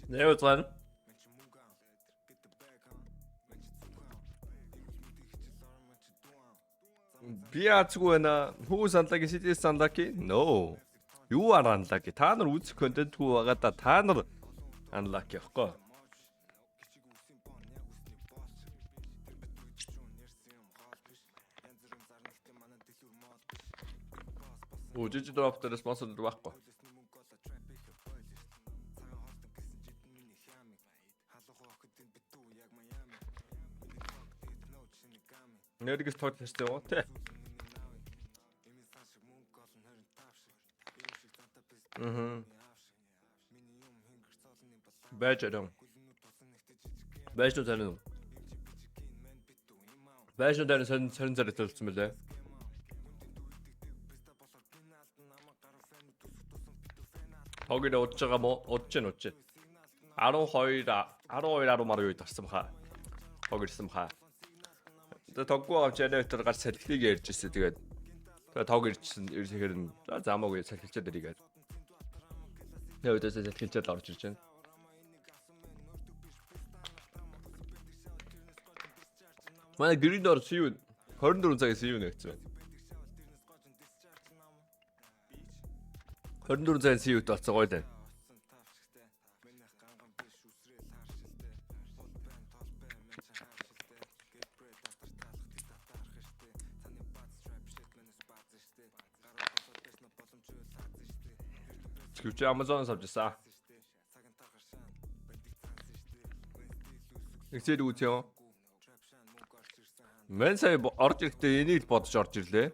네, 우선 би азгүй байна. Хүү сандаги сити сандаги? No. Юу арандаги? Та нар үзэх контентгүй байгаа да та нар анлак явахгүй. Жижиг дроптер спонсор байхгүй. Нэргээс тод хэвчээ уу те. Бэжэрэн. Бэжнүү тань. Бэжнүү тань сон зэрэг төлсөн мөлий. Тогид удаж байгаа мо? Удаж нь. 12 маруу юу тарсан баха. Тогидсан баха. Тоггүй авч яриа өтер гар салхилыг ярьж ирсэн тэгээд тог ирчихсэн ирэхээр нь заамаагүй салхилчаад ирээд. Тэгээ өдөөс салхилчаад орж ирж байна. Манай гэридор сүү 24 цагаас сүү нэгцсэн байна. 24 цагаас сүүт болсон гоё тань. Чи Amazon-аас авчихсан. Excel үүсэё. Мен сая орж ирэхдээ энийг бодож орж ирлээ.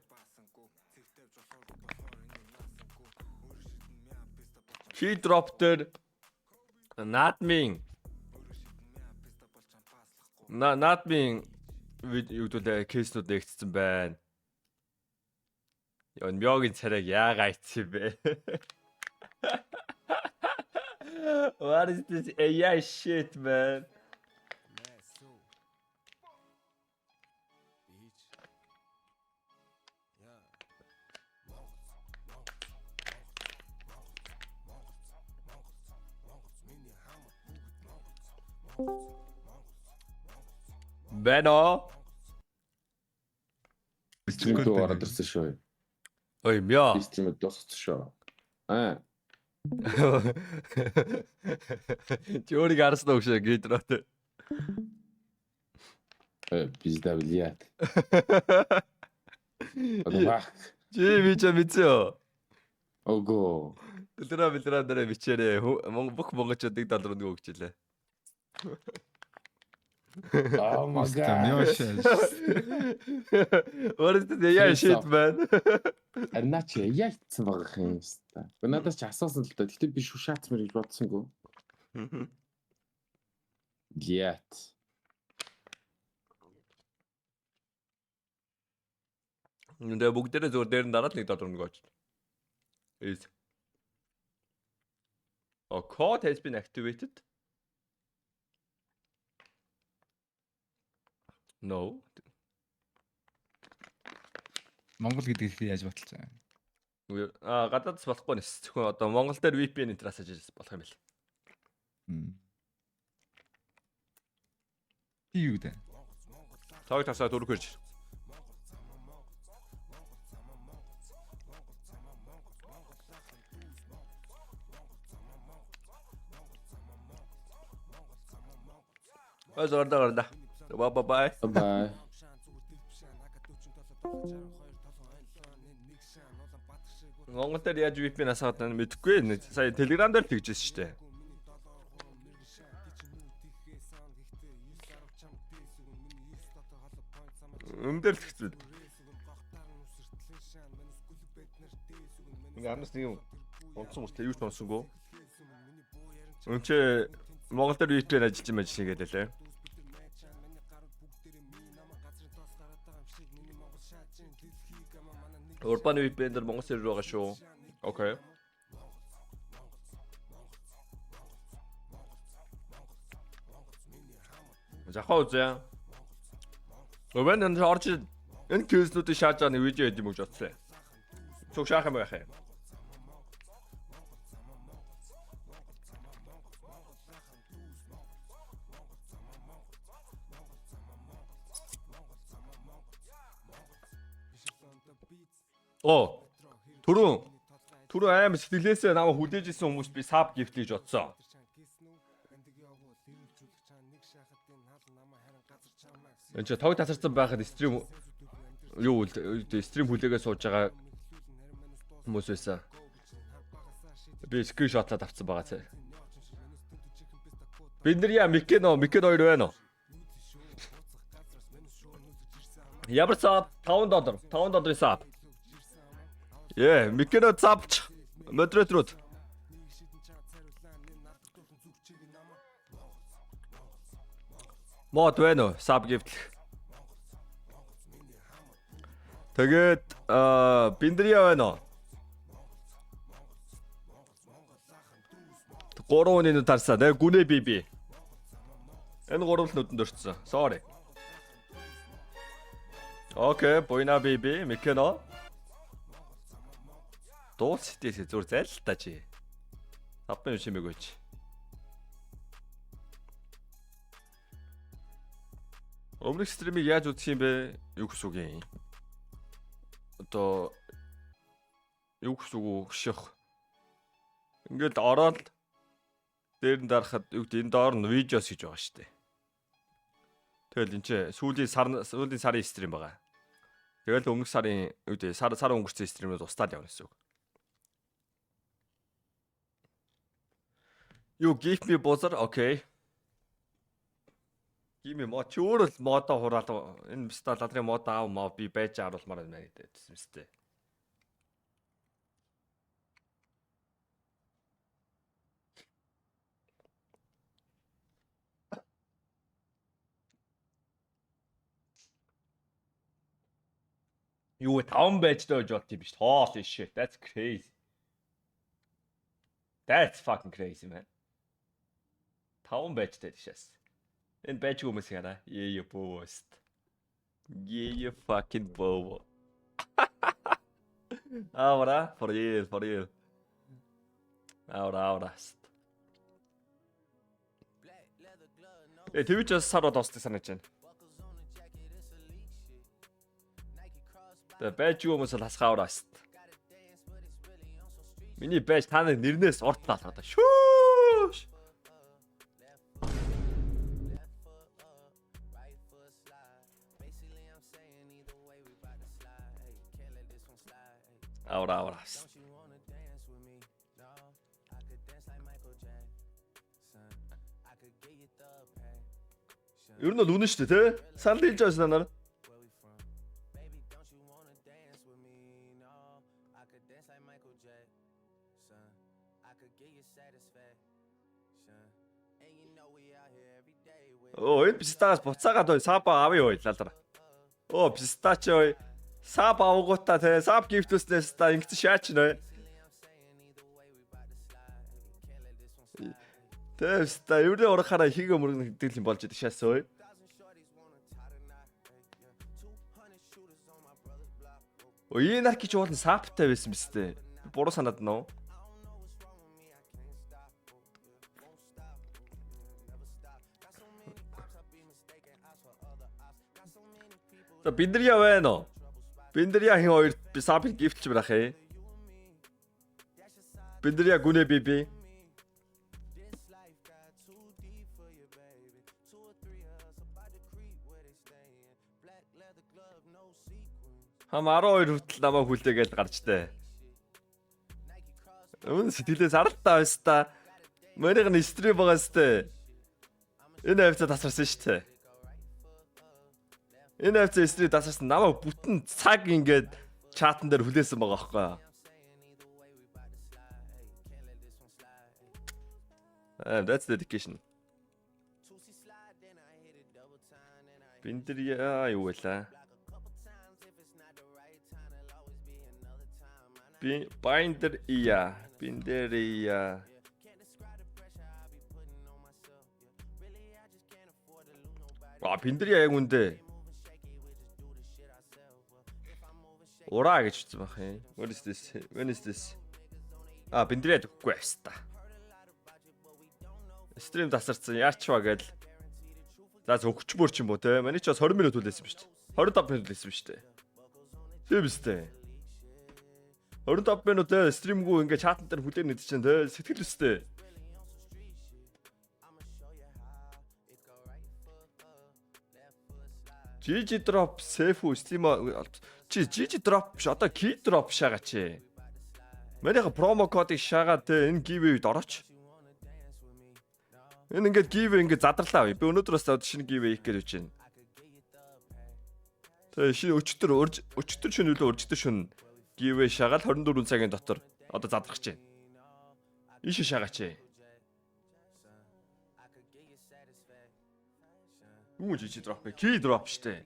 Key drop дээр Natmin юу гэдэг кейснүүд нэгтсэн байна. Яа мёгийн царайг яагаад ицсэн бэ? What is this AI shit, man? Бено. Стримд ороод ирсэн шүү. Ой, мё. Стримд дууссан шүү. Аа. Чориг арсан өгшөө гидрот. Пизда влияет. Вах. Чи мэдээ. Ого. Билдраа бичээрээ бүх монголчуудыг $7 өгч илээ. Oh my god. What is this AI shit, man? Арнач яйцсан байгаа юм байна. Надаас ч асуусан л да. Гэтэ би шушаацмэр гэж бодсонгүй. Яат. Нүдэ бүгдээрээ зур дээр нь дараад $1 өгөөч. Is. A code has been activated. No. Монгол гэдэг их яаж баталсан. Гадаадас болохгүй нэс. Зөвхөн одоо Монгол дээр VPN интернет хийж болох юм бэл. Юу дээ? Таг тасаа дөрөв хөрж. Орда. Bye. Bye. Монгол дээр яаж VPN асаад байна мэдэхгүй. Сая Telegram дээр тэгжсэн шүү дээ. Өндөр тэгсэн. Ямнас нэг онцсон мөртэй юу ч онсонгүй. Өнче Монгол дээр VPN ажиллаж юм ажил хийгээд лээ. Урбан VPN дээр Монгол сервер байгаа шүү. Окей. Захаа үзье. Өвөн энэ орж энэ кейснүүдийг шааж байгаа нэг видео хийм гэж бодсон. Цуг шаах юм байх юм. Оо. Түрүү аим сэтгэлээсээ намайг хүлээж исэн хүмүүс би саб гифтлэж бодсон. Энд чи тог тасарсан байхад стрим юу стрим хүлээгээ сууж байгаа хүмүүс байсан. Би скриншотлаад авсан байгаа цаа. Бид нар яа Микено 2 байна уу? Ямар саб $5 саб. Микено сабч модераторууд. Мод байна уу? Саб гифтлэх. Тэгээд Биндрия байна уу? 3 өний тарсаа. Тэгээ гүнэ би. Энэ гурав л нүдэнд өрцсөн. Sorry. Окей, Буйна биби, Микено. Дуул сэтээсээ зур зайлтаа чи. 5 минут шимэг өч. Өмнөх стримийг яаж үзэх юм бэ? Юу гэсэн үг юм? Одоо юу гэсэн үг гших. Ингээд ороод дээр нь дарахад юу гэдэг энэ доор нь видеос хийж байгаа шүү дээ. Тэгэл энэ чи сүүлийн сарын стрим байгаа. Тэгэл өмнөх сарын юу гэдэг сар өнгөрсөн стримүүд устдаад явна гэсэн үг. Юу give me buzzer, okay. Give me mod чөөрөл модоо хураал энэ бистаа ладрын мод аав маа би байж харуулмаар байна гэдэг юмстэй. Юу 5 байж дөөж болт юм биш. Holy shit, that's crazy. That's fucking crazy, man. 5 байж дээд шээс. Энэ байж хүмүүс яана. Бөөст. Fucking бөө. Ahora, for real. Ahora. Твич сарууд оосдаг санаж байна. Тэгээ байж хүмүүс л хасгаавраас. Миний байж та нар нэрнээс урт таалгаад шүүш. Ahora. Ер нь л үнэн шүү дээ, тэ? Санал хэлж байгаа санаар. Энэ пистагаас буцаагаад ой сапа авъя ой лалдар. Пистач ой. Сап авгуудаа те сап гифтүүснээс та ингэсэн шаач нэ. Тэвста юурэ орохаараа хийгээ мөргөн хэдэл юм болж идэг шаас ой. Ой нарки ч уулын саптай байсан биз дээ. Буруу санаад нөө. За Биндрия байна уу? Биндрия хин хоёр сап гифтч барах ээ. Биндрия гүнэ биби. Хам 12 хүртэл намайг хүлээгээл гарч тээ. Өн сэтгэлээс аралтай байста. Мөрийг нь стрим байгаа сте. Энэ хавцаа тасарсан штэ. Энэ хавцаа стрим тасарсан намайг бүтэн цаг ингээд чатан дээр хүлээсэн байгаа байхгүй. That's dedication. Биндрия юу вэ? Биндрия. Биндрия яг үндэ. Ураа гэж хэлсэн байх юм. When is this? Биндрия гэхгүй байста. Стрим тасарсан яачваа гээл. За өгч мөр ч юм уу те. Манай ч бас 20 минут хүлээсэн биз дээ. 25 минут хүлээсэн биз дээ. Тийм үстэй. 25 минут стримгүй ингээ чатан дээр хүлээн нэт чинь те сэтгэл үстэй. GG drop safe stream GG drop биш одоо key drop шаагаач. Манайха промо кодыг шаагаад те энэ giveaway-д орооч. Энэ ингээд giveaway ингээд задарлаа. Би өнөөдөр бас шинэ giveaway хийх гэж байна. Тэгээ шинэ өчтөр шинэ үлээ өржтөр шинэ giveaway шаагаад 24 цагийн дотор одоо задрах гэж байна. Ийш шаагаач. Юу GG drop бэ? Key drop штэ.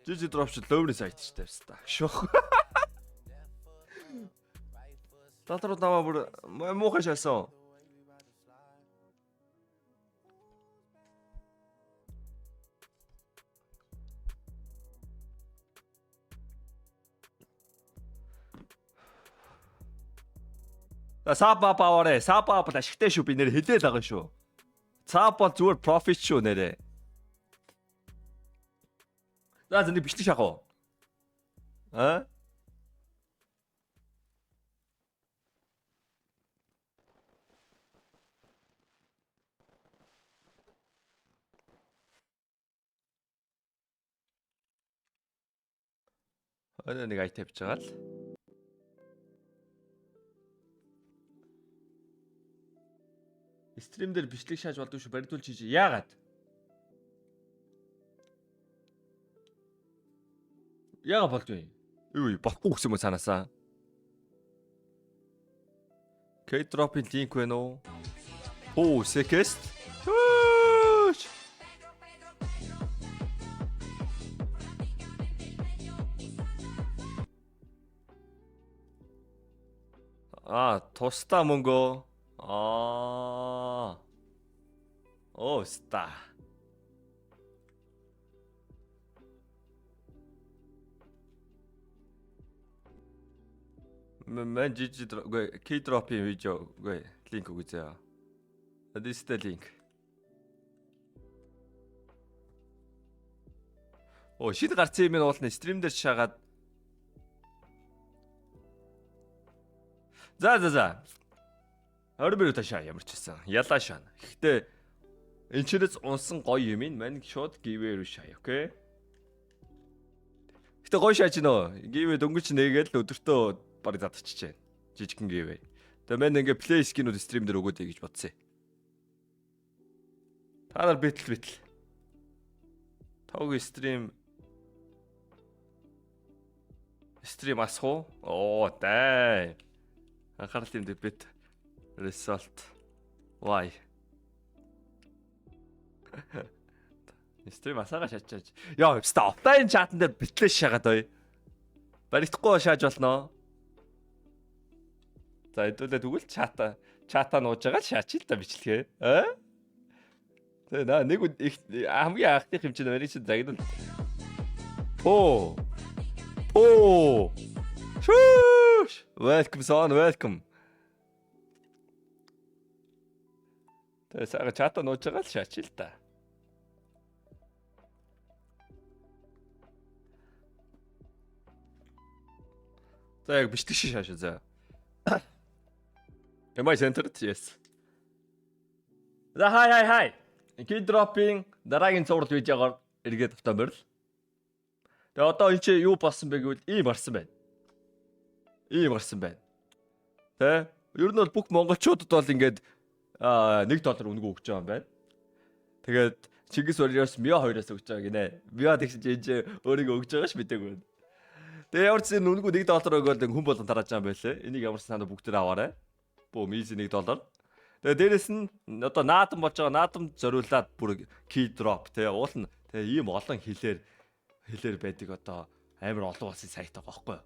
GG drop ч ловны сайт штэ хэвста. Шох. Татруу намаа бүр муухай шалсан. Сапа паварэ, сапа ашигтай шүү би нэр хэлээд байгаа шүү. Цаап бол зүгээр профит шүү нэрэ. За зэний бичлэг шахав уу? А? Нэг ай тавьж байгаа л. Стрим дээр бичлэг шааж болдгүй шүү. Баригдуул чиж. Яагаад? Яагаад болдгүй? Юу болохгүй гэсэн юм санаасаа. K-drop-ийн линк байна уу? Оо, секест. Тусдаа мөнгөө. Оо, ста. Мен GG K-drop-ийн видео линк өгөөзөө. This the link. Оо, шид гарцсан юм уулна стрим дээр шаагаад. За. 20 минут ташаа ямар ч байсан. Ялаа шаана. Гэхдээ энэ чирээс унсан гоё юм ин мань шууд giveaway руу шаа, окей? Гэтэ гоё шааж гинөө. Giveaway дөнгөж нээгээл өдөртөө баг задчихжээ. Жижигхэн giveaway. Тэгээ мань ингээ play skin-үүд стрим дээр өгөөдэй гэж бодсон. Та нар битл. Тоогийн стрим асах уу? Оо, дай. Анхаарал юм дэбэт. Result. Why? Стрим асаага шаачаач. Яа, офлайн чатан дээр битлээ шаагаад ой. Баригдахгүй шааж болно. За, хэдүүлээ тэгвэл чата нууж байгаа шаач л та бичлэгээ. Тэгээ нэг хамгийн анхных хэмжээнд барих чинь загнал. Оо. Шууш. Welcome son, welcome. Тэгээ сага чата нууж байгаа л шаач л та. За яг бичлэг шааш за. Am I centered? Yes. За хай. K-drop-ийн дараагийн цуврал видеогоор эргээд автоморл. Тэгээ одоо энэ чи юу болсон бэ гэвэл ийм гарсан байна. Тэ? Ер нь бол бүх монголчуудад бол ингээд $1 үнэгүй өгч байгаа юм байна. Тэгээд Чингис Warriors Mia 2-оос өгч байгаа гинэ. Mia тэгсэн чинь өөрийгөө өгч байгаа ш мэдээг байна. Тэгээ ямар ч зэн үнэгүй $1 өгөөл хүн болон тарааж байгаа юм байлээ. Энийг ямар ч санаа бүгд тэрэ аваарай. Бөөм easy $1. Тэгээ дээрэс нь одоо наадам болж байгаа наадам зориулаад бүр key drop те уул нь тэгээ ийм олон хэлээр байдаг одоо амар олон улсын сайт байгаа байхгүй юу.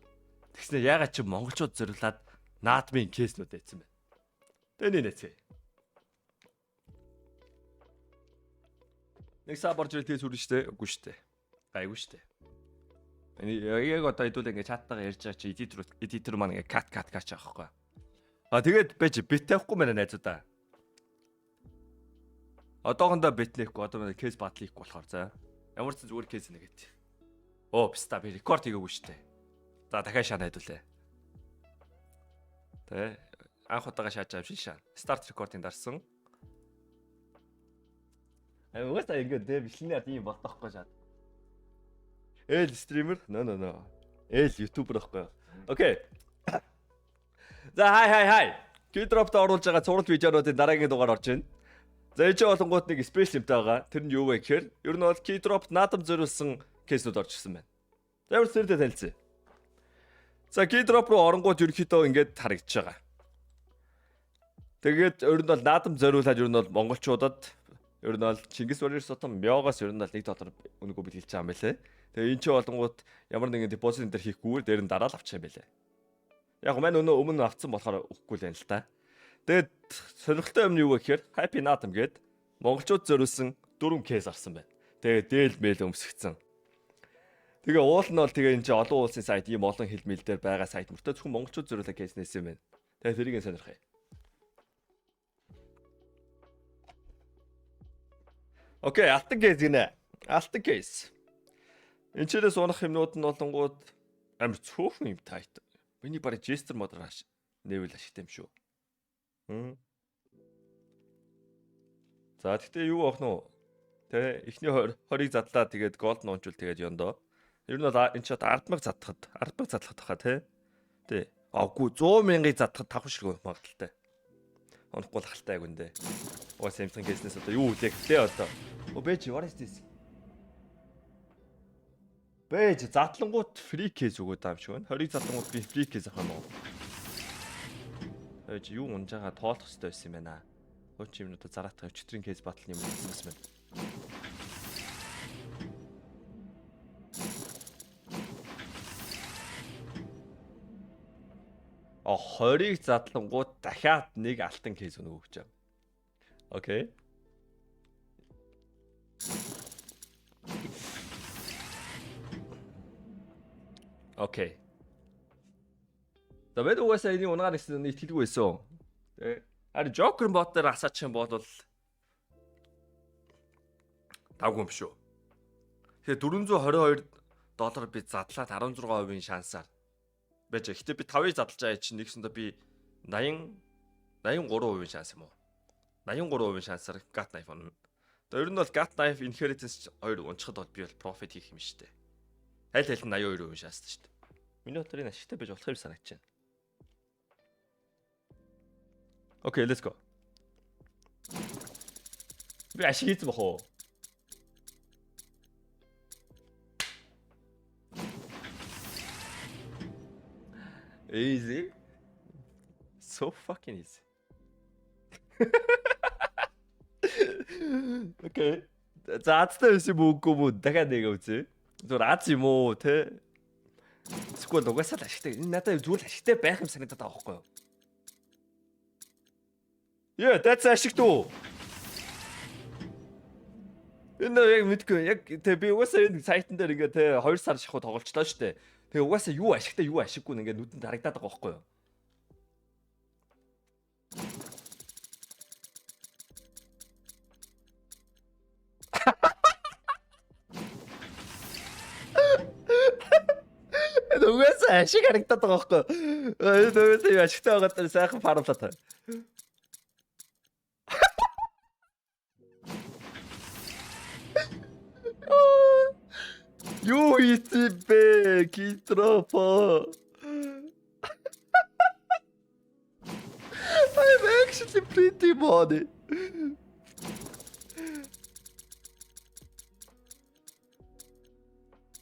Тэгснэ ягаад чи монголчууд зориулаад наадмын кейснүүд байсан бэ? Тэгээ нээцээ. Нэг сар борж ирэл тийс үрэн штэ. Үгүй штэ. Гайгүй штэ. Яг одоо хэдүүл ингээ чаттайгаа ярьж байгаа чи эдитер маань ингээ кат байгаа байхгүй. Тэгээд бэж бит тавихгүй мэнэ найзуудаа. Одоохондоо бит нэхгүй одоо манай кейс батл хийхгүй болохоор за. Ямар ч зүгээр кейс нэгэт. Оо, пста би рекорд хийгээгүй шүү дээ. За дахиад шаана хэдүүлээ. Тэ анх удаага шааж авчих шаа. Старт рекординг дарсан. Угаасаа ингээд бичлэнээр ийм болтоохгүй шаад. Эл стример? No. Эл ютубер байхгүй. Окей. За хай. Keydrop-т оруулж байгаа цуврал видеонуудын дараагийн дугаар орж байна. За энэ ч болонгууд нэг спешиал юмтай байгаа. Тэр нь юу вэ гэхээр ер нь бол Keydrop-т наадам зориулсан кейснүүд орж ирсэн байна. За ямар зэрэг танилцъя. За Keydrop руу оронгууд ерөнхийдөө ингээд харагдаж байгаа. Тэгээд ер нь бол наадам зориулаад ер нь бол монголчуудад ер нь бол Чингис Warrior сотон мёгоос ер нь бол $1 үнэгүй бэлгэлж байгаа юм байлээ. Тэгээ энэ ч болонгууд ямар нэгэн депозит энэ төр хийхгүйгээр дээр нь дараал авчих юм байлээ. Яг маань өмнө авцсан болохоор өгөхгүй л байна л та. Тэгээд сонирхолтой юм нь юу вэ гэхээр Happy Naadam гээд монголчууд зориулсан 4 кейс арсан байна. Тэгээд дээл мэйл өмсгцэн. Тэгээ уул нь бол тэгээ энэ чинь олон улсын сайт ийм олон хэл мэл дээр байгаа сайт мөртөө зөвхөн монголчууд зориулсан кейс нээсэн юм байна. Тэгээ тэрийг сонирхъя. Окей, алтан кейс гинэ. Алтан кейс. Энэ ч унах юмнууд нь болонгууд амар цөөхөн юм тайт. Миний барыг жестер модоор нээвэл ашигтай юм шүү. За тэгтээ юу авах нь? Тэ эхний 20-ыг задлаа тэгээд голд нуунчул тэгээд ёндоо. Ер нь бол энэ ч 100000 задлахад тахаа тий. Аггүй 100,000-ыг задлахад тавхан ширхэг магадaltaй. Онохгүй л хальтай гүндээ. Оо Samsung кейснээс одоо юу үлээхлээ одоо. Оо бэж what is this? Бэж задлангууд free case өгöd юм шиг байна. 20-ыг задлангууд би free case авах юм уу? Бэж юу унж байгаа тоолох хэрэгтэй байсан юм байна. Хөөч юм одоо зараатах өчтөрийн кейс батал юм гэсэн байна. А 20-ыг задлангууд дахиад нэг алтан кейс өнөг өгч байгаа. Окей. Окей. Тэгээд угаасаа энийг унгаар гэсэн итгэлгүй байсан. Харин Joker bot дээр асаачих юм бол тавгүй юм шүү. Тэгээ $422 би задлаад 16% шансаар байж. Гэтэ би 5-ыг задлаж байгаа чинь нэгсэндээ би 83% шанс юм уу? 83% шансаар Gat Knife онно. Тэр нь бол Gat Knife Inheritance 2 унцхад бол би бол profit хийх юм шүү дээ. Аль аль нь 82% шанстай шүү дээ. Миний өдрийн ашигтай байж болох юм санагдаж байна. Окей, let's go. Би ашиг хийсэн бохоо. Easy. So fucking easy. Окей. За азтай байсан юм үгүй мүү дахиад нэг үзье. Зүгээр аз юм уу те? Эсвэл угаасаа л ашигтай. Энэ надад зүгээр ашигтай байх юм санагдаад байгаа байхгүй юу? Yeah, that's ашигт уу. Энэ яг мэдгүй. Яг тэг би угаасаа энэ сайтн дээр ингээ те 2 сар шахуу тоглолцлоо шүү дээ. Тэгээ угаасаа юу ашигтай юу ашиггүй ингээ нүдэнд харагдаад байгаа байхгүй юу? Угаасаа ашиг харагдаад байгаа байхгүй юу? Энэ угаасаа юу ашигтай байгаа сайхан фармлаа та. Юу хийсэн бэ? Keydrop. I'm actually pretty money.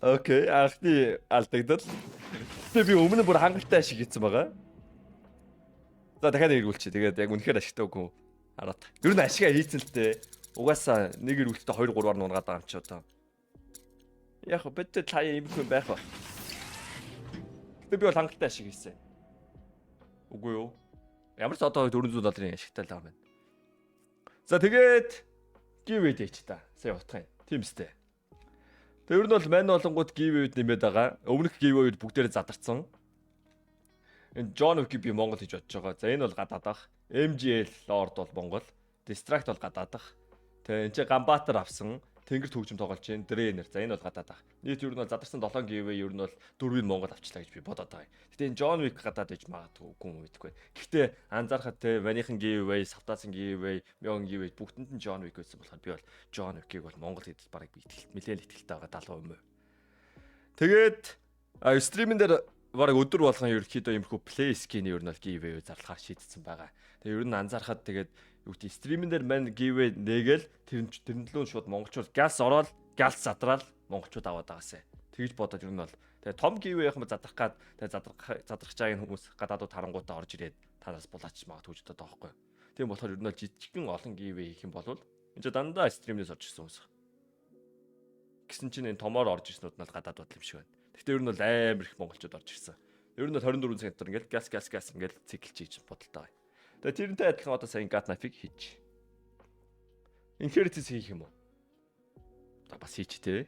Окей, ахны алдагдал. Тэгээ би өмнө бүр хангалттай ашиг хийсэн байгаа. За дахиад эргүүлчих. Тэгээд яг үнэхээр ашигтай үгүй хараад. Ер нь ашигаа хийсэн л дээ. Угаасаа нэг эргүүлэлтээ 2 3-аар нунгаад байгаа юм чи одоо. Яг бэдтэй таяа юм хүн байх ба. Гэтэ би бол хангалттай ашиг хийсэн. Үгүй юу? Ямар ч одоо $400 ашигтай л байгаа юм байна. За тэгээд give away ч та. Сая утгах юм. Тийм үстэй. Тэг ер нь бол мань болонгууд give away нэмээд байгаа. Өмнөх give away бүгдээрээ задарсан. Энэ John Wick би Монгол хийж бодож байгаа. За энэ бол гадаадах. MGL Lord бол Монгол. Distract бол гадаадах. Тэгээ энэ ч Гамбатар авсан. Тэнгэр төгжим тоглож чинь дрэнер. За энэ бол гадаад баг. Нийт ер нь бол задарсан 7 гивэ ер нь бол 4-ийг Монгол авчлаа гэж би бодоод байгаа. Гэтэ энэ Джон Вик гадаад иж магадгүй үгүй юм мэдгүй. Гэхдээ анзаархад те Ванихан гивэ, Савтаасан гивэ, Мён гивэ бүгдэнд нь Джон Вик байсан болохоор би бол Джон Викийг бол Монгол хэд бараг би нэлээд ихтэй байгаа 70%. Тэгээд стримэн дээр бараг өдөр болгон ерөөхдөө иймэрхүү плей скин ер нь бол гивэ зарлахаар шийдсэн байгаа. Тэгээ ер нь анзаархад тэгээд юу гэдэг стримэн дээр мань гивэ нэгээл тэрнлөө шууд монголчууд галс ороод галс задраал монголчууд аваад байгаасаа. Тэгж бодоод ер нь бол тэгээ том гивэ яхан задрах гад тэгээ задрах чагийн хүмүүс гадаадууд харангуйтаа орж ирээд танаас булаач магадгүй ч удаа байхгүй. Тийм болохоор ер нь бол жижигхэн олон гивэ хийх юм бол энэ ч дандаа стримнээс орж ирсэн хүмүүс. Гэсэн чинь энэ томоор орж ирснүүд нь гадаадууд юм шиг байна. Гэхдээ ер нь бол амар их монголчууд орж ирсэн. Ер нь бол 24 цаг дотор ингээл газ ингээл циклж хийж бодолтой байна. Тэгээ тэрнтэй адилхан одоо сайн гатнафиг хийж. Inheritance хийх юм уу? За бас хийч тээ.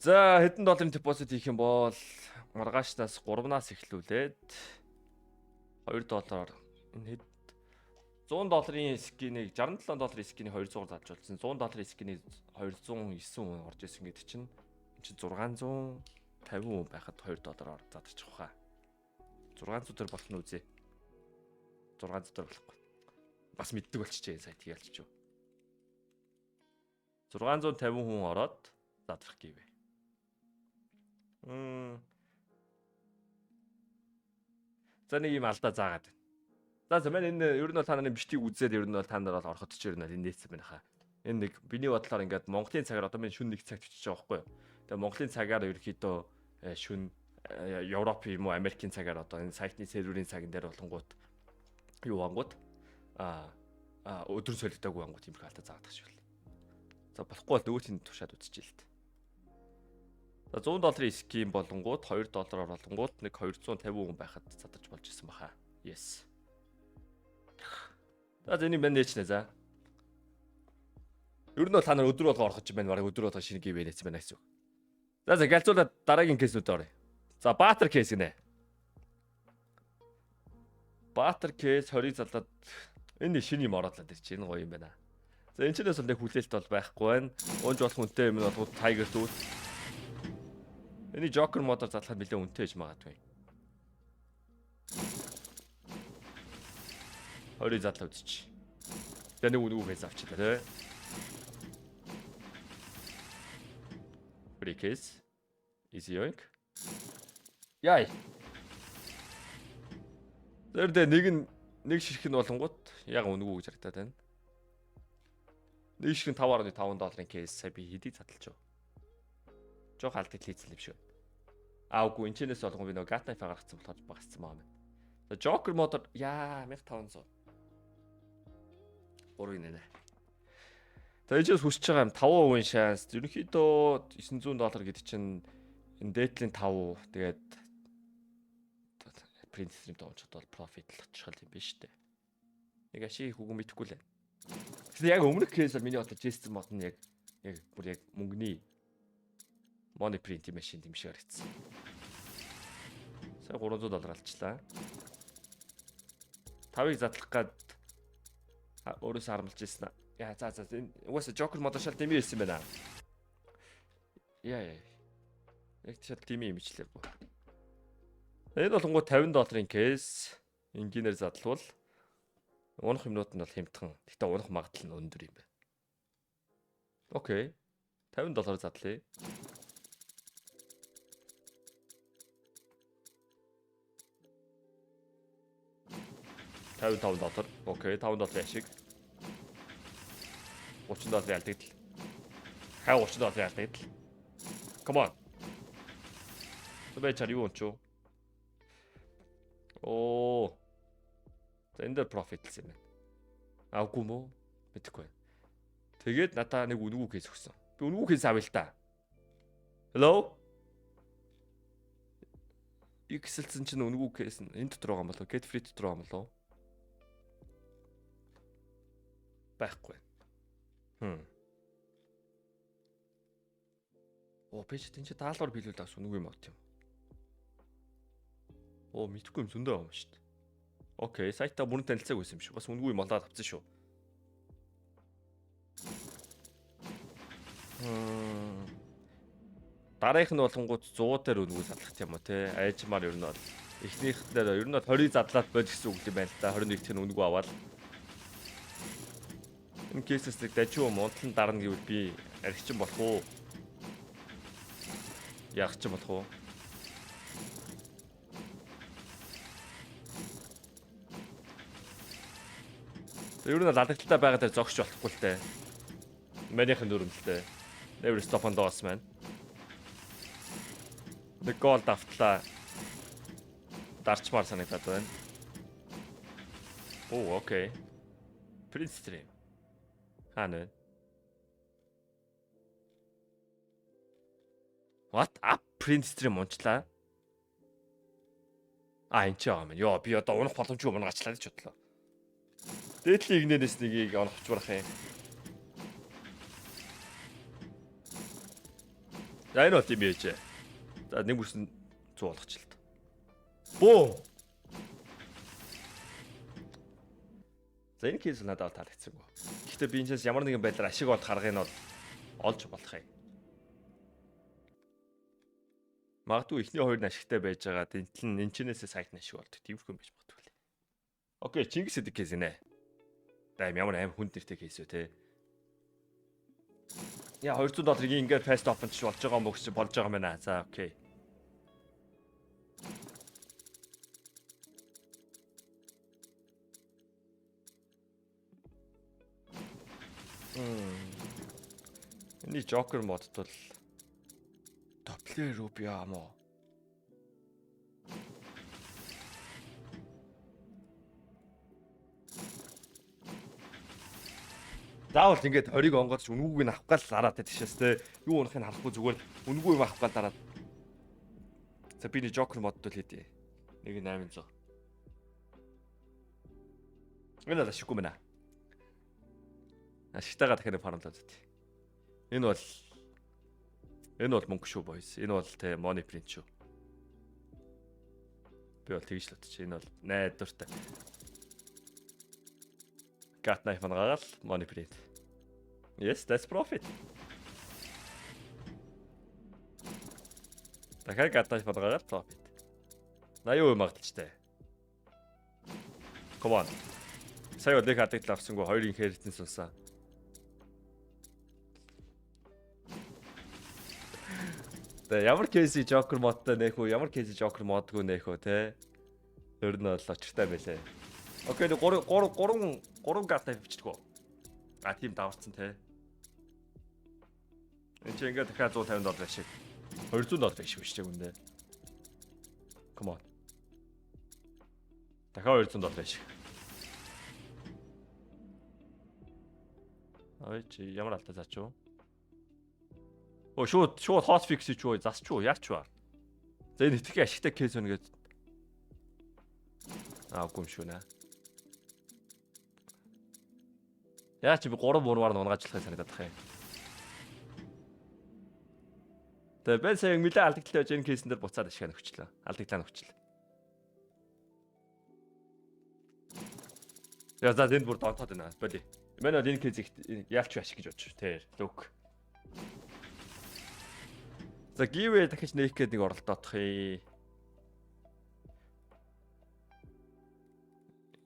За хэдэн долларын депозит хийх юм бол маргаашнаас 3-наас эхлүүлээд $2 энэ хэд $100 скинийг $67 скинийг 200-аар залж болсон. $100 скинийг 209 хүн орж исэн гэдэг чинь 650 хүн байхад $2-оор задарчих واخа. 600 төр болох нь үзье. 600 төр болохгүй. Бас мэддэг болчихжээ сайт хийлч юу. 650 хүн ороод задрах гэвэ. За нэг юм алдаа заагаад байна. За мань энэ ер нь бол та нарын бичлэг үзээд ер нь бол та нар бол ороход ч ер нь энэ нээсэн байна хаа. Энэ нэг биний бодлоор ингээд Монголын цагаар одоо минь шүн 1 цагт бичиж байгаа байхгүй юу. Тэгээ Монголын цагаар ерөөхдөө шүн Европ юм уу Америкийн цагаар одоо энэ сайтны серверийн цагын дээр болонгууд юу ангууд өдөр солигдоогүй ангууд юм их алдаа заадаг шүү л. За болохгүй бол нөгөөтийн тушаад үзчихье л дээ. За $100 ским болонгууд $2 болонгууд нэг 250 хүн байхад задарч болж исэн баха. Yes. За энийг мань нээчнэ за. Ер нь бол та нар өдөр болго орох юм байна. Бараг өдөр болго шинэ гівэ нээсэн байна гэсэн үг. За галзуулаад дараагийн кейснүүд оръё. За Баатар кейс гинэ. Баатар кейс 20 залаад энэ шинэ юм ороодлаа тэр чинь гоё юм байна. За энэ ч нэс бол нэг хүлээлт бол байхгүй байна. Унж болох үнэтэй юм бол Tiger Tooth. Эний Joker модоор задлахад нэлээд үнэтэй гэж магадгүй. 20 задлаа үзчих. Тэгээ нэг үгүй кейс авчихлаа тий. Free case. Easy yoink. Яй. Зэрдээ нэг ширхэг нь болонгууд яг үнэгүй гэж харагдаад байна. Нэг ширхэг $5.5 кейс сая би хэдий задлаж юу. Жох алдыг хийцэл юм шиг. Үгүй энэ чэнэс болгон би нөгөө Gatlife гаргацсан болохоор багассан маа юм. За Joker модоор яа 1500. Урыг нэ. За энэ ч хүсэж байгаа юм 5% шанс. Ерөнхийдөө $900 гэдэг чинь энэ Deadline 5 тэгээд print stream тоончод бол profit л очихл юм биш үү? Нэг ашиг хүүгэн мэдхгүй лээ. Гэхдээ яг өмнөх кейс бол миний бодлоор Jason мод нь яг бүр яг мөнгөний money print machine юм шиг харагдсан. Сая $300 алчлаа. 5-ыг задлах гад өөрөөсөө харамлж ирсэн. Яа за энэ угаасаа Joker модоо шал дэмий хэлсэн байна. Яа. Яг шал дэмий юм ичлээ. Энэ болонгоо $50 кейс инженеэр задлвал унах юмнууд нь бол хямдхан. Гэхдээ унах магадлал нь өндөр юм байна. Окей. $50 задлая. $55. Окей, $5 ашиг. $30 ялдагдал. Хаа $30 ялдагдал. Come on. Тэвэ чар юу онч юу? Оо. Эндэр profit л юм байна. Үгүй мó? Мэдхгүй. Тэгээд надаа нэг үнэгүй кейс өгсөн. Би үнэгүй кейс авъя л та. Hello? Excel-сэн чинь үнэгүй кейс нь энэ дотор байгаа юм болов? Get free дотор байгаа юм болов? Байхгүй. Оо пэйж тэн чи даалгавар биелүүл авс үнэгүй юм авт юм. Оо мэдхгүй юм зөндөө юм шүү дээ. Окей, сайтаа бүрэн танилцааг байсан юм шиг. Бас үнэгүй юм олоод авсан шүү. Дараагийнх нь болонгууд 100 дээр өнгөө задлах юм уу те. Айжмаар ер нь бол эхнийх дээр ер нь 20-ыг задлаад болж гэсэн үг юм байна л да. 21 тэр өнгөө аваад энэ кейсээс дажгүй мунтан дарна гэвэл би архичин болох уу? Яах ч болох уу? Ер нь ладагталтай байгаа дээр зогсож болохгүй л дээ. Манийхэн дүрмэлтэй. Never stop on those man. Нэг гол давтлаа. Дарчмаар санагдаад байна. Оо, окей. Prince Stream. Хаана вэ? What up Prince Stream унчлаа. Энд ч байгаа юм. Йоо, би одоо унах боломжгүй юм гачлаа гэж бодлоо. Дээдлийн игнээс нэгийг оновч барах юм. За энэ бол юм ээж. За нэг бүрсэн 100 болгоч л та. Бөө. За энэ кейс надад таалагдсангүй. Гэхдээ би энэс ямар нэгэн байдлаар ашиг олох аргыг нь бол олж болох юм. Магадгүй ихний хоёр нь ашигтай байж байгаа. Тэнтэл нь энэчнээсээ сайт нь ашиг болдог. Тиймэрхүү юм байж магадгүй. Окей, Чингис эдэг кейс нэ. Даим ямар аим хүнд нэртэй кейс вэ те. Яа $200 ингээд fast open ч болж байгаа юм уу гэж болж байгаа юм байна. За окей. Эний Joker модд бол Doppler Ruby юм уу? Заавал ингээд 20-ыг онгоодч үнгүүг нь авах гал дараад тийшээс те. Юу унахыг харахгүй зүгээр үнгүү юм авах гал дараад. За би нэг Joker модд л хийдэ. 1800. Энэ л ашиггүй мэнэ. Ашигтайгаа дахиад фармлаад үү. Энэ бол мөнгө шүү boys. Энэ бол те money print шүү. Би бол тэгж л бодчих. Энэ бол найдвартай. Got knife гагаал money print. Yes, that's profit. Дахиад got knife гагаал profit. На юу юм магадaltaй. Come on. Сая нэг хадагт авсангүй 2 inheritance унсаа. Тэ ямар кейси Joker модтой нэх үү? Ямар кейси Joker модгүй нэх үү те? Ер нь бол очиртай байлээ. Окей, 3 гат авчихдаг. А тийм даварцсан те. Энд чи ингээд дахиад $150 шиг. $200 шиг биш үндэ. Come on. Дахиад $200 шиг. Ой чи ямар алдаа заач юу? Оо шууд hot fix ч юу засч юу яач вэ? За энэ итгэх ашигтай кейс үнэ гээд. Аагүй юм шүү нэ. Яа чи би 3 мурмаар унгаачлахыг санагдаад тах юм. Тэгээ би сая нэлээд алдагдлаа байж энэ кейсэн дээр буцаад ашиг нөхчлээ. Алдагдлаа нөхчлээ. За энд бүр донтоод байна. Боли. Манай энэ кейсийг яалч ашиг гэж бодчих. Тэ лүк. За giveaway дахиж нээх гээд нэг оролдоодох юм.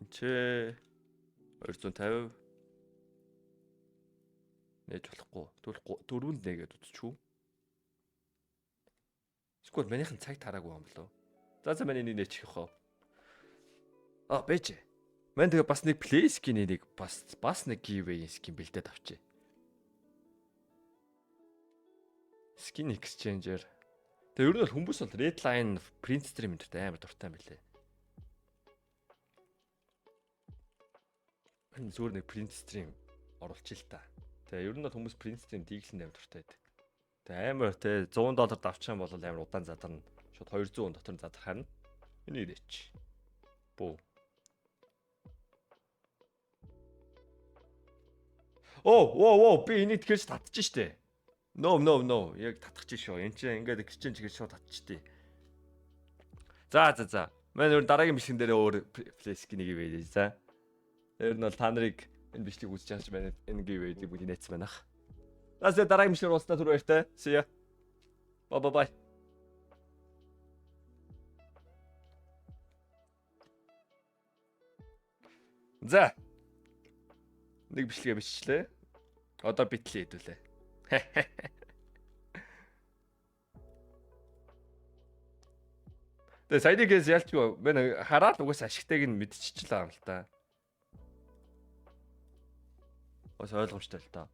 Энд 250 нээж болохгүй. Тэгвэл 4-нд нэгээд үзчихв. Эсвэл манийхэн цаг тараагүй юм болов. За миний нэг нээчих яах вэ? Бэж. Мэн тэгээ бас нэг play skin-ийг нэг бас нэг giveaway skin бэлдээд авчи. Skin exchanger. Тэгээ ер нь бол хүмүүс бол Redline print stream энтертэй амар дуртай юм билээ. Энэ зүгээр нэг print stream оруулчих л та. Тэгээ ер нь бол хүмүүс print stream дийлэн амар дуртай байдаг. Тэгээ амар те $100 давчих юм бол амар удаан задарна. Шууд 200 дотор задрах харна. Энийг дэч. Бөө. Оо би энийг тэгэж татчих штэ. No. Яг татчих шүү. Энд чинь ингээд exchange гэж шууд татчихтий. За. Манай өөр дараагийн бичлэгэн дээр өөр flash-ийг ивээ. За. Ер нь бол та нарыг энэ бичлэгийг үзэж байгаа ч байна. Энэ ивээ бүгд нээсэн байна ах. Нас дараагийн мишлэр уулзтаа түр баяртай. See ya. Bye bye. За. Нэг бичлэгээ бичлээ. Одоо битлээ хэдүүлээ. Тэгээ саядикээс ялчгүй мэн хараад угаас ашигтайг нь мэдчихлээ юм л та. Бас ойлгомжтой л та.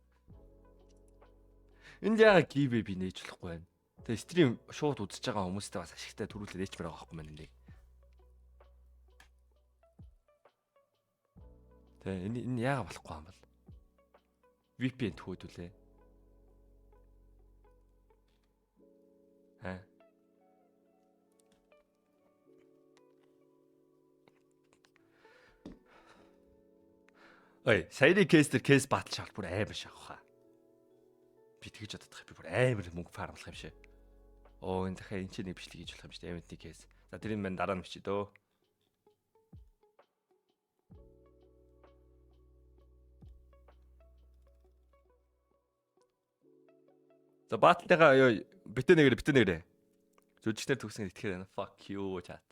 Энд яагаад гивэ би нээж болохгүй байна. Тэгээ стрим шууд үзэж байгаа хүмүүстэй бас ашигтай төрүүлээд нээчмээр байгаа байхгүй мэн энийг. Тэгээ энэ яагаад болохгүй юм бол? VPN төхөөдүүлээ. Аа. Ой, саяны кейс батал шал бүр амар шахах. Би тэгэж бодох би бүр амар мөнгө фармлах юм шиг. Оо энэ дахиад энэ чинь нэг бичлэг хийж болох юм шүү дээ. Event-ийн кейс. За тэрийг мань дараа нь бичээ дөө. За баатлынхаа битээ нэгэрээ. Зүжигчнэр төгснөөр итгэхээр байна. Fuck you chat.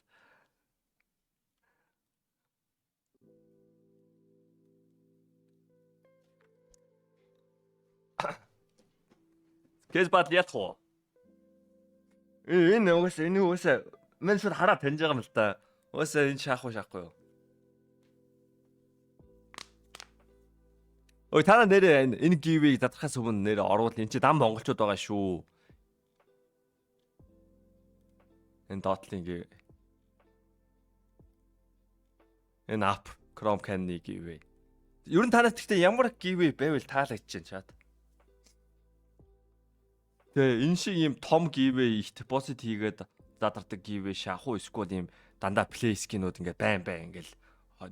Кейс батл ятах уу? Энэ угаасаа мен шууд хараа таньж байгаа юм л да. Угаасаа энэ шахгүй юу? Ой танаа нэрээ энэ гивийг задрахаас өмнө нэрээ оруулах энэ чи дан монголчууд байгаа шүү. Энэ дотлын гив. Энэ app Chrome Candy гив. Ер нь танаас гэхдээ ямар гив байвал таалагдчихээн чад. Тэгээ энэ шиг ийм том гивэ их депозит хийгээд задардаг гивэ шахуу эсвэл ийм дандаа плей скинүүд ингээ байн ингээл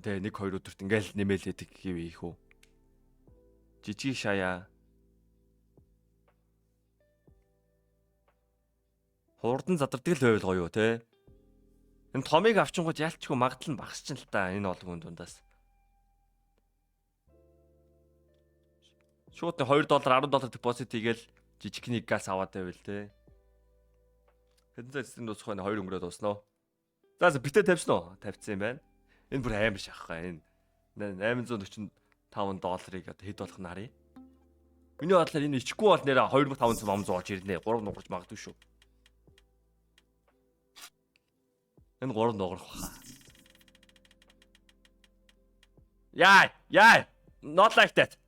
тэгээ 1-2 өдөрт ингээл нэмэлээдэг гивэ их үү. Жижиг шаяа. Хурдан задардаг л байвал гоё юу те. Энэ томыг авчингууд ялчгүй магадлал нь багасч нь л та энэ олон хүн дундаас. Шууд $2 $10 депозит хийгээл жижигний газ аваад байвал те. Хэдэн цэцэн дуусах вэ? 2 өнгөрөөд дуусна. За битээ тавьсан уу? Тавьсан юм байна. Энэ бүр амар шахах. Энэ $845 одоо хэд болох нь харъя. Миний бодлоор энэ ичгүй бол нэрэ 2500 олж ирнэ. 3 нугарч магадгүй шүү. Энэ 3 нугарах баха. Яа. Not like that.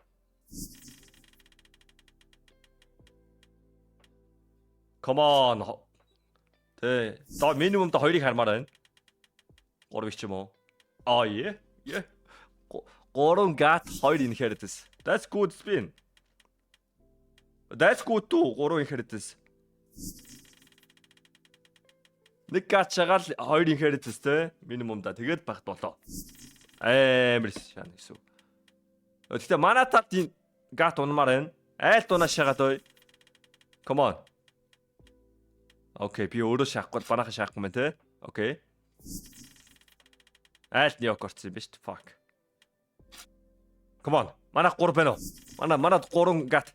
Come on. Тэ. До минимум до 2-ыг хармаар байна. 3 ч юм уу? Yeah. 3 гат 2 inheritance. That's good spin. That's good too. 3 inheritance. Нэг гат шагаал 2 inheritance те минимум да. Тэгээд багт болоо. Амар шаана гэсэн. Гэхдээ манай тат гат унмаар байна. Айл дунаа шагаад ой. Come on. Окей, би өөрөө шахахгүй банаха шахахгүй мэн те. Окей. Айл нёк орсон юм биш үү? Fuck. Come on. Манайх 3 байна уу? Манайд 3 гат.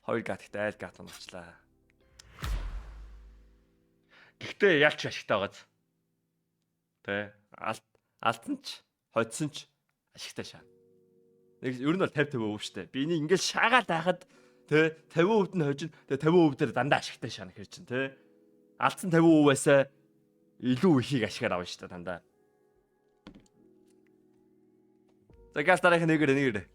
2 гат ихтэй айл гат унаачлаа. Гэхдээ ялч ашигтай байгааз. Тэ алдсан ч, хоцсон ч ашигтай шаа. Нэг ер нь бол 50-50 өв штэ. Би энийг ингээл шаагаад байхад тэ 50% нь хожин. Тэгээ 50% дээр дандаа ашигтай шаана хэр чин тэ. Алдсан 50%-аас илүү ихийг ашигаар авна штэ дандаа. За газ дараагийн нэгэр.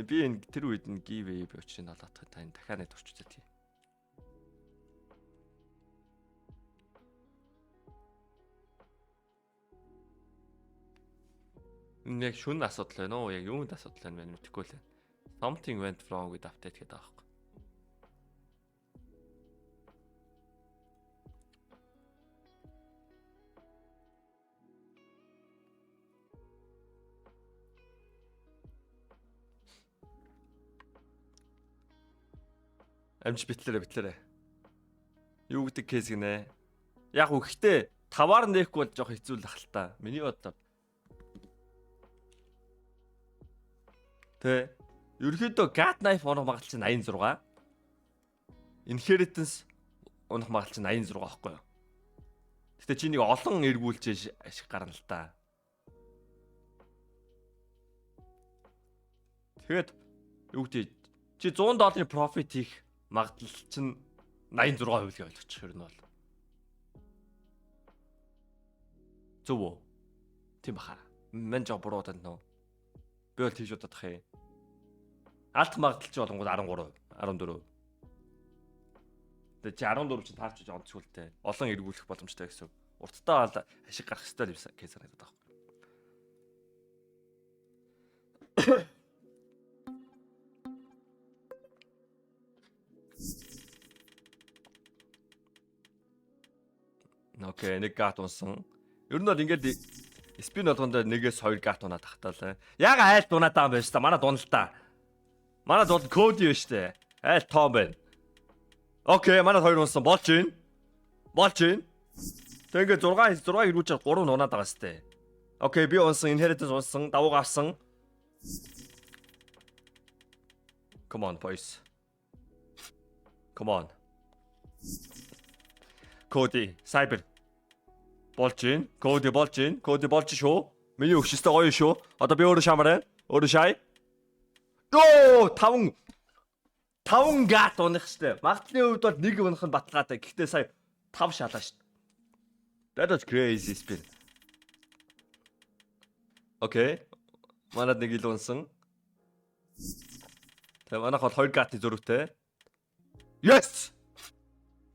Би энэ тэр үед нь giveaway би очрын олоодоход тань дахиад нэг турчуулаад тий. Энэ яг шүн асуудал байна уу? Яг юунд асуудал байна вэ мэдэхгүй л. Something went wrong with update гэдэг аахгүй. Амж битлээрээ. Юу гэдэг кейс гинэ? Яг үхтэй таваар нээхгүй бол жоох хэцүү л ахал та. Миний бодлоор. Тэ. Ерөнхийдөө God Knife унах магадлал чинь 86. Inheritance унах магадлал чинь 86 байхгүй юу? Гэтэ чи нэг олон эргүүлж ашиг гарна л та. Тэгэхэд юу гэдэг чи $100 profit хийх магадлал чинь 86% л ойлгочих юм бол. Зөв үү? Тийм баха. Мэн жоо буруу тань нөө. Би бол тийж бодох юм. Алт магадлал чи болонгод 13, 14. Тэгээ чи 14 чинь таарч онцгөлтэй. Олон эргүүлэх боломжтой гэсэн. Урттаа бол ашиг гарах хэрэгтэй юм кейс санагдаад байна. Окей, нэг гат унсан. Ер нь бол ингээд спин болгондоо нэгээс 2 гат унаад тахтаалаа. Яг айл дунаад байгаа юм байна шүү дээ. Манай дун л та. Манай дун коди байна шүү дээ. Айл том байна. Окей, манай 2 унсан болж гин. Болж гин. Тэгээ ингээд 6 ирүүлж 3 унаад байгаа шүү дээ. Окей, би унсан, inheritance унсан, давуу авсан. Come on, boys. Come on. Коди, Cyber. Болж гин. Коди болж гин. Коди болж шүү. Миний өгшөстэй гоё шүү. Одоо би өөрөө шамараа. Өөрөө шай. Оо, 5 гат унах штэ. Магадлалын хувьд бол нэг унах нь баталгаатай. Гэхдээ сая 5 шалаа штэ. That was crazy spin. Окей. Манад нэг ил унсан. Тэгээ манайх бол 2 гатны зөрүүтэй. Yes!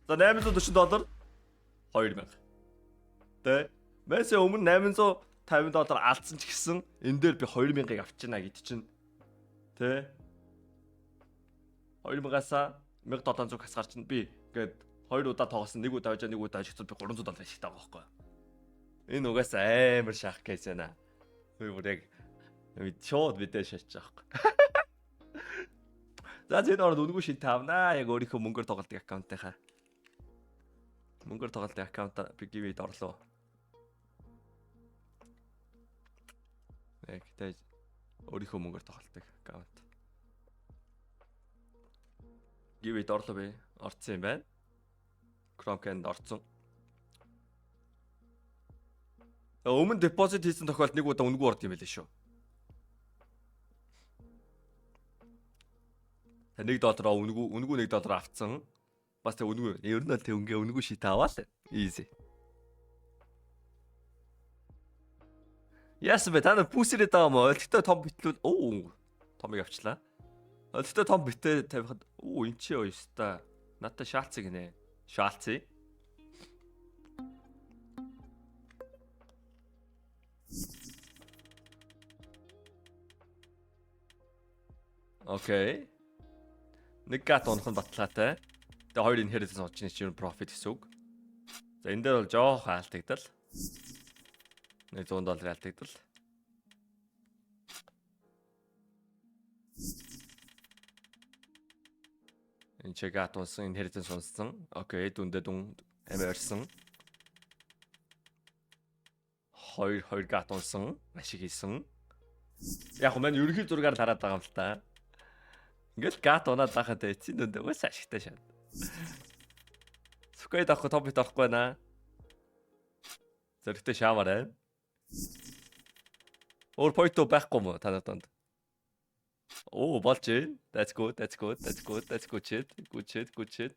За $840 2000. Тэ мэсээ өмнө $850 алдсан ч гэсэн энэ дээр би 2000-ыг авчина гэд чинь тэ 2000-аас 1700 хасгаар чинь би ингээд 2 удаа тоглосон, 1 удаа хожоо, 1 удаа ажигцсан би $300 ашигтай байгаа байхгүй. Энэ угаас амар шах кейс байна. Би бүр яг шууд мэдээ шатчих байхгүй. За энэ орд үнгүй шил тавнаа. Яг өөрийнхөө мөнгөөр тоглодог аккаунтынхаа. Мөнгөөр тоглодог аккаунт би гівэд орлоо. Яг тэ өөрийнхөө мөнгөөр тоглодог аккаунт. Гівэд орлоо би. Орцсон юм байна. Chromecast орцсон. Өмнө депозит хийсэн тохиолдолд нэг удаа үнгүй орд юм байлээ шүү. $1 үнгүй $1 авцсан. Бас тэг үнгүй. Ер нь л тэг үнгүй шит аваад. Easy. Яасан бэ? Та нар пүүсэрээ дагаа мó. Олигтой том битлүүл. Оо. Томыг авчлаа. Олигтой том битээ тавихад энэ чи юу ёстой. Надад шаалцыг нэ. Шаалцыг. Окей. Нэг гат унах нь баталгаатай. Тэгээ хоёр inheritance очны чинь profit гэсэн үг. За энэ дээр бол жоох хаалтагдал. Нэг $100 хаалтагдал. Энэ ч гат унсан, inheritance унсан. Окей, дүндээ дүн амарсан. Хоёр гат унсан, ашиг хийсэн. Яг нь ерөнхий зургаар хараад байгаа юм л та. Ингээл гат унаад байхад эцсийн дүндээ ус ашигтай шат. Сквад авах топит авахгүй байна. Зэрэгтэй шаамаарай. Өөр поинт байхгүй мó танад донд. Оо болж байна. That's good. Good shit.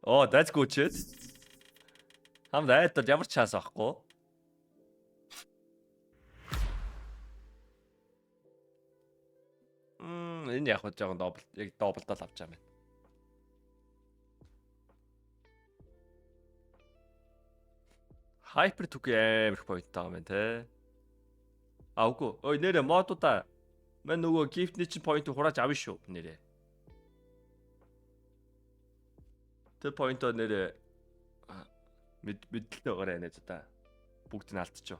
Oh, that's good shit. Хамдаа айдад ямар ч шанс авахгүй. Энэ яг хөө жоохон доблтол авч байгаа юм. Hyper түг амар их point таа юм те. Үгүй. Ой нэрэ модуудаа мань нөгөө gift-ний чинь point хурааж авна шүү нэрэ. Тэр point-о нэрэ мэдлэлтэй байгаарай нэ за. Бүгд нь алдчихв.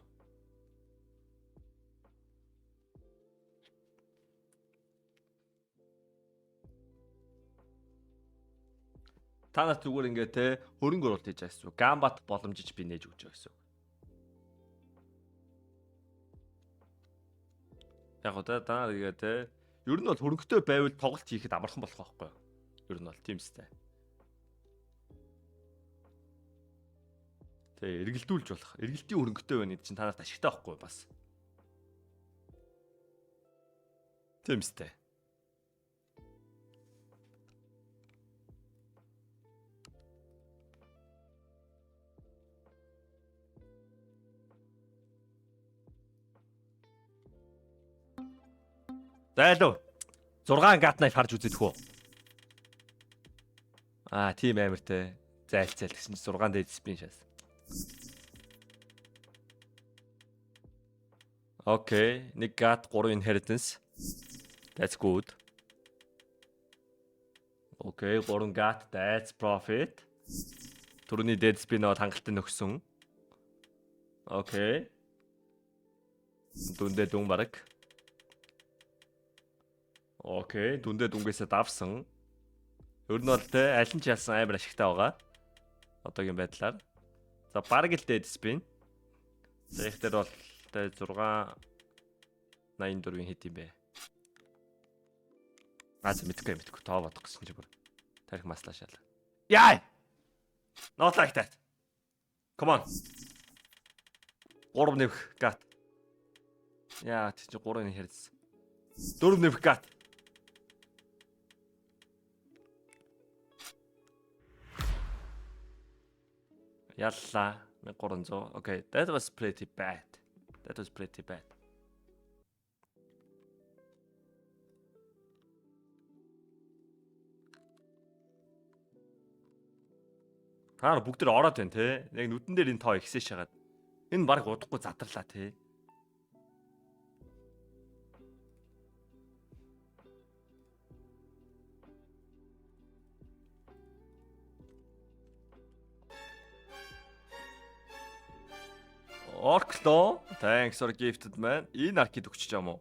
Та нар зүгээр ингээ те хөрөнгө оруулалт хийж байгаа гэсэн. Гамбат боломжиж би нээж өгч байгаа гэсэн. Яг гоо даа тэгээ те. Ер нь бол хөрөнгөтэй байвал тоглолт хийхэд амархан болох байхгүй юу? Ер нь бол тийм сте. Тэ эргэлдүүлж болох. Эргэлтийн хөрөнгөтэй байна гэдэг чинь танарт ашигтай байхгүй юу бас. Тийм сте. Зайлуу. 6 гат найф харж үзэх үү? Аа, тийм амар те. Зайлцал гэсэн чинь 6 дээд спин шээс. Окей, нэг гат 3 inheritance. That's good. Окей, 3 гат, that's profit. Түрүүний дээд спин бол хангалттай нөхсөн. Окей. Дүндээ дүн бараг. Окей, дүндээ дүнгээсээ давсан. Ер нь бол те аль нь ч ялсан амар ашигтай байгаа. Одоогийн байдлаар. За бараг л дээд спин. За их дээр бол те 684-ийн хит юм бэ. За мэдгүй тоо бодох гэсэн чи бүр тарих маслаа шал. Яа! Not like that. Come on. 3 нэвх гат. Яа, чи 3 нэг хэрэгс. 4 нэвх гат. Ялла 1300. Okay, that was pretty bad. That was pretty bad. Таар бүгд төр ороод байна те. Яг нүдэн дээр энэ тоо ихсэж шагаад. Энэ баг удахгүй задарлаа те. Orklo, thanks for gifted man. Энэ аркид өгч чам уу?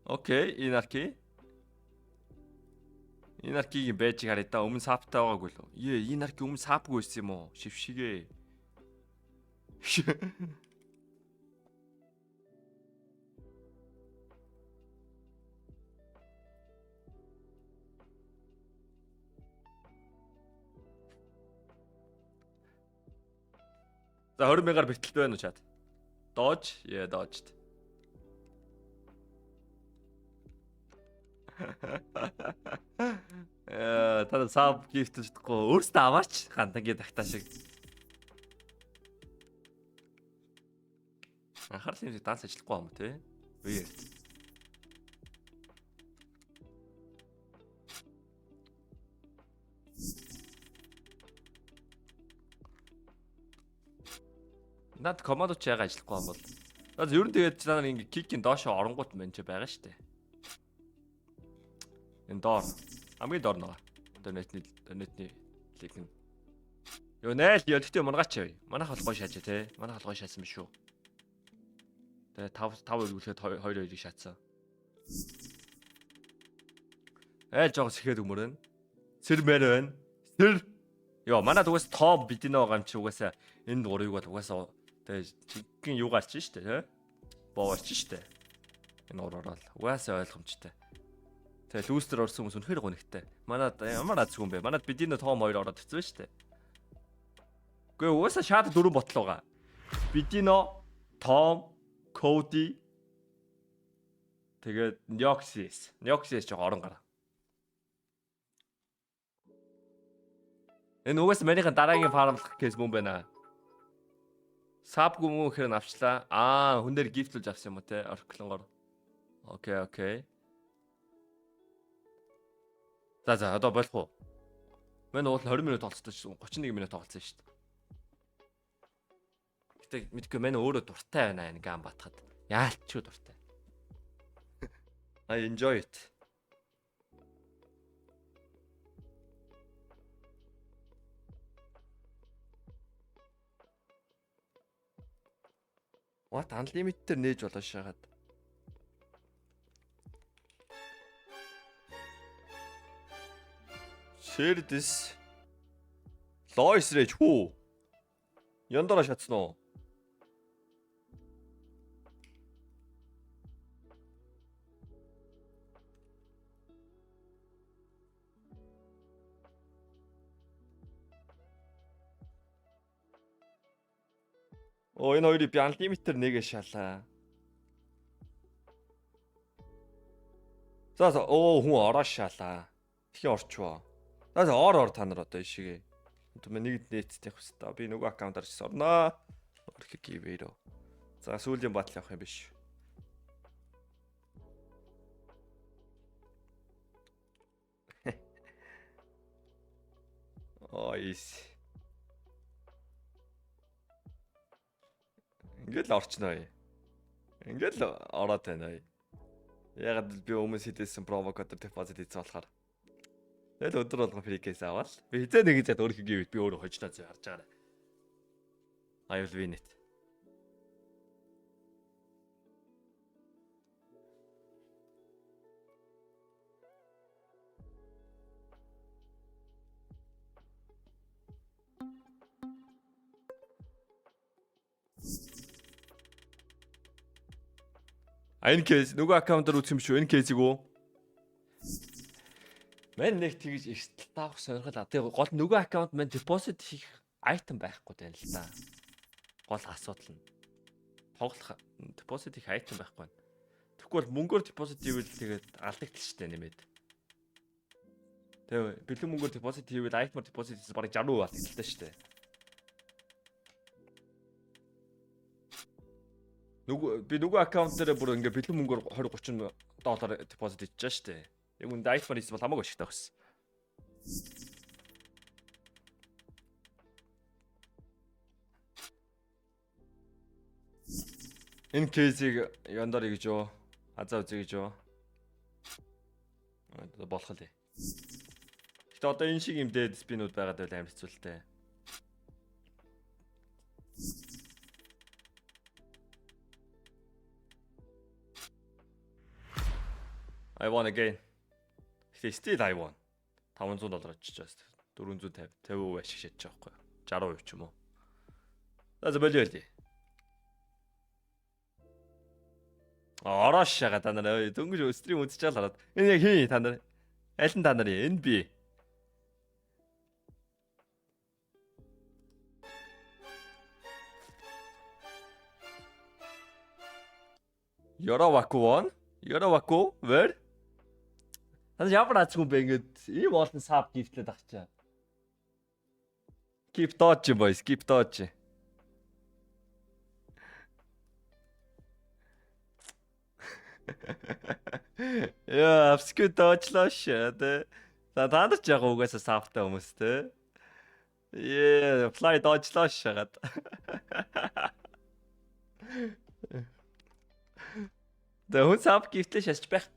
Окей, энэ арки. Энэ аркигийн бэжийг харъя да. Өмнө саптай байгаагүй л. Энэ арки өмнө сапгүй байсан юм уу? Шившигээ. За 20 мянгаар бэлтэлт байна уу чад? Dodge, yeah, dodged. Та саб гифт чадахгүй өөртөө аваач гандагийн тагтаа шиг. Анхаарал юм шиг данс ажиллахгүй юм те. Weird. Наад командо ч яга ажиллахгүй юм бол. Ер нь тэгээд та нар ингээ кикийн доошо оронгууд мэн ч байгаа штэ. Энэ доор хамгийн доор нэг. Интернетний линк нь. Юу нээл тэгтээ мангаач яа. Манайх бол гой шаажаа те. Манайх бол гой шаасан биш үү. Тэгээд 5 өргөлөд 2-2-ыг шаацсан. Айл жоох сэхэд өмөрөн. Сэр мэр байна. Сэр. Йоо манайд угаас топ бидэнэ байгаа юм чи угаасаа энэ гурыг бол угаасаа тэгээд чигэн юу галч штэ те. Боолч штэ. Энэ ураараа л угаасаа ойлгомжтой. Тэгээд лүүстер орсон хүмүүс үнэхээр гонигтай. Манайд ямар азгүй юм бэ? Манайд бидэнэ том 2 ороод ирсэн штэ. Гэхдээ угаасаа шаад 4 ботлоогаа. Бидэнэ, Том, Коди тэгээд Nyoxis жоо орон гараа. Энэ угаас манийхан дараагийн фармлах кейс мөн байна. Сапгүй мөн ихэр авчлаа. Хүн дээр гифтлж авсан юм уу те? Орклонгоор. Окей. За одоо болох уу? Мэн уул 20 минут тоглолцсон чинь 31 минут тоглолцсон шүү дээ. Гэтэ мэдгүй мэн өөрөө дуртай байна энэ гам батхад. Яалч юу дуртай. I enjoy it. What unlimited нээж болоо шагаад. Share this. Lois Rage хүү. Яндара шатсан уу? Оо энэ хоёрыг би unlimited нэгэ шалаа. За хүн ороо шалаа. Тхи орчвоо. За ор та нар одоо ишигээ. Түмэ нэг нэттэй явах хэвээр. Би нөгөө аккаунтаар ч орноо. Орхи гивэрөө. За сүүлийн батал явах юм биш. Ойс. Ингээл орчноо. Ингээл ороод байна. Яг би өмнө хийдсэн провокатор депозит хийсэн болохоор. Тэгэл өдөр болго фрикээс аваад би хизээ нэг зэт өөрхий гэвэл би өөрөө хожноо зэ харж байгаа. I will win it. Энэ кейс нөгөө аккаунтаар үүсэх юм шүү. Энэ кейсийг үү? Мэн нэг тэгж эрсдэл таах сонирхол аа. Тэгээ гол нөгөө аккаунт мэн депозит хийх айтем байхгүй тань л да. Гол асуудал нь. Тоглох депозит хийх айтем байхгүй байна. Тэгвэл мөнгөөр депозит хийвэл тэгээд алдагдчих штэ нэмээд. Тэгээ бэлэн мөнгөөр депозит хийвэл айтемор депозит хийсэн бараг 60% алдагдaltaа штэ. Би нөгөө аккаунт дээр бүр ингээ бэлэн мөнгөөр 20 30 доллар депозит хийчихэж штэ. Яг үндэ iPhone хийсэн бол хамаагүй ашигтай байсан. Энэ кейсийг яндаар гэж юу? Азаа үзье гэж юу? Болох л. Гэтэ одоо энэ шиг юм дээд спинүүд байгаад байл амар хэцүү л дээ. I won again. Still I won. $500 очиж байна. 450 50% ашиг шатчих жоохгүй. 60% ч юм уу. За болио л. Орош шага та нар дөнгөж стрим үзчихэл хараад. Энэ яг хий та нар. Аль нь та нар энэ би. Yorawaku won? Yorawaku where? Тань ямар азгүй бэ ингээд ийм олон саб гифтлээд авчаа. Keep dodge boys, keep dodge. Яа, авсгүй доочлоош тэ. За танд ч яг угаасаа сабтай хүмүүс тэ. Fly доочлоош шагаад. Тэ хүн саб гифтлээ шасч байх.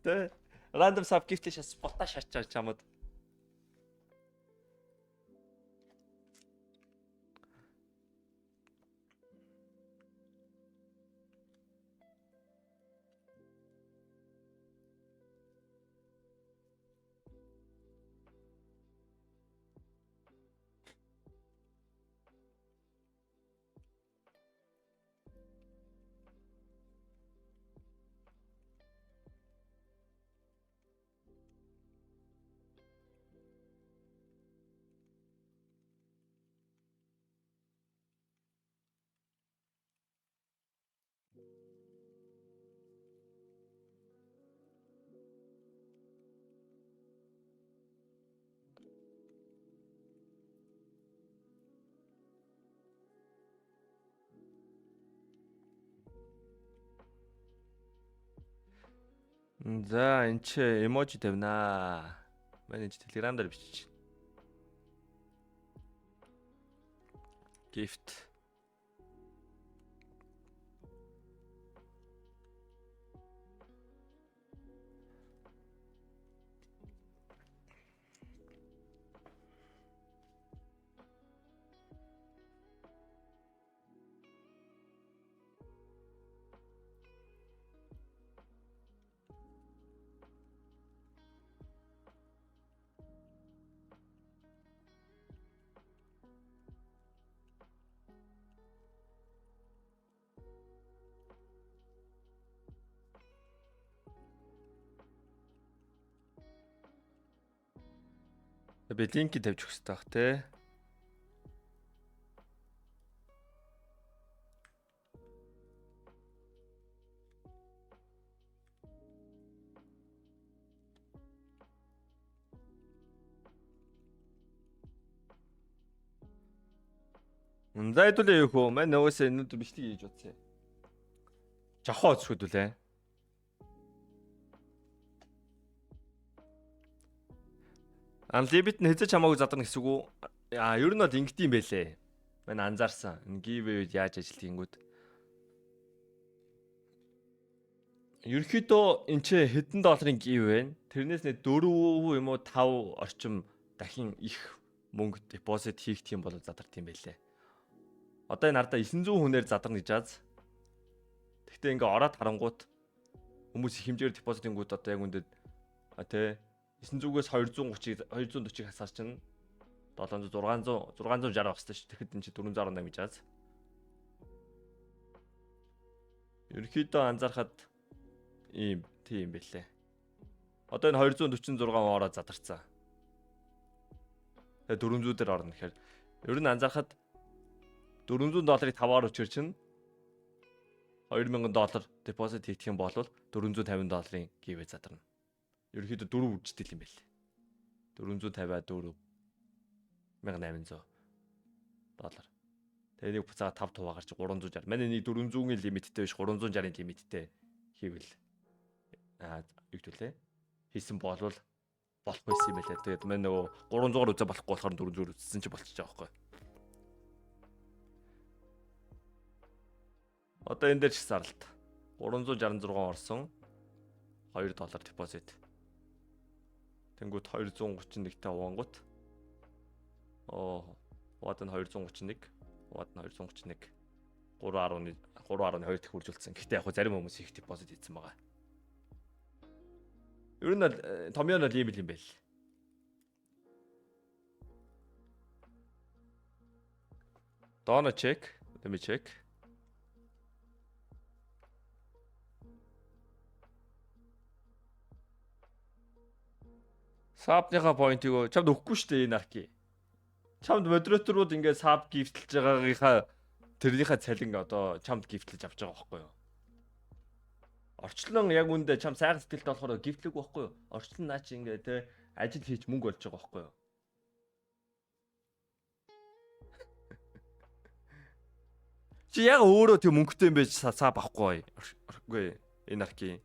Тэ. Random sub gift шас бота шаачаа чамд. За энэ ч эможи тавина. Манай ч Telegram дээр бичиж. Gift. Би линк тавьчих хэрэгтэй бах те. За хэдүүлээ юу хөө. Мань нөгөөсөө өнөдөр бичлэг хийж утсан. Жохоо өсгөдүүлээ. Unlimited нь хэзээ ч хамаагүй задарна гэсэн үг үү? Ер нь бол ингэдэм байлээ. Мань анзаарсан. Энэ giveaway-д яаж ажилтгийгүүд. Ерөнхийдөө энэ ч хэдэн долларын giveaway вэ? Тэрнээс нэ 4 юм уу 5 орчим дахин их мөнгө депозит хийх юм бол задарт юм байлээ. Одоо энэ ардаа 900 хүнээр задарна гэж аз. Гэхдээ ингээ ороод харангуут хүмүүс их хэмжээгээр депозитингууд одоо яг үндэд тий 900-ээс 240-ыг хасаар чинь 700 660 авах хэрэгтэй шүү. Тэгэхэд энэ чи 418 гэж аз. Ерөнхийдөө анзаархад ийм тийм байлээ. Одоо энэ 246 ороо задарцсан. Тэгээ 400 дээр орно гэхээр ер нь анзаархад $400-ыг 5-аар өчгөр чинь $2000 депозит хийх юм бол $450-ийн giveaway задарна. Ерөнхийдөө 4 үжтэй юм байл. 454 $1800. Тэгээ нэг буцаага 5 туваа гарч 360. Манай нэг 400-ийн лимиттэй биш 360-ийн лимиттэй хийвэл юу гэдүүлээ? Хийсэн болвол болох байсан юм байлаа. Тэгээд манай нөгөө 300-аар үзээ болохгүй болохоор 400-аар үзсэн чи болчихж байгаа байхгүй. Одоо энэ дээр ч саралт. 366 орсон. $2 депозит. Тэнгүүд 231-тэй уангууд. Хаваад нь 231. Хаваад нь 231. 3.2 дэх үржүүлсэн. Гэхдээ яг зарим хүмүүс их депозит хийсэн байгаа. Ер нь томьёо нь ийм юм байл. Дона check. Let me check. Сабныхаа поинтыг чамд өгөхгүй шүү дээ энэ арки. Чамд модераторууд ингээд саб гифтэлж байгаагийнхаа тэрнийхээ цалин одоо чамд гифтэлж авч байгаа байхгүй юу? Орчлон яг үндэ чам сайхан сэтгэлтэй болохоор гифтлэг байхгүй юу? Орчлон наа чи ингээд те ажил хийж мөнгө олж байгаа байхгүй юу? Чи яг өөрөө тийм мөнгөтэй юм байж саб авахгүй. Үгүй энэ арки.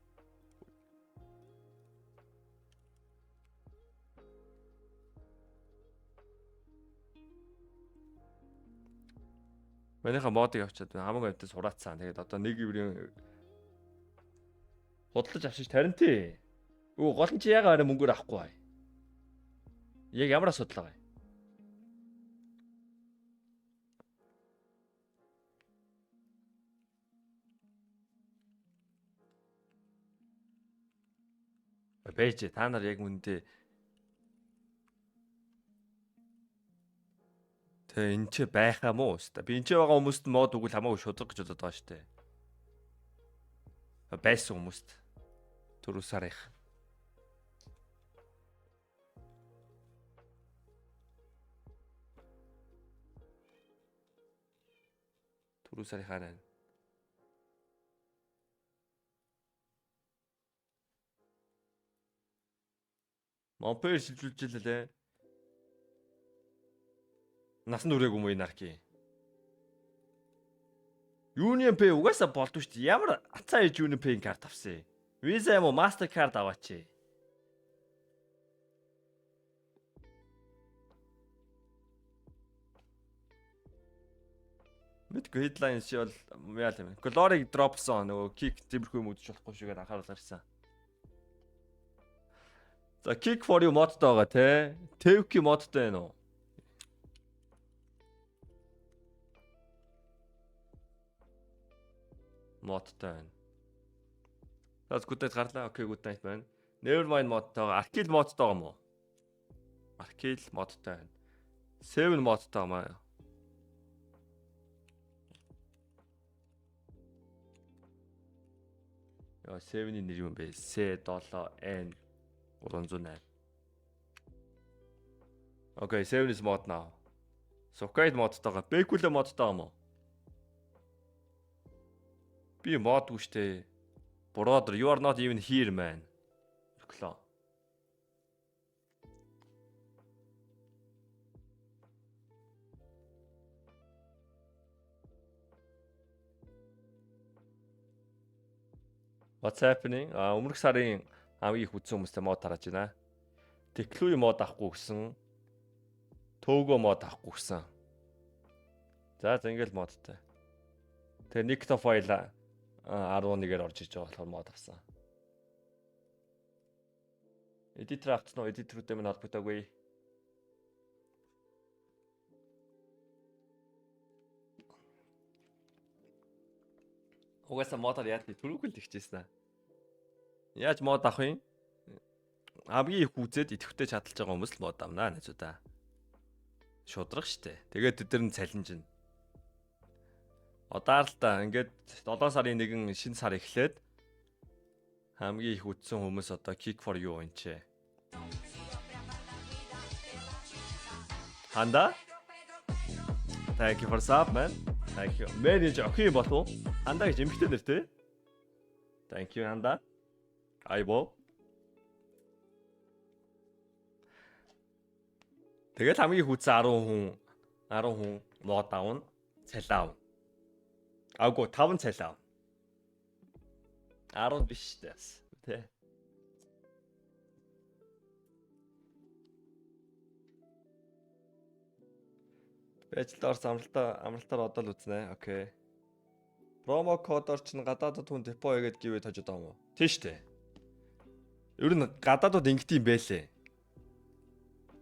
Манайха модыг авчаад хамаагүй амттай сураацсан. Тэгээд одоо нэг иврийн худалдаж авчиж таринти. Өө гол нь чи яга арай мөнгөөр авахгүй бай. Яг ямар асуудал байгаа юм? Бэж та нар яг үндэ тэгээ энэ ч байх юм уу өста. Би энэ ч байгаа хүмүүст мод өгвөл хамаагүй шудраг гэж бодоод байгаа штэ. Байсан хүмүүст түрүү сарынх. Түрүү сарын хараа. Монпер шилжүүлжээ. Насан туршиг юм уу энэ арки? Union Pay угаасаа болдоо шүү дээ. Ямар ацаа ээж Union Pay карт авсан. Visa юм уу Mastercard аваач. Мэдгүй headline чи бол яа юм. Glory dropson нөгөө kick зэмэрхүү юм үдчих болохгүй шигээр анхааруулаар ирсэн. За kick for you модтой байгаа те. Tevki модтой байна уу? Модтой байна. За good night гарлаа. Окей good night байна. Nevermind модтой байгаа. Arkil модтой байгаа юм уу? Arkil модтой байна. 7 модтой байгаа маа. Яа 7-ийн нэр юм бэ? C7N 308. Окей, 7 is mod now. Sokait модтой байгаа. Backwood модтой байгаа юм уу? Би модгүй штэ. Brother, you are not even here, man. Өглөө. What's happening? Өмнөх сарын хамгийн их үзсэн хүмүүстэй мод тарааж байна. Теклуи мод авахгүй гэсэн. Төөгөө мод авахгүй гэсэн. За ингээл модтай. Тэгээ Nikto file 11-ээр орж иж байгаа болохоор мод авсан. Editor авсан уу? Editor-үүдээ минь холбогдоогүй. Угаасаа модоор яа түрүүг л ихжсэн. Яаж мод авах юм? Хамгийн их үзээд идэвхтэй чадлж байгаа хүмүүс л мод авнаа нэзүүдаа. Шудрах штэ. Тэгээд тэд нар нь цалинжина. Одаар л та ингээд 7 сарын 1 шинэ сар эхлээд хамгийн их үзсэн хүмүүс одоо Kick for You энэ. Ханда? Thank you for sub man. Thank you. Мэрэж охин болов. Ханда гэж эмхтэй нэр те. Thank you Ханда. Айбо. Тэгээд хамгийн их үзсэн 10 хүн мод аавн цалаа. Агуу 5 цалаа. 10 биш дэс. Тэ. Бэжлэр амралтаар одоо л үзнэ. Окей. Промо кодоор чинь гадаадд хүн депо хийгээд гівээ тожод байгаа юм уу? Тийш үү? Ер нь гадаадд ингэдэм байлээ.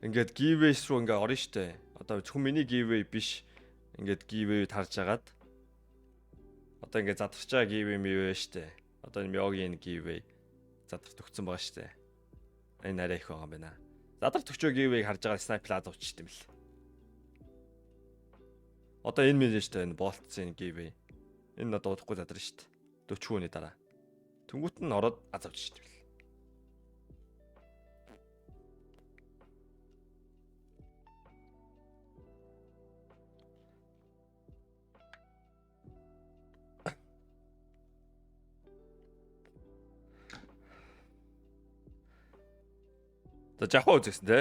Ингээд giveaways руу ингээ орно штэ. Одоо зөвхөн миний giveaway биш. Ингээд giveaway тарж агаад. Одоо ингээ задарч байгаа giveaway мивэ штэ. Одоо энэ Myogi-ийн giveaway задарт өгсөн байгаа штэ. Энэ арай их байгаа юм байна. Задарт өгчөө giveaway-г харж байгаа Snipe Plaza ууччихсан юм бэл. Одоо энэ мэн штэ энэ болтсын giveaway. Энэ одоо удахгүй задарна штэ. 40 хүний дараа. Тэнгүүт нь ороод аз авч штэ. За жахаа үзсэн те.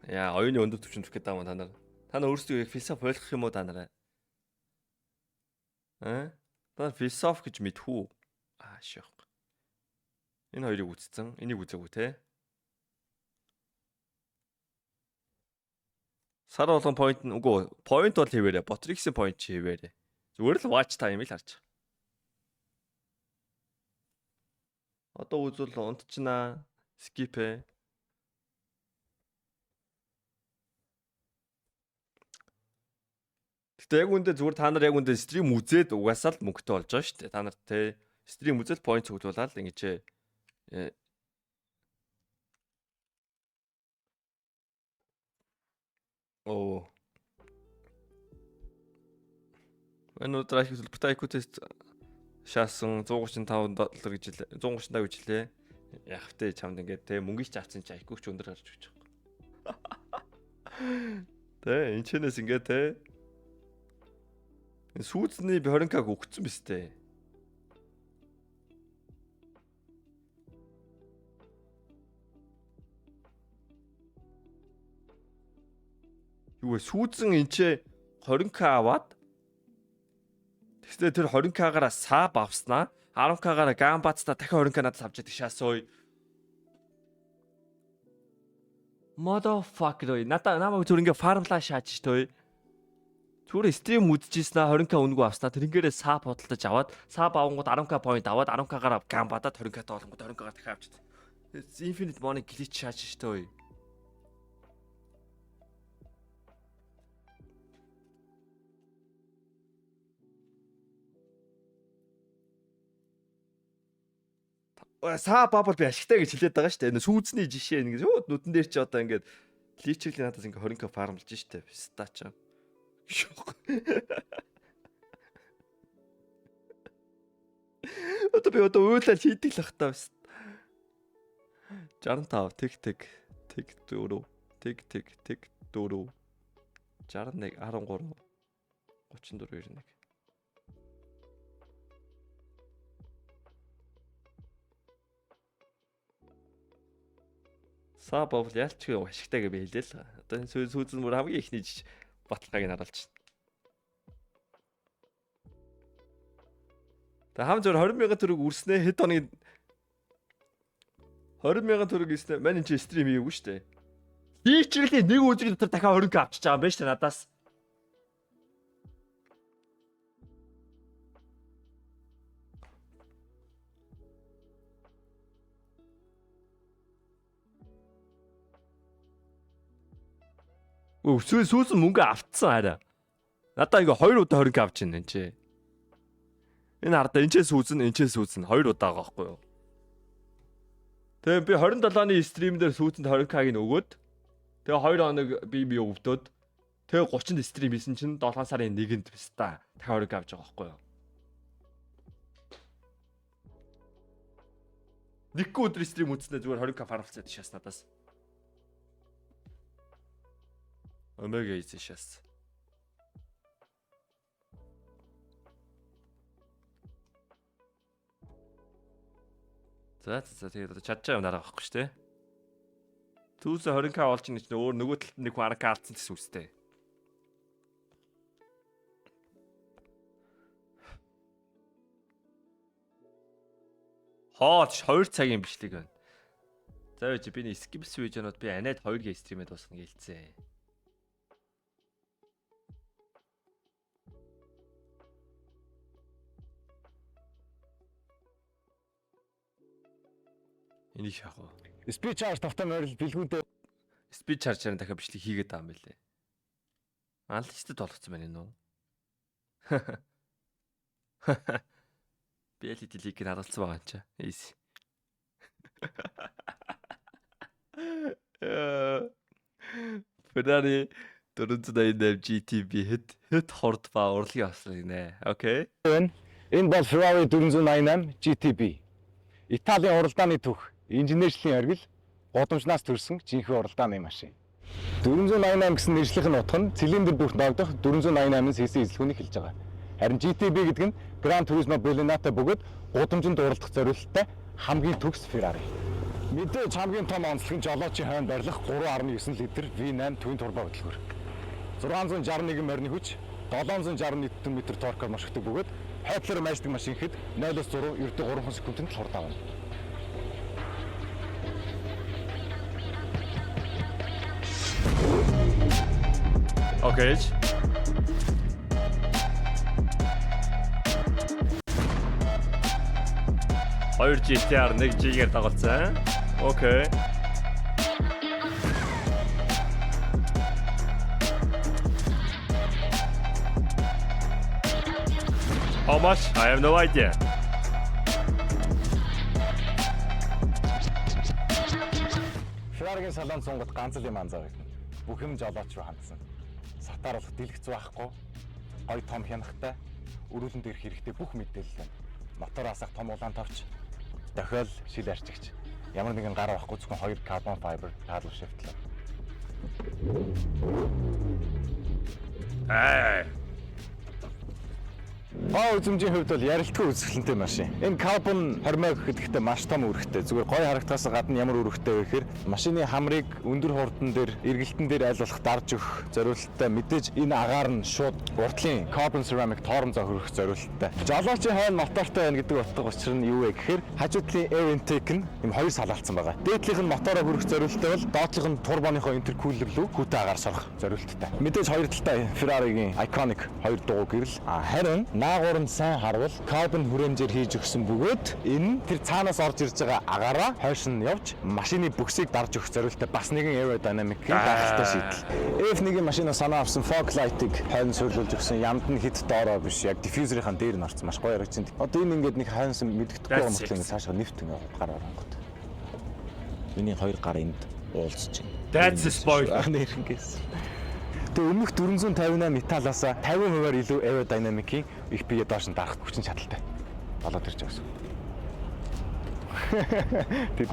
Яа, оюуны өндөр түвшинд зүгт байгаа юм та нар. Та нар өөрсдөө яг философи ойлгох юм уу та нараа? Та нар философи гэж мэдхүү? Ших. Энэ хоёрыг үзсэн. Энийг үзээгүй те. Сар болгон point нь үгүй. Point бол хийвэрэ. Botrix-ийн point чи хийвэрэ. Зүгээр л watch time л харж. Одоо үзвэл унтчихна. Skip ээ. Гэтэ яг үндэ зүгээр та нар яг үндэ стрим үзээд угаасаа л мөнгөтэй болж байгаа шүү дээ. Та нар те стрим үзэл point цуглуулаад ингэж оо. Өнөөдөр их Butaiku тест шаасан $135 гэж хэлээ. $135 гэж хэлээ. Яг тэ чамд ингээд те мөнгөч авсан чи айкууч өндөр гарч өгч байгаа. Тэ энэ чэнэс ингээд те сүүцний 20k өгцөн биз дээ. Юу вэ сүүцэн энэ ч 20k аваад тэгснээр тэр 20k-аараа саб авснаа 10k-аараа гамбацта дахин 20k надад авч яадаг шаасой. Motherfucker. Намайг зүр ингээ фармлаа шааж штөө. Зүгээр стрим үзчихсэн 20k өнгөө авснаа тэрнгээрээ саб бодолтож аваад саб авангууд 10k point аваад 10k-аараа гамбадаад 20k тоолонгууд 20k-аар дахин авчиад. Infinite money glitch шааж штөө. Саа бабл би ашигтай гэж хэлээд байгаа шүү дээ. Энэ сүүзний жишээ нэг нүдэн дээр чи одоо ингээд личерли надаас ингээд 20k фармлж штэ. Пистач. Одоо би одоо уйлал хийдэг л бах таа. 65 тэг 4 тэг 4 61 13 34 91 Саа бовл ялч ашигтай гэж би хэлээ л. Одоо энэ сүүзэн мөр хамгийн ихний баталгааг нь харуулж байна. Тэгээ хам зөв 20,000 төгрөг үрснэ хэд хоногийн 20,000 төгрөг ирснэ. Мань энэ стрим хийгээгүй шүү дээ. Личрлийн нэг өдрийн дотор дахиад 20k авчиж байгаа юм байна шүү дээ надаас. Сүүс мөнгө автсан хараа. Надаа ингээ 2 удаа 20k авч байна энэ чи. Энэ хардаа энэ ч сүүсэн 2 удаа байгаа байхгүй юу? Тэгээ би 27-ны стрим дээр сүүсэнд 20k-ыг өгөөд тэгээ 2 хоног би өвдөөд тэгээ 30-нд стрим хийсэн чинь 7 сарын 1-нд бистаа дахиад 20k авч байгаа байхгүй юу? Нэггүй өдөр стрим үзснээр зүгээр 20k фаралцаад шээс надаас. Омега ийс шээс. За тэгээд чадчаа юм дараа байхгүй шүү дээ. Түүсээ 20k олж ийн чинь өөр нөгөө талд нэг 10k алдсан гэсэн үстэй. Хооч 2 цагийн бичлэг байна. За үгүй би нэг skip видеонууд би анаад 2G стримэд дуусгана гэлцээ. Энийг шахав. Speed charge тавтай морил бэлгүүндээ Speed charger-ын дахиад бичлэг хийгээд байгаа юм байлээ. Аналитиктэй толгоцсон байна энэ үү? Би LED лиг-ийг харуулсан байгаа юм чаа. Easy. Ferrari 488 GTB хэд хорд ба урлагийн авсан гинэ. Окей. байна. Энэ бол Ferrari 488 GTB. Италийн уралдааны түүх, инженерийн оргил, годамжнаас төрсөн жинхэнэ уралдааны машин. 488 гэсэн нэршлих нь утга нь цилиндр бүрт ногдох 488 cc эзлэхүүнийг хэлж байгаа. Харин GTB гэдэг нь Gran Turismo Ballenato бөгөөд гудамжинд уралдах зорилттой хамгийн төгс Ferrari. Мэдээж хамгийн том онцлог нь жолоочийн хойно барилах 3.9 литр V8 twin turbo хөдөлгөөр. 661 морины хүч, 760 Нм торкоор машигддаг бөгөөд хайдлаар майждаг машин хэд 0-6 ердөө 3 секундэд л хурдавна. Окей. Хоёр GTR 1G-гээр тоглосон. Окей. How much? I have no idea. Ferrari-гийн салон сунгад ганц л юм анзаарэгдэнэ. Бүх юм жолооч руу хандсан. Сатааруулах дэлгэц байхгүй, гой том хянахтай, өрүүлэн дээрх хэрэгтэй бүх мэдээлэл байна. Мотороос ах том улаан товч, дохиол шил арчигч. Ямар нэгэн гар авахгүй зөвхөн 2 carbon fiber таалал шивтлээ. Баа үзмжийн хувьд бол ярилтгүй үзэсгэлэнтэй машин. Энэ carbon 20 гэхэд маш том үүрэгтэй. Зүгээр гой харагдахаас гадна ямар үүрэгтэй вэ гэхээр машины хамрыг өндөр хурдан дээр, эргэлтэн дээр аль болох дарж өгөх зорилттой. Мэдээж энэ агаар нь шууд уртлын carbon ceramic тоорон зоо хөрөх зорилттой. Жолоочийн хойно мотортой байна гэдэг утга учир нь юу вэ гэхээр хажуу талын air intake нь юм хоёр салаалцсан байгаа. Дээдлийнх нь мотороо хөрөх зорилттой бол доотлийнх нь турбоныхоо интеркулер рүү хүүтэй агаар сорох зорилттой. Мэдээж хоёр талтай Ferrari-гийн iconic хоёр дуу гэрэл. Харин наагур нь сайн харвал carbon хүрэмжээр хийж өгсөн бөгөөд энэ тэр цаанаас орж ирж байгаа агаараа хойш нь явж машины бүксийг дарж өгөх зорилттой бас нэгэн aerodynamic-ийн гайхалтай шийдэл. F1-ийн машинаас санаа авсан fog light-ыг хойно сурлуулж өгсөн ямд нь хит доороо биш яг diffuser-ийн дээр нь орсон маш гоё харагдаж байна. Одоо энэ ингээд нэг хойноос мэддэхгүй юм шиг ингээд цаашаа нэвт ингээд гар орongод. Миний хоёр гар энд уулзж байна. That's a spoiler. Нэрнгээс. Тэгээ өмнөх 458 металлаас 50%-аар илүү aerodynamic-ийн их бие доош нь дарах хүчин чадалтай болоод ирж байгаа гэсэн. Тэд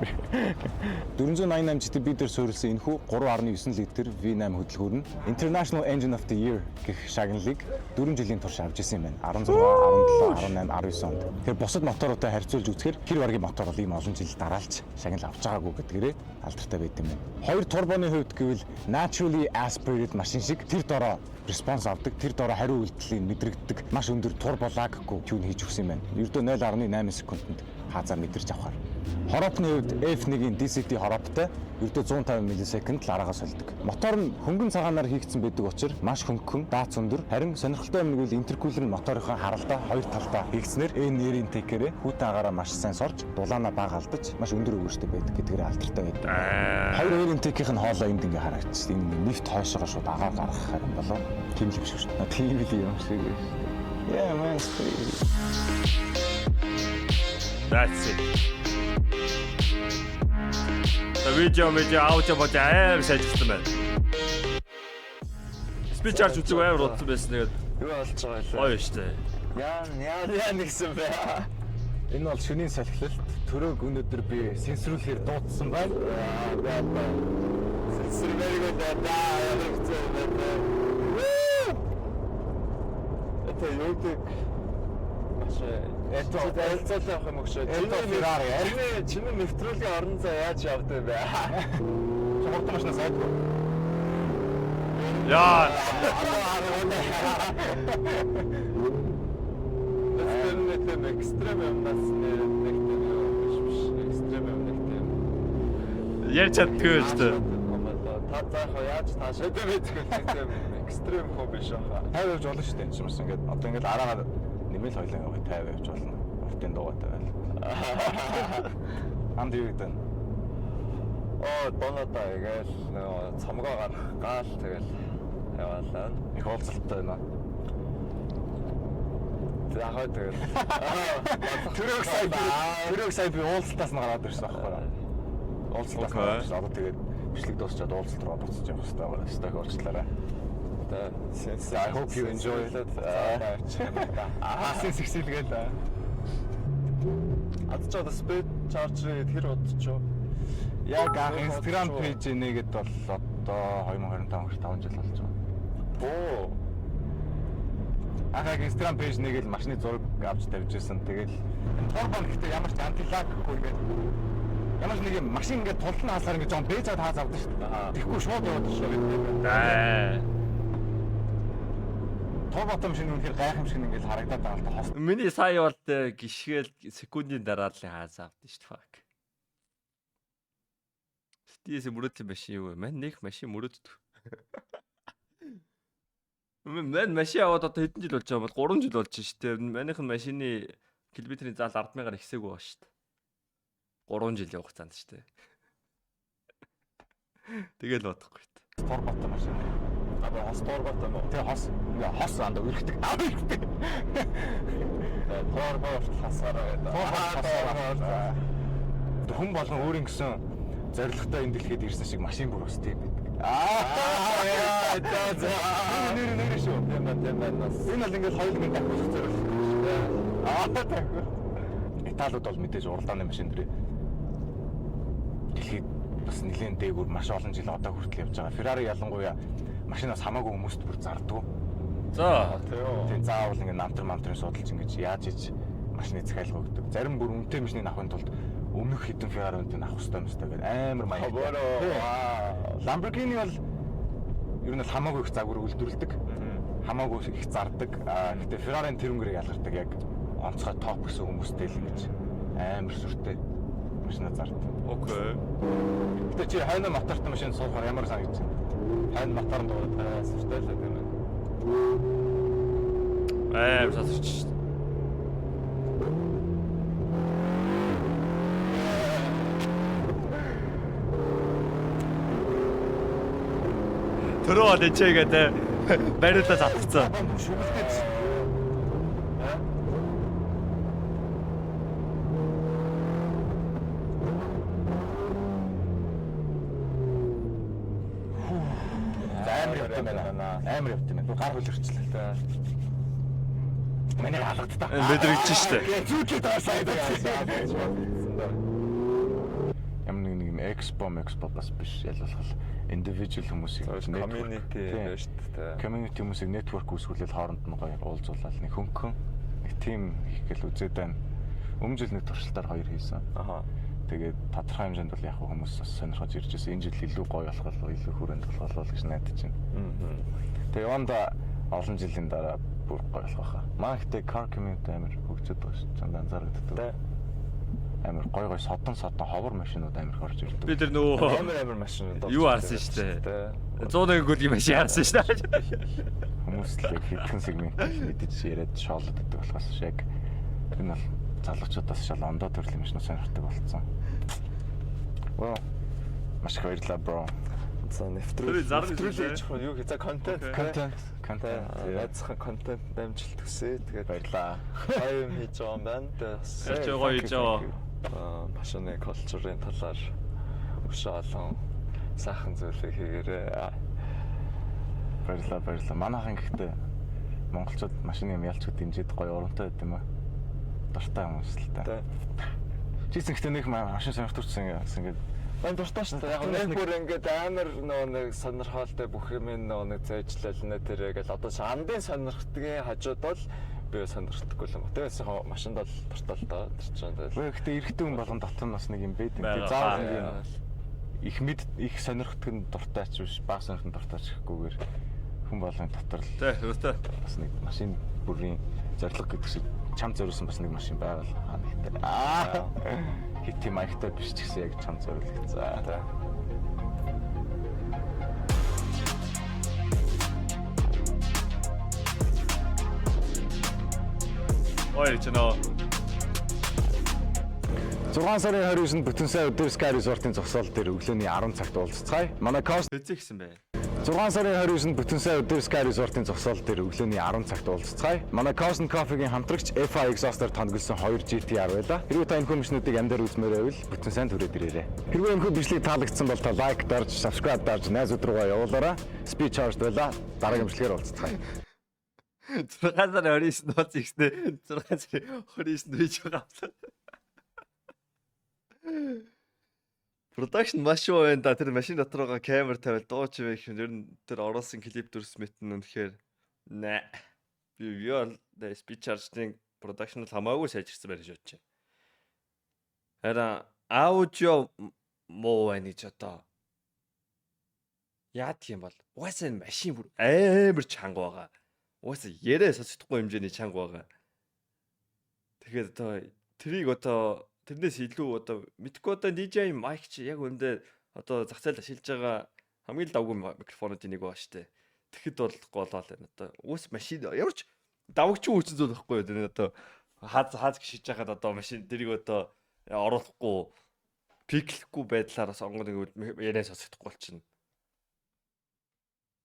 488 GTB дээр суурилсан энэхүү 3.9 литр V8 хөдөлгүүр нь International Engine of the Year гэх шагналыг 4 жилийн турш авч ирсэн юм байна. 16, 17, 18, 19 онд. Тэгэхээр бусад моторуудтай харьцуулж үзэхээр хэр баргийн мотор бол ийм олон жил дараалж шагнал авч байгаагүй гэдгээрээ алдартай байт юм байна. Хоёр турбоны хувьд гэвэл naturally aspirated машин шиг тэр дороо респонс авдаг, тэр дороо хариу үйлдэлийг мэдрэгддэг маш өндөр турболаггүй тюн хийж өгсөн юм байна. Ердөө 0.8 секундэд хаазаар мэдэрч авахар. Хороопны хувьд F1-ийн DCT хороптой ердөө 150 миллисекунд л араагаа сольдог. Мотор нь хөнгөн цагаанаар хийгдсэн байдаг учраас маш хөнгөн, даац өндөр. Харин сонирхолтой юм нь бол интеркулер нь моторынхоо харалдаа хоёр талдаа хийгдснээр энэ air intake-ээрээ хүйтэн агаараа маш сайн сорж, дулаанаа бага алдаж, маш өндөр өгөөжтэй байдаг гэдгээр алдартай байдаг. Хоёр air intake-ийн хоолой энд ингээ харагдчих. Энэ нефт хойшоогоо шууд агаар гаргах юм болоо. Тийм л биш шүү дээ. Тийм л юм шиг байна. Yeah, man. That's it. Видео аудио бодож амар сайжирсан байна. Спич харж үзэг амар удсан байсан тэгээд Юу болж байгаа вэ? гоё штэ. Яа нэгсэн бэ? Энэ бол шөнийн салхилалт. Төрөөг өнөөдөр би сенсоруулахаар дуудсан байна. Сенсорыг даа явуулсан байна. Это юудаг? Это ойлцол явах юм өгшөө. Чиний нэвтрүүлгийн орон зай яаж явдаг бэ? Хурдан машинаас айдгүй. Яа. Это экстрем юмнаас биш экстрем юм нэгтэй. Ярь чаддгүй штэ. Та заахаа яаж таашаа мэдгүй экстрем хөө биш аа. 50 явж болно шүү дээ. Чи бас ингээд одоо ингээд араагаар нэмэл хойлоо явах 50 явж болно. Ортын дугаатай байл. Амд юу гэдэг нь? Доноотой гээл нөгөө цамгаа гарах гаал тэгэл яваалаа. Их уулзалттай байна. Яхаа тэгэл. Төрөг сая би уулзалтаас нь гараад ирсэн байхгүй юу? Уулзалтаас гараад одоо тэгээд бичлэг дуусчаад уулзалт руу буцаж явах хэрэгтэй байна. Стаг уулзлаарай. I hope you enjoy it. Аасын сэгсэлгээл. Адчаад speed charge-ыг тэр удчихоо. Яг Instagram page нэгэд бол одоо 2025 5 жил болж байгаа. Оо. Ахаг Instagram page нэгээл машины зураг авч тавьж ирсэн. Тэгэл турбо гэхдээ ямар ч антилакгүй ингээд ямар нэг юм машин ингээд тулан хаасаар ингээд жоон бэжад хааз авдаг шүү дээ. Тэгэхгүй шууд яваад шүү дээ. Турбо машин үнэхээр гайхамшиг ингээд харагдаад байгаа л та хос. Миний сая бол гიშгээл секундын дараа л хааз авдсан шүү дээ. Стиэс мөрөдсөн машин юу вэ? Мань нэг машин мөрөддөг. Мань машин аваад одоо хэдэн жил болж байгаа бол 3 жил болж шүү дээ. Манийх нь машины километрийн зал 100000-аар ихсээгүй ба шүү дээ. 3 жилийн хугацаанд шүү дээ. Тэгэл бодохгүй. Турбо машин. Одоо хос турбо юм уу? Тэгээ хос анда өрхдөг. Өрхдөг. Турбо хасаараа байдаг. Хүн болгон өөрийн гэсэн зорилготой энэ дэлхийд ирсэн шиг машин бүр өстэй байдаг. Нэр шүү. Тийм байна. Энэ бол ингээд хоёулын давхих зорилго шүү. Италиуд бол мэдээж уралдааны машин дээр дэлхийд бас нэлээд дээгүүр маш олон жил одоо хүртэл явж байгаа. Ferrari ялангуяа машинаас хамаагүй хүмүүст бүр зарддаг. За тийм заавал ингээд намтрын судалж ингэж яаж иж машины захиалга өгдөг. Зарим бүр үнэтэй машиныг авахын тулд өмнөх хэдэн Ferrari-нд авах хэрэгтэй гэдэг амар маяг. Lamborghini бол ер нь хамаагүй их загвар үйлдвэрлэдэг. Хамаагүй их зардаг. Гэтэ Ferrari-ийн тэр өнгөрийг ялгардаг яг онцгой топ гэсэн хүмүүстэй л ингэж амар сүртэй машина зардаг. Окей. Гэтэ чи хайна мотортой машин суухаар ямар санагдаж байна? Хайна мотор дуртай сүртэй л гэдэг юм. Сасарч шүү дээ. Төрөө дэчээгээд бариулаа татцсан. Амар явт юм. Гар хөл өрчлөлтэй. Миний халагдтаа. Мэдрэгдэж шүү дээ. Зүүчээд байгаа сайн даа. экспо бас биш ялгуулах individual хүмүүсийг community гэж шүү дээ. community хүмүүсийг network үүсгүүлээд хооронд нь гоё уулзуулаад нэг хөнгөн нэг team хийхэл үзээд байна. Өмнө жил нэг туршилтаар 2 хийсэн. Аха. Тэгээд тодорхой хэмжээнд бол яг хүмүүс бас сонирхож ирж байсан. Энэ жил илүү гоё болох болов, илүү хүрээнд болох болов гэж найдаж байна. Тэгээ онда олон жилийн дараа бүр гоё болох байхаа. Манайхтэй car community амар хөгжөд байгаа шүү. Чамд анзаардаг. Амар гоё содон ховор машинууд амар их орж ирдэг. Би тэр нөгөө Амар машинууд. юу харсан шүү дээ. 100 гүлгийн машин харсан шүү дээ. Хүмүүс л яг хэдхэн сегмент мэдэж яриад шоолоод байдаг болохоос яг энэ бол залуучуудаас шал ондоо төрлийн машинууд сонирхдаг болсон. Well, маш их баярлалаа bro. За Тэр зарна нэвтрүүлж юу гэж контент яцхан контент дамжуулт хүсээ. Тэгээд Баярлалаа. гоё юм хийж байгаа юм байна. Тэгээд ч гоё хийж байгаа. машины кулчурын талаар өшөө олон сайхан зүйлийг хийгээрээ. Баярлалаа. Манайхан гэхдээ монголчууд машины юм ялч дэмжиж гоё урамтай байд юм аа. Дуртай хүмүүс л та. Чийсэн гэхдээ нэг машин сонирхтурсан ингээд Байн дуртай шүү дээ. Яг нэг бүр ингээд амар нэг сонирхолтой бүх юм нэг зайчлал нэ тэрэ гэл одоо андын сонирхдгийн хажууд бол би сонирхдаггүй юм. Тэгээс машинд бол дуртай л доо. Тэр чинь тэгээ гэхдээ эрэгтэй хүн болгон дотор нь бас нэг юм байд юм. Байгаа. Заавал нэг юм их сонирхдаг нь дуртай ч биш, бага сонирхдаг дуртай ч гэхгүйгээр хүн болгон дотор л Тэ өстэй. бас нэг машин бүрийн зорилго гэдэг шиг чам зориулсан бас нэг машин байвал хит майктай биш ч гэсэн яг чам зориулсан. За. Ой чэнэ. 6 сарын 29-нд бүтэн сая өдөр Sky Resort-ын зогсоол дээр өглөөний 10 цагт уулзцгаая. Манай Coast Хэзээ гисэн бэ? 6 сарын 29-нд бүтэн сая өдөр Sky Resort-ын зогсоол дээр өглөөний 10 цагт уулзцгаая. Манай Coast Coffee-гийн хамтрагч FI Exhaust-аар тоногдсон 2 GT-R байлаа. Хэрвээ та энэ хүмүүсүүдийг амдаар үзмээр байвал бүтэн сайн түрээд ирээрэй. Хэрвээ энэ бичлэг таалагдсан бол та лайк дарж, subscribe дарж найзууд руугаа явуулаарай. Speed charged байлаа. Дараагийн бичлэгээр уулзцгаая. 6 сарын 29 нууц ихснэ. 6 сарын 29 хийж байгаа юм. Production маш юу байна да. Тэр машин дотор байгаа камер тавил дууч юм их. Ер нь тэр оруулсан клип дүрс мэт нь үнэхээр нэ. Би яа speed charge-ийн production л хамаагүй сайжирсан байх гэж бодож байна. Харин аудио муу байна гэж одоо яа гэх юм бол угаасаа энэ машин бүр амар чанга байгаа. Угаасаа ярээ сонсохгүй хэмжээний чанга байгаа. Тэгэхээр одоо трийг одоо тэрнээс илүү одоо мэдгүй одоо DJ mic чи яг үндэ одоо зах зээл ашиглаж байгаа хамгийн давгүй микрофонуудын нэг байгаа штэ. Тэгэхэд бол голоо л байна одоо. Уус машин ямар ч давагч үүсэн зүйл байхгүй юу тэр одоо хааз гიშиж байхад одоо машин тэрийг одоо оруулахгүй пиклэхгүй байдлаар бас онгод нэг яриа сонсохдохгүй болчихно.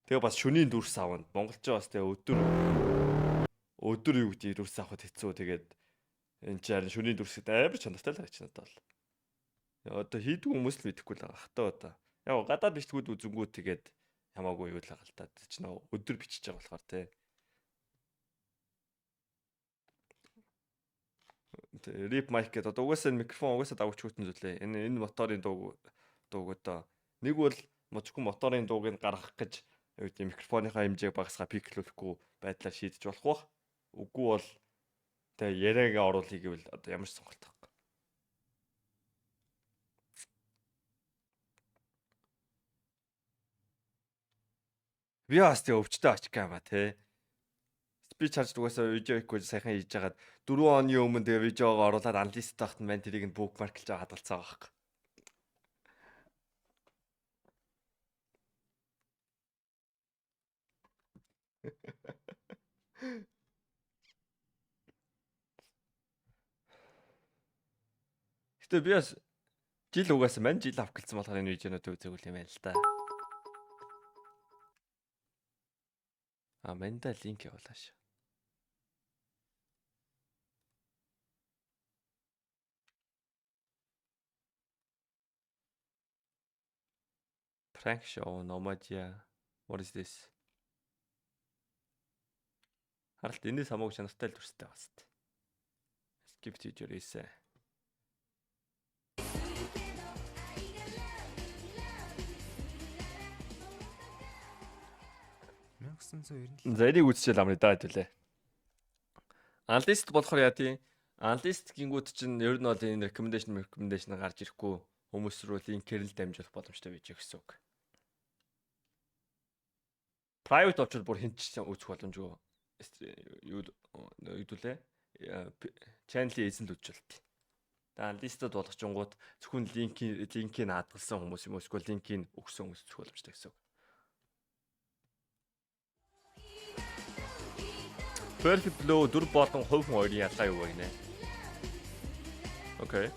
Тэгээ бас шөнийн дүрс авна. Монголч бас тэгээ өдөр юу гэдэг дүрс авахд хэцүү тэгээд энэ чинь шөнийн дүрсэд амар чанартай л харагч надад бол. Одоо хийдэг хүмүүс л мэдэхгүй л байгаа хтаа одоо. Яг гадаад бичлэгүүд үзэнгүү тэгээд хамаагүй юу л байгаа л та. Чи нөө өдөр бичиж байгаа болохоор те. Rip mic гэдэг одоо угаасаа микрофон угаасаа давгч хүтэн зүйлээ. Энэ моторын дууг одоо нэг бол мочгүй моторын дууг нь гаргах гэж юу гэдэг микрофоныхаа хэмжээг багасгаа пиклүүлэхгүй байдлаар шийдэж болох бах. Үгүй бол тэгээ яриагаа оруулъя гэвэл одоо ямар ч сонголт байхгүй. Би бас тэгээ өвчтөе очиг юм ба те. Speech charge дугасаа видео хийхгүй сайхан хийж хагаад 4 оны өмнө тэгээ видеогоо оруулаад аналист тахт нь байна тэрийг нь bookmarklж байгаа хадгалцаа байхгүй. Гэтэ би бас жил угаасаа мань жил авах гэлсэн болохоор энэ видеонууд үзээгүүл юм байна л да. Манда линк явуулаа шүү. Prank show Nomadia. What is this? Харалт энэс хамаагүй чанартай л дүрстэй бас. Skip video ирсэн. 997. За энийг үзчихэл амны даа хэвлээ. Аналист болохоор яа тийм аналист гингүүд чинь ер нь бол энэ recommendation гарч ирэхгүй хүмүүс рүү линкээр л дамжуулах боломжтой байж гэсэн үг. Private очвол бүр хинч үзэх боломжгүй. Юу юудүүлээ? Channel-ийн эзэн л үзэж болт. Аналистад болгочингууд зөвхөн линкийг наадгалсан хүмүүс юм уу эсвэл линкийг өгсөн хүмүүс үзэх боломжтой гэсэн үг. Perfect Blue 4 болон хувь хүн хоёрын ялгаа юу вэ гинэ? Окей.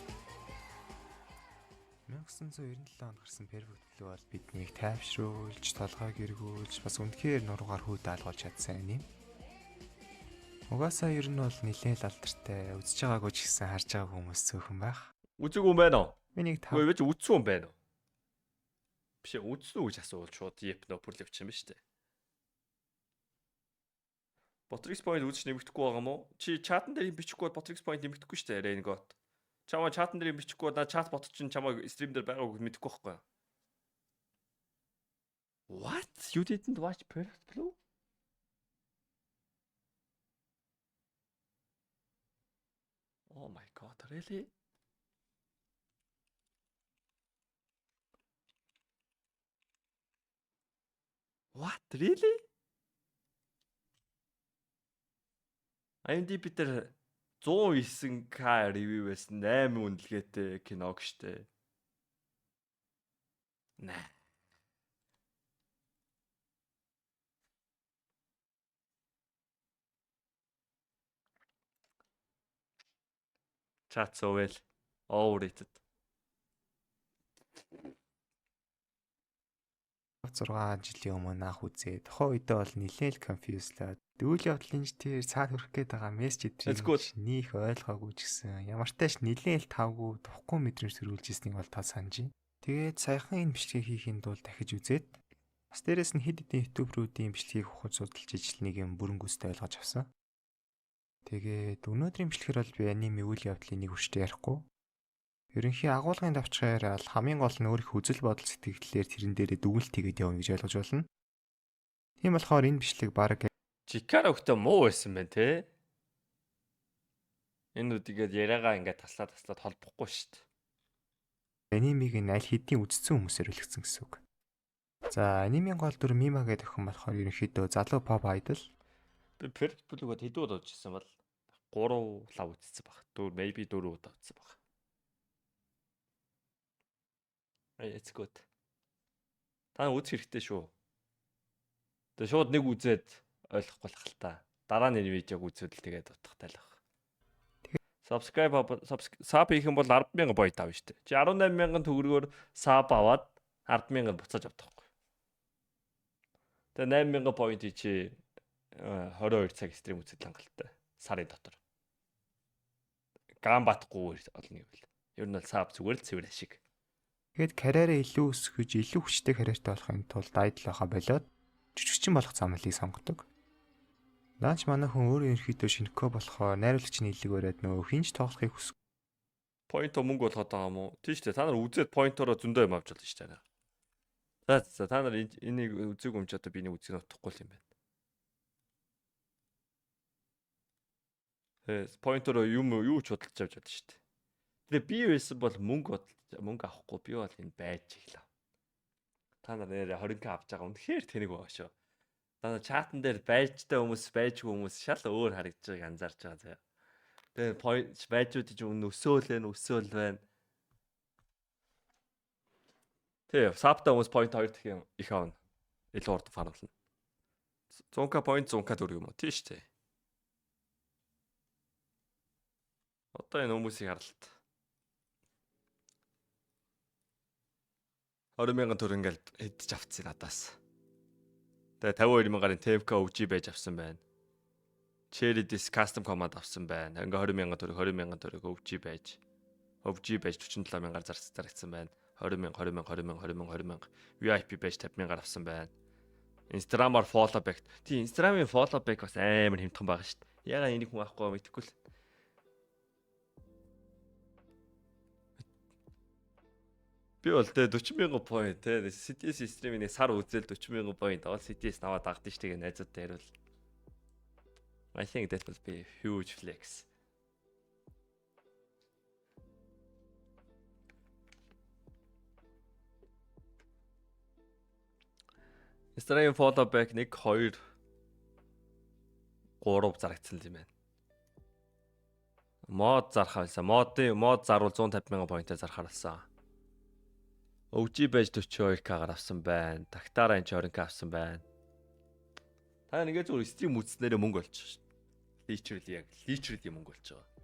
1997 онд гарсан Perfect Blue бол биднийг тайвшруулж, толгойг эргүүлж, бас үнэхээр нуруугаар хүү даалгуулж чадсан юм. Угаасаа ер нь бол нэлээд алдартай, үзэж байгаагүй ч гэсэн харж байгаа хүмүүс цөөхөн байх. Үзег юм байна уу? Миний тав Үгүй байж үзсэн юм байна уу? Биш ээ үзсэн үү гэж асуувал шууд yep no бүр л явчих юм ба штэ. Botrix point үзэж нэмэгдэхгүй байгаа юм уу? Чи чатан дээр бичихгүй бол Botrix point нэмэгдэхгүй штэ Raingot. Чамаа чатан дээр бичихгүй бол чат бот чинь чамаа стрим дээр байгаагүй мэдэхгүй байхгүй юу? What? You didn't watch Perfect Blue? Oh my god, really? What? Really? IMDb дээр 109k review байсан 8 үнэлгээтэй киног штэ. Наа. Chat so well. Overrated. 6 жилийн өмнө анх үзээ. Тухайн үедээ бол нэлээд конфьюзлаад үйл явдлын тэр цаад хүрэх гээд байгаа мессеж Let's go. эдрийг нөх ойлгоогүй ч гэсэн ямар ч тааш нэлээд тавгүй тухгүй мэдрэмж төрүүлж ирснийг бол та санаж байна. Тэгээд саяхан энэ бичлэгийг хийхэд бол дахиж үзээд бас дээрэс нь хэд хэдэн ютуберуудын бичлэгийг ухаж судалж ижил нэг юм бүрэн гүйцэд ойлгож авсан. Тэгээд өнөөдрийн бичлэгээр бол би анime үйл явдлын нэг үрчтэй ярихгүй. Ерөнхий агуулгын давчгаар хамгийн гол нь өөрийнхөө үзэл бодол сэтгэлдлээр тэрэн дээрээ дүгнэлт хийгээд явна гэж ойлгож байна. Тийм болохоор энэ бичлэг баг Чикаро өгтөө муу байсан байна те. Энэ үдигээд яриагаа ингээд таслаад холбохгүй шүү дээ. анимиг нь аль хэдийн үзсэн хүмүүсээр үлгсэн гэсэн үг. За анимийн гол дүр Мима гэдэг охин болохоор ерөнхийдөө залуу pop idol. Би Perfect Blue-г хэдэн удаа үзчихсэн бол 3 лав үзсэн баг. 4 удаа үзсэн баг. It's good. Та үзэх хэрэгтэй шүү. Тэгээ шууд нэг үзээд ойлгохгүй л хальта. Дараа нь видеог үзвэл тэгээд утгатай л баг. Sub хийх юм бол 10,000 point авна шүү дээ. Чи 18,000 төгрөгөөр sub аваад 10,000 буцааж авдаг байхгүй. Тэгээ 8,000 point чи 22 цаг стрим үзэл хангалттай. Сарын дотор. Гамбатгүй олно гэвэл. Ер нь бол sub зүгээр л цэвэр ашиг. Тэгээд карьераа илүү өсгөж, илүү хүчтэй карьертай болохын тулд idol байхаа болоод жүжигчин болох замлыг сонгодог. Даанч манай хүн өөрөө ерөнхийдөө шинэко болохоо найруулагчны илэг өрөөд нөгөө хинж тоглохыг хүсв. Point мөнгө болгоод байгаа юм уу? Тийм шүү дээ. Та нар үзээд point-ороо зөндөө юм авч болно шүү дээ. За та нар энийг үзег өмч одоо би нэг үзэх нь утгагүй юм байна. Point-ороо юу ч бодолж авч болно шүү дээ. Тэгээ би байсан бол мөнгө авахгүй би бол энэ байж иглээ. Та нар нэр 20k авч байгаа үнэхээр тэнэг байгаа шүү. Та нар чатан дээр байжтай хүмүүс байжгүй хүмүүс шал өөр харагдаж байгааг анзаарч байгаа заяа. Тэгээ point байжууд чинь үнэ өсөөл байна. Тэгээ сапта хүмүүс point 2 дэх юм их аавна. Илүү урд фармлна. 100k point 100k төгрөг юм уу? Тийм шүү дээ. Одоо энэ хүмүүсийг харалт. 20,000 төгрөг ингээл хэдэж авцсан надаас. Тэгээ 52,000-аар TFK OG байж авсан байна. Cherry Disc custom command авсан байна. Ингээ 20,000 төгрөг OG байж 47,000-аар зарагдсан байна. 20,000 VIP байж 50,000-аар авсан байна. Instagram-аар follow back. Тийм Instagram-ийн follow back бас амар хэмтхэн байгаа шүү дээ. Ягаад энийг хүн авахгүй мэдэхгүй л. Би бол тэ 40,000 point тэ CTS стримийн сар үзэл 40,000 point аваад CTS наваад дагдаг ш тэгээ найзуудтай ярил. I think that would be a huge flex. Instagram follow back 1 2 3 зарагдсан юм байна. Мод зарах байсан. Мод зарвал 150,000 point-аар зарахаар болсон. OG байж 42k-гаар авсан байна. Тактараа энэ 20k авсан байна. Та нэгээ зүгээр стрим үзснээрээ мөнгө олчих шв. Literally мөнгө олж байгаа.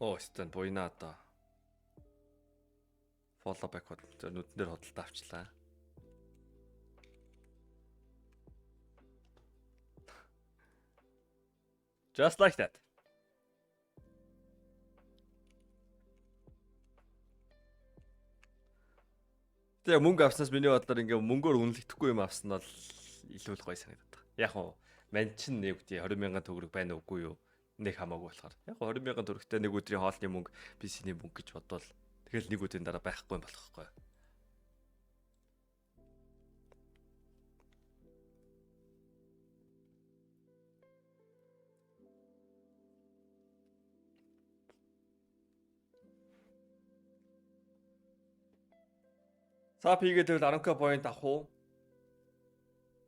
Оо, стэн буйна одоо. Follow back хот нүдэн дээр хөдөлтөд авчлаа. Just like that. Тэгээ мөнгө авснаас миний бодлоор ингээ мөнгөөр үнэлэгдэхгүй юм авсан бол илүү л гоё санагдаад байна. Яг уу манчин нэг үгүй 20,000 төгрөг байна уугүй юу? Нэг хамаагүй болохоор. Яг уу 20,000 төгрөгтэй нэг өдрийн хоолны мөнгө, PC-ний мөнгө гэж бодвол тэгэл нэг өдрийн дараа байхгүй юм болохгүй. Сап хийгээд тэгвэл 10k point авах уу?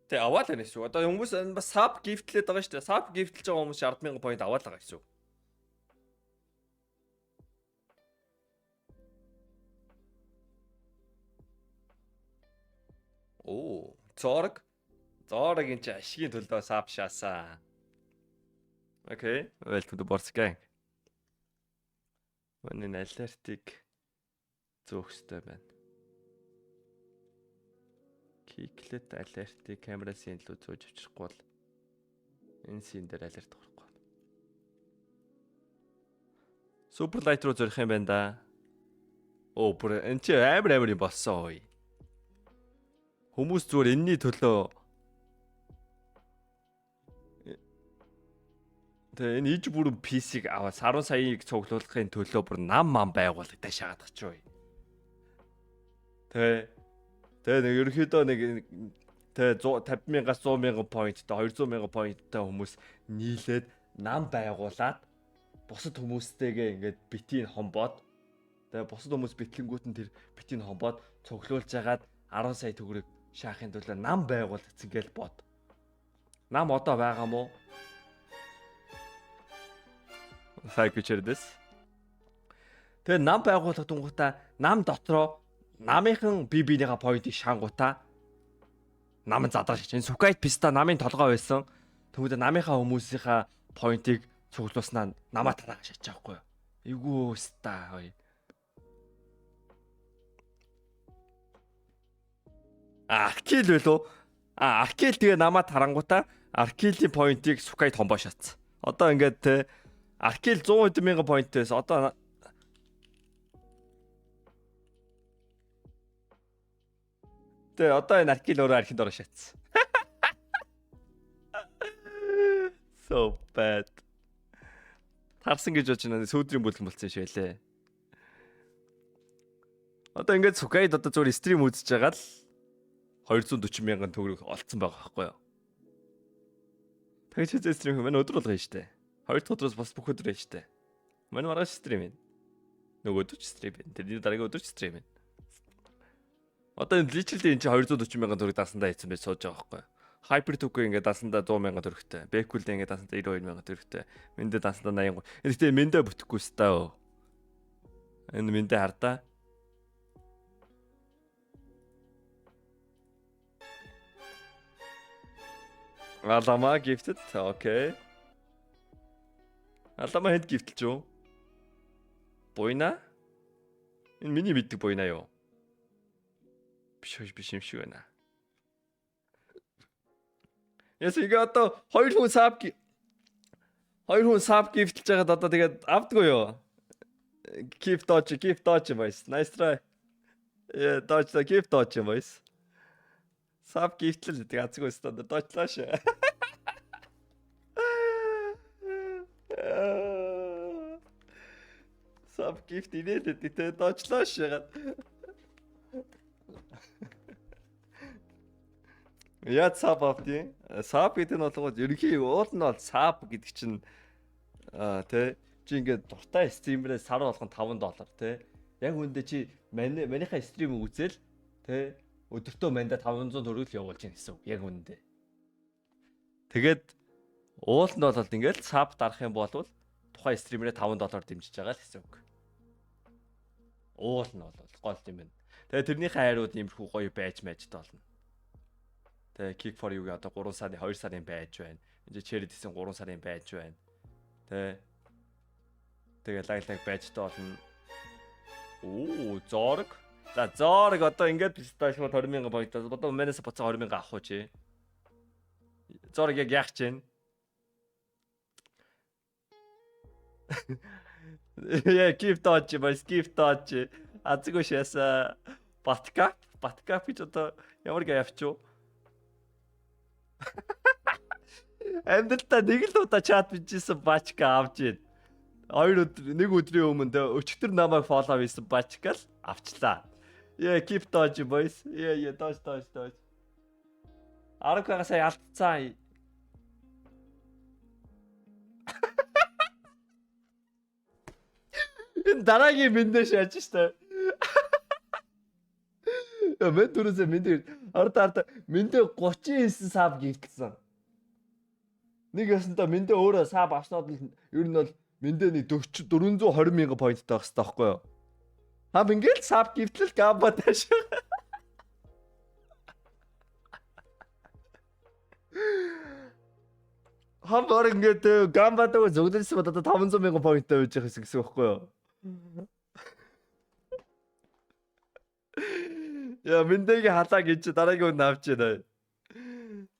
Тэ аваад байна шүү. Одоо хүмүүс бас сап гифтлээд байгаа шүү дээ. Сап гифтлж байгаа хүмүүс 10,000 point аваад байгаа шүү. Оо, зорг энэ чи ашигын төлөө сап шаасаа. Окей, welcome to Boards Gang. Өнөө алертик зөөхстэй байна. Киклет алертик камера син лөө зөөж авчихгүй бол энэ син дээр алерт орохгүй. Супер лайт руу зорих юм байна да. Оо, бүр энэ чи амар юм болсон ой. Хүмүүс зүгээр энэний төлөө тэгээ энэ иж бүрэн PC-г аваад 10 саяыг цуглуулахын төлөө бүр нам байгуулагдаж шаадаг ч ой. Тэгээ нэг ерөөхдөө нэг тэгээ 150,000-аас 100,000 point-тай 200,000 point-тай хүмүүс нийлээд нам байгуулад бусад хүмүүстэйгээ ингээд битийн хомбоод тэгээ бусад хүмүүс битлэнгүүт нь тэр битийн хомбоод цуглуулж агаад 10 сая төгрөг шаахын төлөө нам байгуулагдсан гэж бод. Нам одоо байгаа мó? Сайн бичэрдэс. Тэгээ нам байгуулах тунгуудаа нам дотроо намынхан бибинийга point-ийг шаангуудаа нам задраа шиж. Энэ Sukait Pista намын толгой байсан. Тэгвэл намынхаа хүмүүсийнхаа point-ийг цуглуулснаа намаа тараа шиж байгаа байхгүй юу? Эйгүү ста хой. Аркил байлоо. Аркил тэгээ намаа тарангуудаа Аркилийн point-ийг Sukait хомбоо шатсан. Одоо ингээд те Аркил 100,000 point-ээс одоо тэ одоо энэ Аркил өөрөө архинд ороо шатсан. So bad. Тарсан гэж бодож байна. Сүүдрийн бүлгэн болсон шүү лээ. Одоо ингээд Sukait одоо зүгээр стрим үзэж байгаа л 240,000 төгрөг олцсон байгаа байхгүй юу? Тэгэж хэзээ стрим хэмээн өдөр болгоё штэ. 2 дахь өдрөөс бас бүх өдөр байж штэ. Манай маргааш стрим байна. Нөгөө өдөр ч стрим байна. Тэрний дараагийн өдөр ч стрим байна. Одоо энэ личилдээ энэ чи 240,000 төгрөг даасандаа хийсэн байж сууж байгаа байхгүй юу? Hyper Tuco ингээд даасандаа 100,000 төгрөгтэй. Backwood ингээд даасандаа 92,000 төгрөгтэй. Мэндэ даасандаа 83. Гэхдээ мэндэ бүтэхгүй стаа. Энэ мэндэ хардаа. Алама gifted. Окей. Алама хэд гифтэлж юу? Буйна? Энэ миний мэддэг буйна юу? Биш юм шиг байна. Яс игээ одоо 2 хүн саб гифтэлж байгаад одоо тэгээд авдгүй юу? Keep dodge boys. Nice try. Yeah, keep dodge boys. Саб гифтэл гэдэг азгүй өстө доочлаа шээ. Sub gift инээлээд тэ доочлоо шагаад. Яа sub авдیں۔ Sub гэдэг нь болгоод ерөнхий уул нь бол sub гэдэг чинь тэ чи ингээд дуртай стримерээ сар болгон $5 тэ. Яг үүндээ чи манийхаа стрим үзэл тэ өдөртөө манда 500 төгрөг л явуулж гин гэсэн үг. Яг үүндээ. Тэгээд уул нь бол ингээд sub дарах юм бол тухайн стримерээ $5 дэмжиж байгаа л гэсэн үг. Уул нь бол гол юм байна. Тэгээд тэрнийхээ хайрууд иймэрхүү гоё байж мэжтэй болно. Тэгээ Kick for You-г одоо 3 сарын 2 сарын байж байна. Энд Cherry Dice-ийн 3 сарын байж байна. Тэгээ лаглаг байжтай болно. Оо, зорг. За зорг одоо ингээд пистаж шууд 20,000 боёдоо. Одоо манайс буцаа 20,000 авах уу чи? Зорг яг яах чинь? Я gift dodge, бас gift dodge. Азгүй шээсэ. Баткап гэж одоо ямар гэ явчих вэ? Амдалтаа нэг л удаа чат бичсэн бачка авч ийн. Нэг өдрийн өмнө өчтөр намайг фоллоу хийсэн бачка л авчлаа. Yeah, keep dodge boys. Yeah, dodge. Аргагаас ялцсан. Энэ дараагийн мэндэ шааж штэ. Мен түрүүсээ мэндэ ард мэндэ 39 саб гихтсэн. Нэг ясантаа мэндэ өөрөө саб авснууд нь ер нь бол мэндэ нэг 420,000 поинттай байх хэрэгтэй байхгүй юу? Хам ингээл саб гифтэл гамба тааш. Хам гор ингээд гамбадаг зөвлөсөн бодоод 500,000 поинттай байж байгаа гэсэн байхгүй юу? Яа мэндээгийн халаа гэж дараагийн үнд авч яана.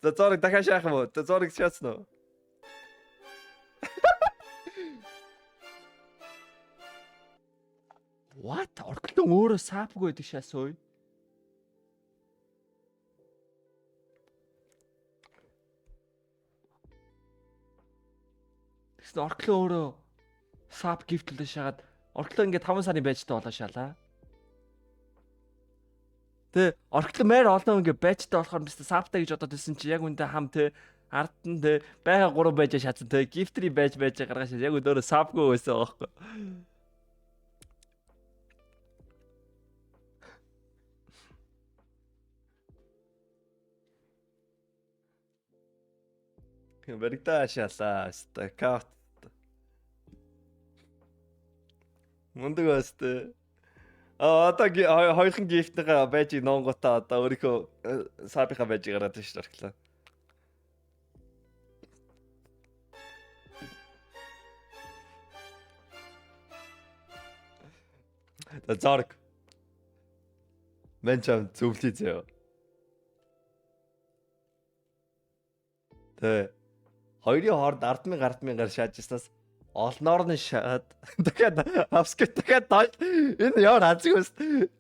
За зориг дахиад шаах юм уу? За зориг шаацна уу? What? Орклон өөрөө саапгүй байдаг шаасгүй. Тэгсэн орклон өөрөө саап гифтлээ шагаад орклон ингээд 5 сарын байжтай болоо шалаа. Тэ орклон мээр олон ингээд байжтай болохоор биз сааптай гэж бодоод байсан чи яг үндэ хам тэ ард нь тэ байга 3 байж шатсан тэ гифтри байж гаргаж яг өөрөө саапгүй байсан байхгүй. Вэрэгдээ шалаа стакаут. Мундаг бастай. Одоо хоёрхан гифтнийхээ байжийг нонготаа одоо өөрийнхөө сабийнхаа байжийг гаргаад тийш орхлоо. Зарк. Мен чам зөвлөе зөө. Тэ хоёрын хооронд 10,000 шаажснаас олноор нь шаад дахиад авскет дахиад доош энэ яар азгүйс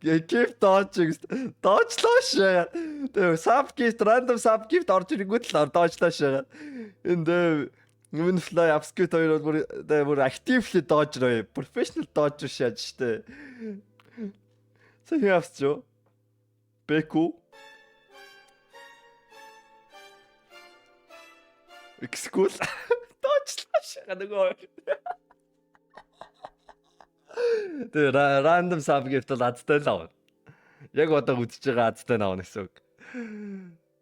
gift доочлоо шаа. Тэгээ sub gift random sub gift орж ирэнгүүт л доочлоо шаа. Энд Moon Fly авскет хоёр бол бүр actively доожроо professional доож шааж штэ. Сайн явсчоо. Бэку Excuse. Доочлоо шага нөгөө. Тэр random sub gift л азтай л авна. Яг одоо үдчихэж байгаа азтай навна гэсэн үг.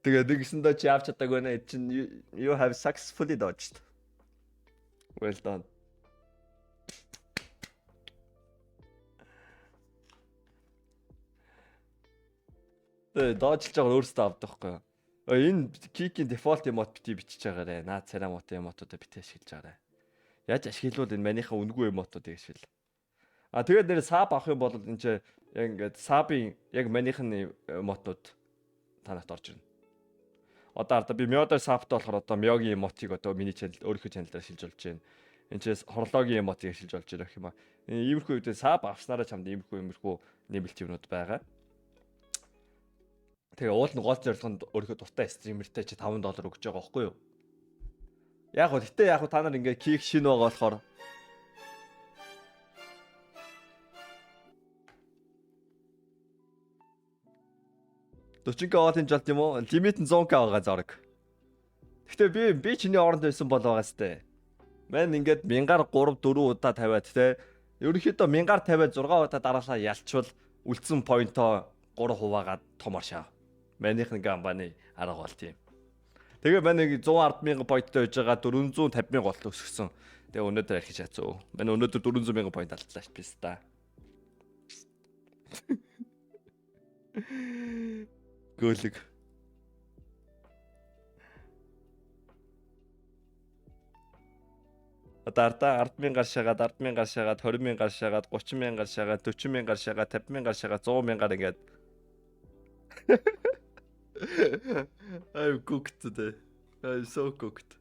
Тэгээд нэгсэндээ чи авч чадаагүй нэ чинь you have successfully dodged. Well done. Доожилж байгаа өөрөөсөө авдаг байхгүй юу? Энэ кикийн дефолт эмот бити бичиж байгаарэ. Наад царай мот эмотуудаа бити ашиглаж байгаарэ. Яаж ашиглавал энэ манийхаа үнгүй эмотуудыг ашигла. Тэгээд нэр саб авах юм бол энэ чи яг ингээд сабын яг манийхын эмотууд танахт орж ирнэ. Одоо арда би мёдор сабтай болохоор одоо мёгийн эмотыг одоо миний чанал өөрийнхөө чаналаар шилж болж байна. Энд чи хорлоогийн эмотыг шилж болж байгаа юм аа. Иймэрхүү үед саб авснараа чамд иймэрхүү нэмэлт юмнууд байгаа. Тэгээ уул нь гол зорилгонд өөрийнхөө дуртай стримертэй чи $5 өгж байгаа байхгүй юу? Яг гоо гэтээ яг та нар ингээ кик шин байгаа болохоор 40k оолын жолт юм уу? Лимит нь 100k байгаа зорог. Гэтэ би чиний оронд байсан бол байгаа сте. Мэн ингээд 1000-аар 3 4 удаа тавиад те. Ерөнхийдөө 1000-аар тавиад 6 удаа дараалал ялчвал үлдсэн поинтоо 3 хуваагаад томор шаа. Манийх нэг амбаны арга бол тийм. Тэгээ мань нэг 110,000 поинттой байж байгаа 450,000 болт өсгсөн. Тэгээ өнөөдөр архиж яцуу. Мань өнөөдөр 400,000 поинт алдлаа ш биз та. Гөлөг. Ардаа 10,000 гар шагаад 10,000 гар шагаад 20,000 гар шагаад 30,000 гар шагаад 40,000 гар шагаад 50,000 гар шагаад 100,000 ингээд I'm cooked today. I'm so cooked.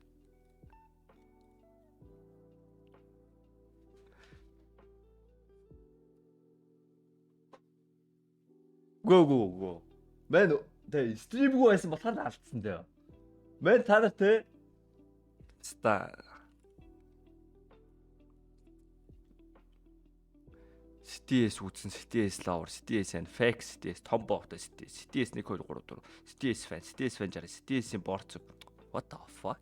Го. Мэн тэ стримгүй байсан болохоор алдсан дээ. Мэн та нар тэ ста CTS үзсэн, CTS lover, CTS and fake CTS, том боогтой CTS, CTS 1 2 3 4, CTS fan 60, CTS-ийн борц. What the fuck?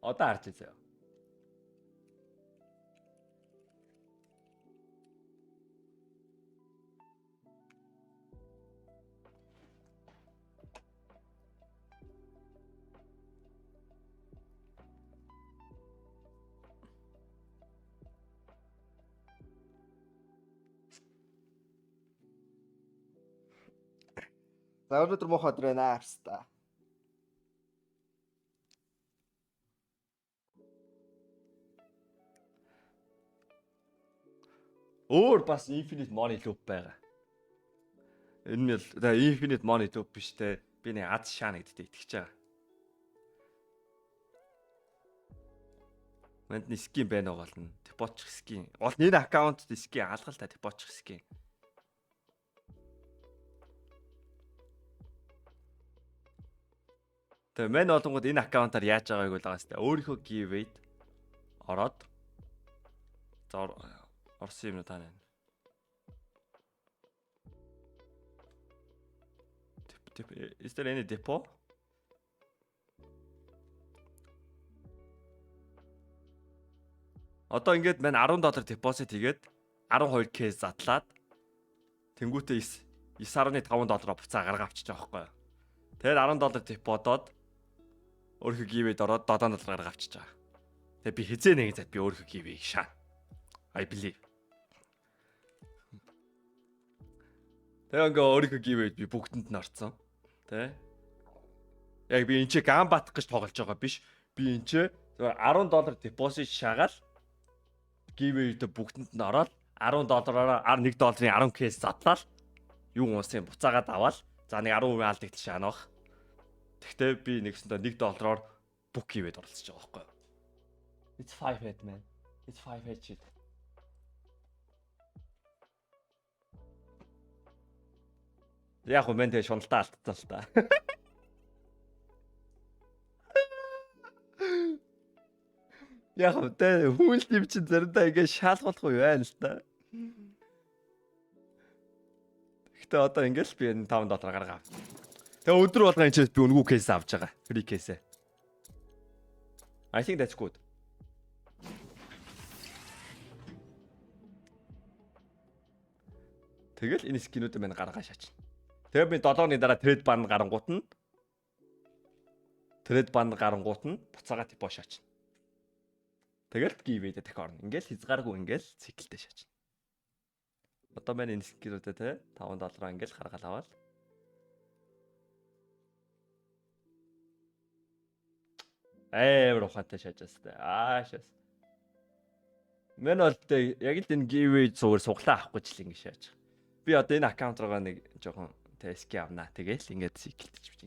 Одоо харж үзье. За өнөөдөр муухай өдөр байна арста. Өөр бас Infinite Money Loop байгаа. Энэ нь Infinite Money Loop биш те. Би нэг аз шаана гэдэгт итгэж байгаа. Манд нэг скин байна уу болно. Депочих скин. Гол энэ аккаунт скин алгалтай депочих скин. Тэгээ мэн олонгод энэ аккаунтаар яаж байгааг бол байгаа сте. Өөрийнхөө giveaway-д ороод орсон юм тань. Is there any depot? Одоо ингээд мань $10 депозит хийгээд 12k задлаад тэнгуүтээ $9.5 буцаа гаргаа авчиж байгаа байхгүй юу. Тэгээд $10 деподоод өөрхөө giveaway-д ороод $7 гаргаа авчиж байгаа. Тэгээд би хизээ нэгэн зат би өөрхөө giveaway шаа. I believe. Тэгээд ингээ өөрхөө giveaway би бүгдэнд нь орцсон. Тэ? Яг би энэ чи гамбат гэж тоглож байгаа биш. Би энэ чи $10 депозит шаагаад giveaway-д бүгдэнд нь ороод $10-аар $1-ийн 10k задлал юу унсын буцаагаад аваад за нэг 10% алдагт шаанах. Тэгтээ би нэгсэндээ $1-оор бүх giveaway-д оролцож байгаа байхгүй юу? It's 5 head man. It's 5 head shit. Яг хөө мен тэг шуналдаа алдсан л та. Яг тэ хүлт юм чи заримдаа ингэ шаалгуулахгүй байна л та. Гэтэ одоо ингээл би энэ $5 гаргаа. Тэгээ өдөр болгоо энэ чи би үнгүү кейс авч байгаа. Free case. I think that's good. Тэгэл энэ скинүүдээ мань гаргаа шаачна. Тэгээ би 7-ны дараа трейд банд гарангуут нь буцаага типо шаачна. Тэгэл giveaway-д дахь орно. Ингээл хязгааргүй ингээл циклтэй шаачна. Одоо маань энэ скинүүдээ те $5 ингээл гаргаал аваад. Ухаантай шаачаастай. Шаас. Мен бол тэ яг л энэ giveaway зүгээр суглаа авахгүй ч л ингэ шааж. Би одоо энэ аккаунт руугаа нэг жоохон тест авнаа. Тэгээл ингээд циклдэж бич.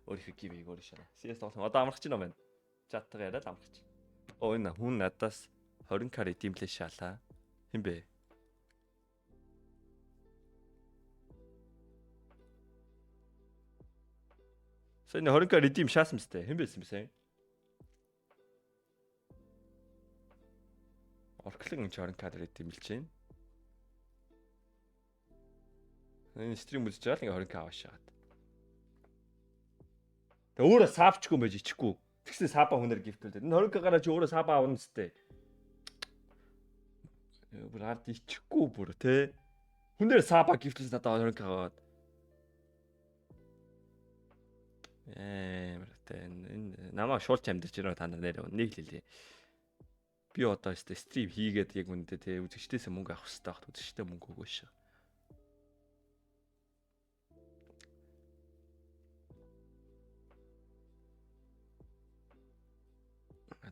Өөрийнхөө giveaway өөр шаа. CS тоглох. Одоо амрах чинь юм байна. Чаттайгаа яриад амрах чинь. Энэ хүн надаас 20k димлээ шаалаа. Хин бэ? Сайн 20к redeem шаасан мэт. Хэн байсан бэ сайн? Орклон 20к redeem билж байна. Энэ стрим үзэж байгаа л ингээ 20к аваад шагаад. Тэ өөрөө саавчгүй юм байж ичихгүй. Тэгсэн саба хүнээр гифтүүлдэг. Энэ 20к гараа чи өөрөө саба авна зүтэй. Бүр ард ичихгүй бүр тэ. Хүнээр саба гифтүүлсэн надад 20к аваад. Энэ намаа шууд амьдэрч ирээ та нар нэр нэг л хэлээ. Би одоо стрим хийгээд яг үнэндээ тэ үзэгчдээс мөнгө авах хэрэгтэй багт үзэгчтэй мөнгө өгөөш.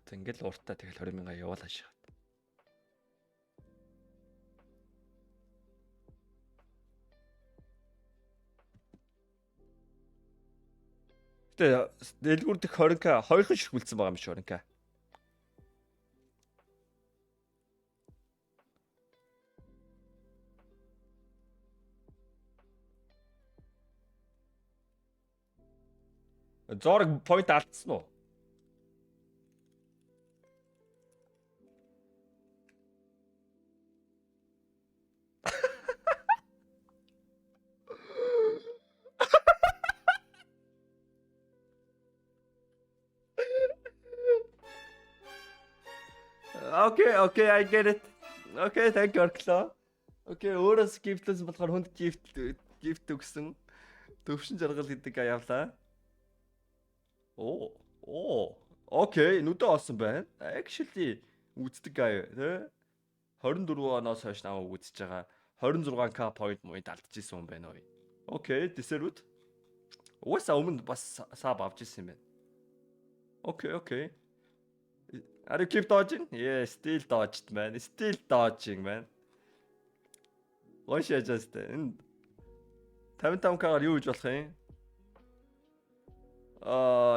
Ингээл уртаа тэгэл 20,000 явуулаа шахаад. Тэ дэлгүүр дэх 20к хоёрхан ширхүүлсэн байгаа юм шиг 20к. Зорг point алдсан уу? Okay, I get it. Okay, thank you Orklo. Okay, өөрөөс гифтлээс болохоор хүнд гифт өгсөн. Төвшин жаргал гэдэг аявлаа. Okay, нүдэ олсон байна. Actually үздэг аяа, тэ? 24 оноос хойш намайг үзэж байгаа. 26к point point алдчихсан юм байна ой. Okay, десерүүд. Уусаа өмнө бас саб авч ирсэн юм байна. Okay. Are you keep dodging? Yeah, still dodged man. Still dodging man. What should I just энэ 55к-аар юу хийж болох юм?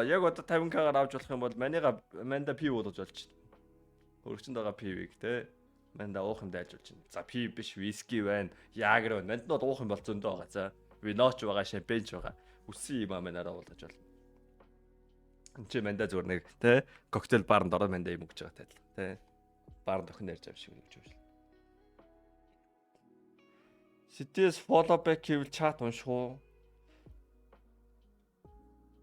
Яг одоо 50к-аар авч болох юм бол манда пив болгож болж байна. Хөрөгчөнд байгаа пивийг те манда уух юм дайлж болж байна. За пив биш виски байна. Ягер байна. Манд нь уух юм бол зөндөө байгаа. За виноч байгаа, шампанч байгаа. Үсэн юм аманараа болгож болно. Чи манда зүгээр нэг те коктейл баарнд ороод манда юм өгч байгаа тал те баарнд охин ярьж байгаа шиг өгч байна. CTS follow back гэвэл чат унших уу?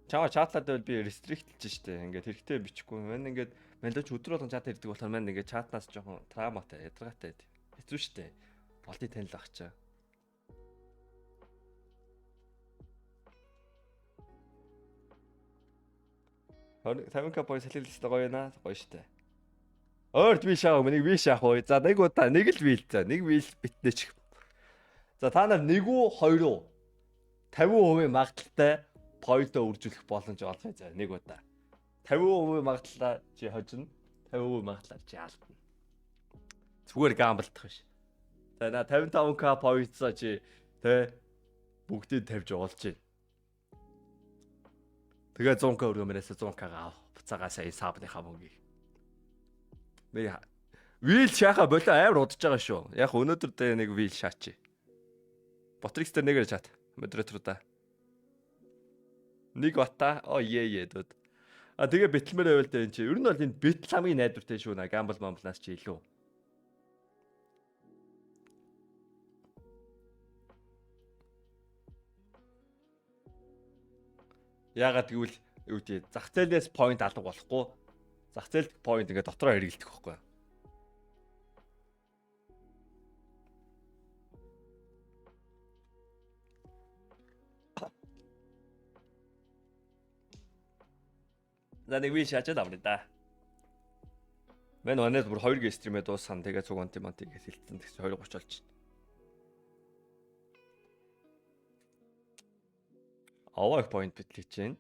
Чаа чатлаад байвал би restrict-лж штэ. Ингээд хэрэгтэй бичихгүй. Мань ингээд мандаж өдөр болгон чат ирдэг болохоор мань ингээд чатнаас жоохон трауматай, ядаргаатай. Хэцүү штэ. Болтыг танил ах чаа. 50к point салхилстай гоё наа. Гоё штэ. Ойрд би шаах нэг би шаах уу. За нэг удаа нэг л бийл за. Нэг бийл битнэч. За та нар нэг үү хоёр уу 50% магадaltaй поинтоо үржүүлэх боломж олгоё за нэг удаа. 50% магадaltaй чи хожино. 50% магадaltaй чи алдна. Зүгээр гамблдах биш. За на 55к поинтсаа чи тэ бүгдийг тавьж оолж байна. Тэгээ 100к өргөмөрөөс 100к аав. Буцаагаа сая сабныхаа мөнгийг. Би вил шаха болоо амар удаж байгаа шүү. Яг өнөөдөр дэ нэг вил шаачи. Ботрикс дээр нэгээр чат. Модераторуда. Нэг бата. Дод. Тэгээ битлэмээр байвал дэ энэ чи. Ер нь бол энэ битл хамгийн найдвартай шүү наа. Гамбл момблаас чи илүү. Яагаад гэвэл юу тий зах зээлээс point алга болохгүй. Зах зээл point ингээ дотроо хэрэгэлдэх байхгүй. За нэг виш хачаад авна да. Мэн өнөөдөр бүр 2 гэ стримээ дууссан. Тэгээ цуг антимантиг хэлсэн. Тэгс 2:30 болж байна. Аваа point битлэж чинь.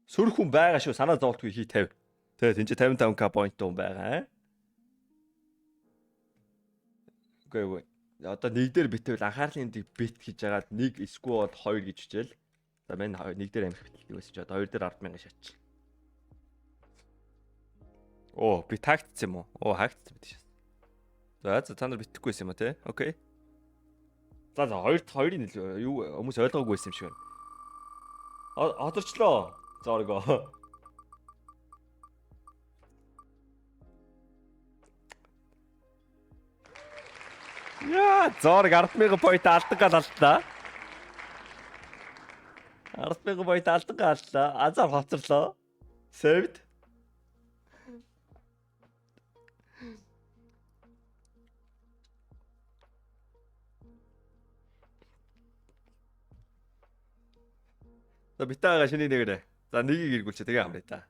Сөрх хүн байгаа шүү. Санаа зовлтгүй хий 50. Тэгээ тэнцээ 55к point хүн байгаа. Үгүй. Одоо нэг дээр битвэл анхаарлын нэг бит хийж агаад нэг эсвэл 2 гэж хичээл. За мань нэг дээр амих битлдэг байсан ч одоо 2 дээр 10,000 шатчих. Би тактц юм уу? Хактц бит шээ. За та нар битгэхгүй юм уу те? Окей. За хоёрын юу хүмүүс ойлгоогүй байсан юм шиг байна. Одорчлоо. Зорго. Яа, зорг 10,000 point алдаг галлаа. 10,000 point алдаг галлаа. Азар хоцорлоо. Saved. За битаага шиний нэгэрэ. За нэгийг эргүүлчихэ тэгээ хамраа та.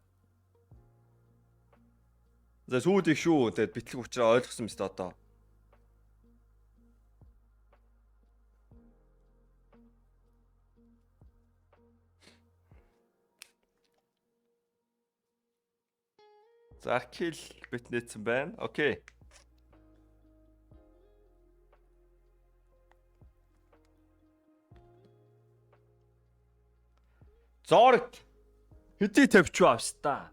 За сүүдийг шүү. Тэгэд битлэг учраас ойлгосон мэт одоо. За аркил бит нээсэн байна. Окей. Зорг хэдий тавьчих авста.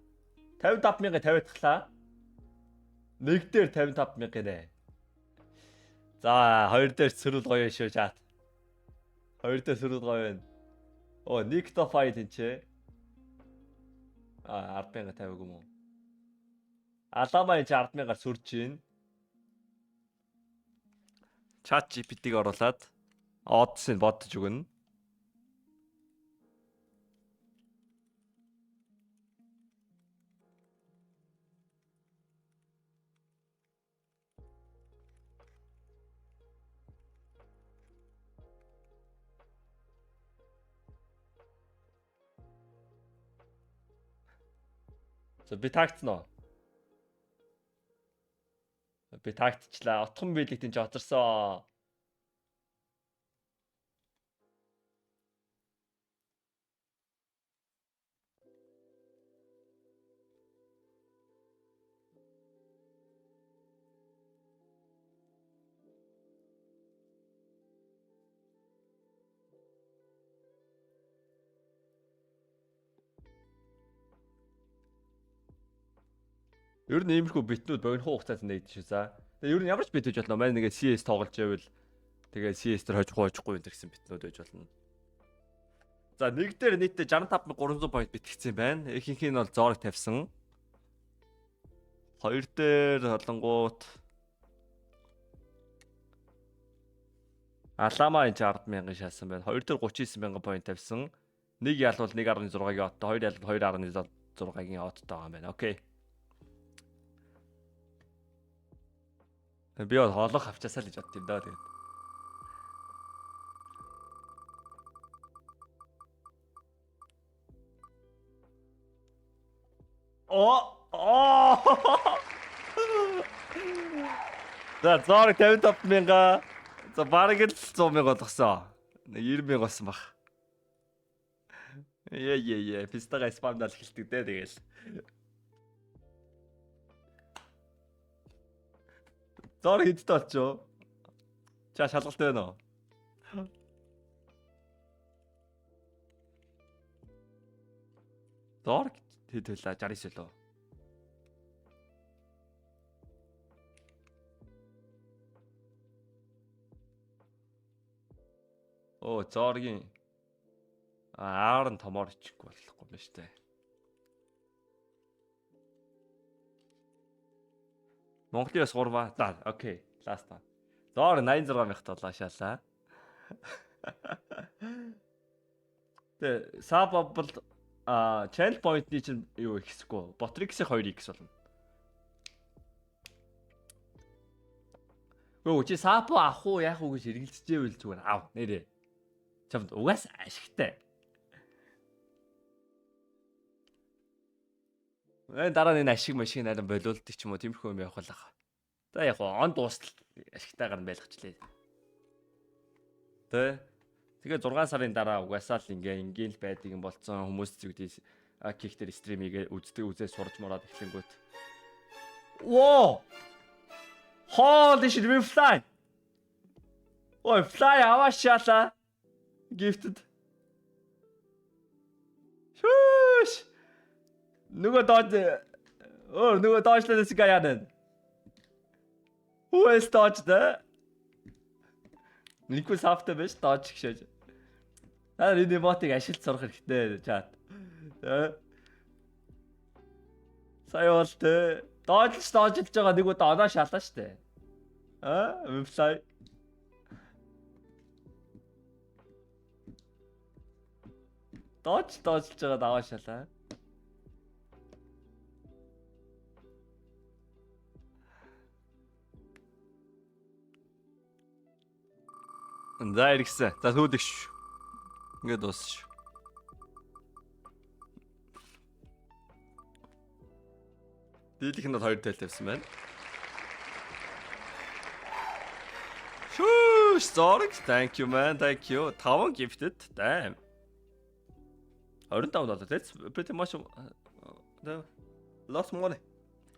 55,000 тавиадглаа. Нэг дээр 55,000 нэ. За хоёр дээр сөрөл гоё шүү чат. Хоёр дээр сөрөл гоё байна. Оо нэг то файт энэ ч. 10,000 тавиаг юм уу? Алама энэ 10,000-аар сүрж гин. Chat GPT-г оруулаад odds-ыг бодож өгнө. За би тагцсан уу? Би тагтчлаа. Отхон биелэг тийч оторсон. Ер нь иймэрхүү битнүүд богино хугацаанд нэгдэж шүү за. Тэгээ ер нь ямар ч бит гэж болно. Манай нэгэ CS тоглож байвал тэгээ CS дээр хожихгүй энэ гэсэн битнүүд байж болно. За нэг дээр нийтдээ 65,300 point битгэсэн байна. Ихэнх нь бол зорг тавьсан. Хоёр дээр холонгууд Алама энэ 10,000 шаасан байна. Хоёр дээр 39,000 point тавьсан. Нэг ялвал 1.6-гийн оттой, хоёр ялвал 2.6-гийн оттой байгаа юм байна. Окей. Би бол хоолох авчаасаа л гэж бодд юм даа тэгээд. За зорг 55,000. За бараг л 100,000 болгосон. Нэг 90,000 болсон баг. Яа. Пистага спамдал хэлдэг дээ тэгэл. Зорг хэдтэй болчихоо. Чаа шалгалт байна уу? Зорг хэд байлаа 69 лөө. Оо зоргийн аар нь томоор ичихгүй болохгүй юм шүү дээ. Монголын бас 3 за окей ласт та. Зоор 86,000 доллар шаалаа. Тэ саббл channel point-ний чинь юу ихсэхгүй. Botrix-ийн 2x болно. Гөө чи сапо авах уу яах уу гэж эргэлзчихээвэл зүгээр ав нэрээ. Чамд угаас ашигтай. Дараа нь ашиг машин нарийн болиулдаг ч юм уу тиймэрхүү юм явах байлаа. За яг он дуустал ашигтайгаар нь байлгачлаа. Тэгээ 6 сарын дараа угаасаа л ингээл байдаг юм болцсон хүмүүс зүгдээ кихтер стримийг үздэг сурж мороод эхлэнгүүт. Whoa! Holy shit, we fly! Ой, fly аваашаала. Gifted. Шүүш! Нөгөө доочлоо дэсгээ яана. Who is dodged? Нэггүй сафтай байж дооч гişэж. Та энэ эмотыг ашиглаж сурах хэрэгтэй чат. Сая бол тэ доожлж байгаа нэг удаа оноо шалаа штэ. Вебсайт. Доожлж байгаа даваа шалаа. За иргсэн. За сүүлэгш. Ингээд дуусч. Дийлэх нь бол 2 тэл тавьсан байна. Шүүш, зорг. Thank you man. Thank you. 5 gifted. Damn. 25 $. That's pretty much the lots money.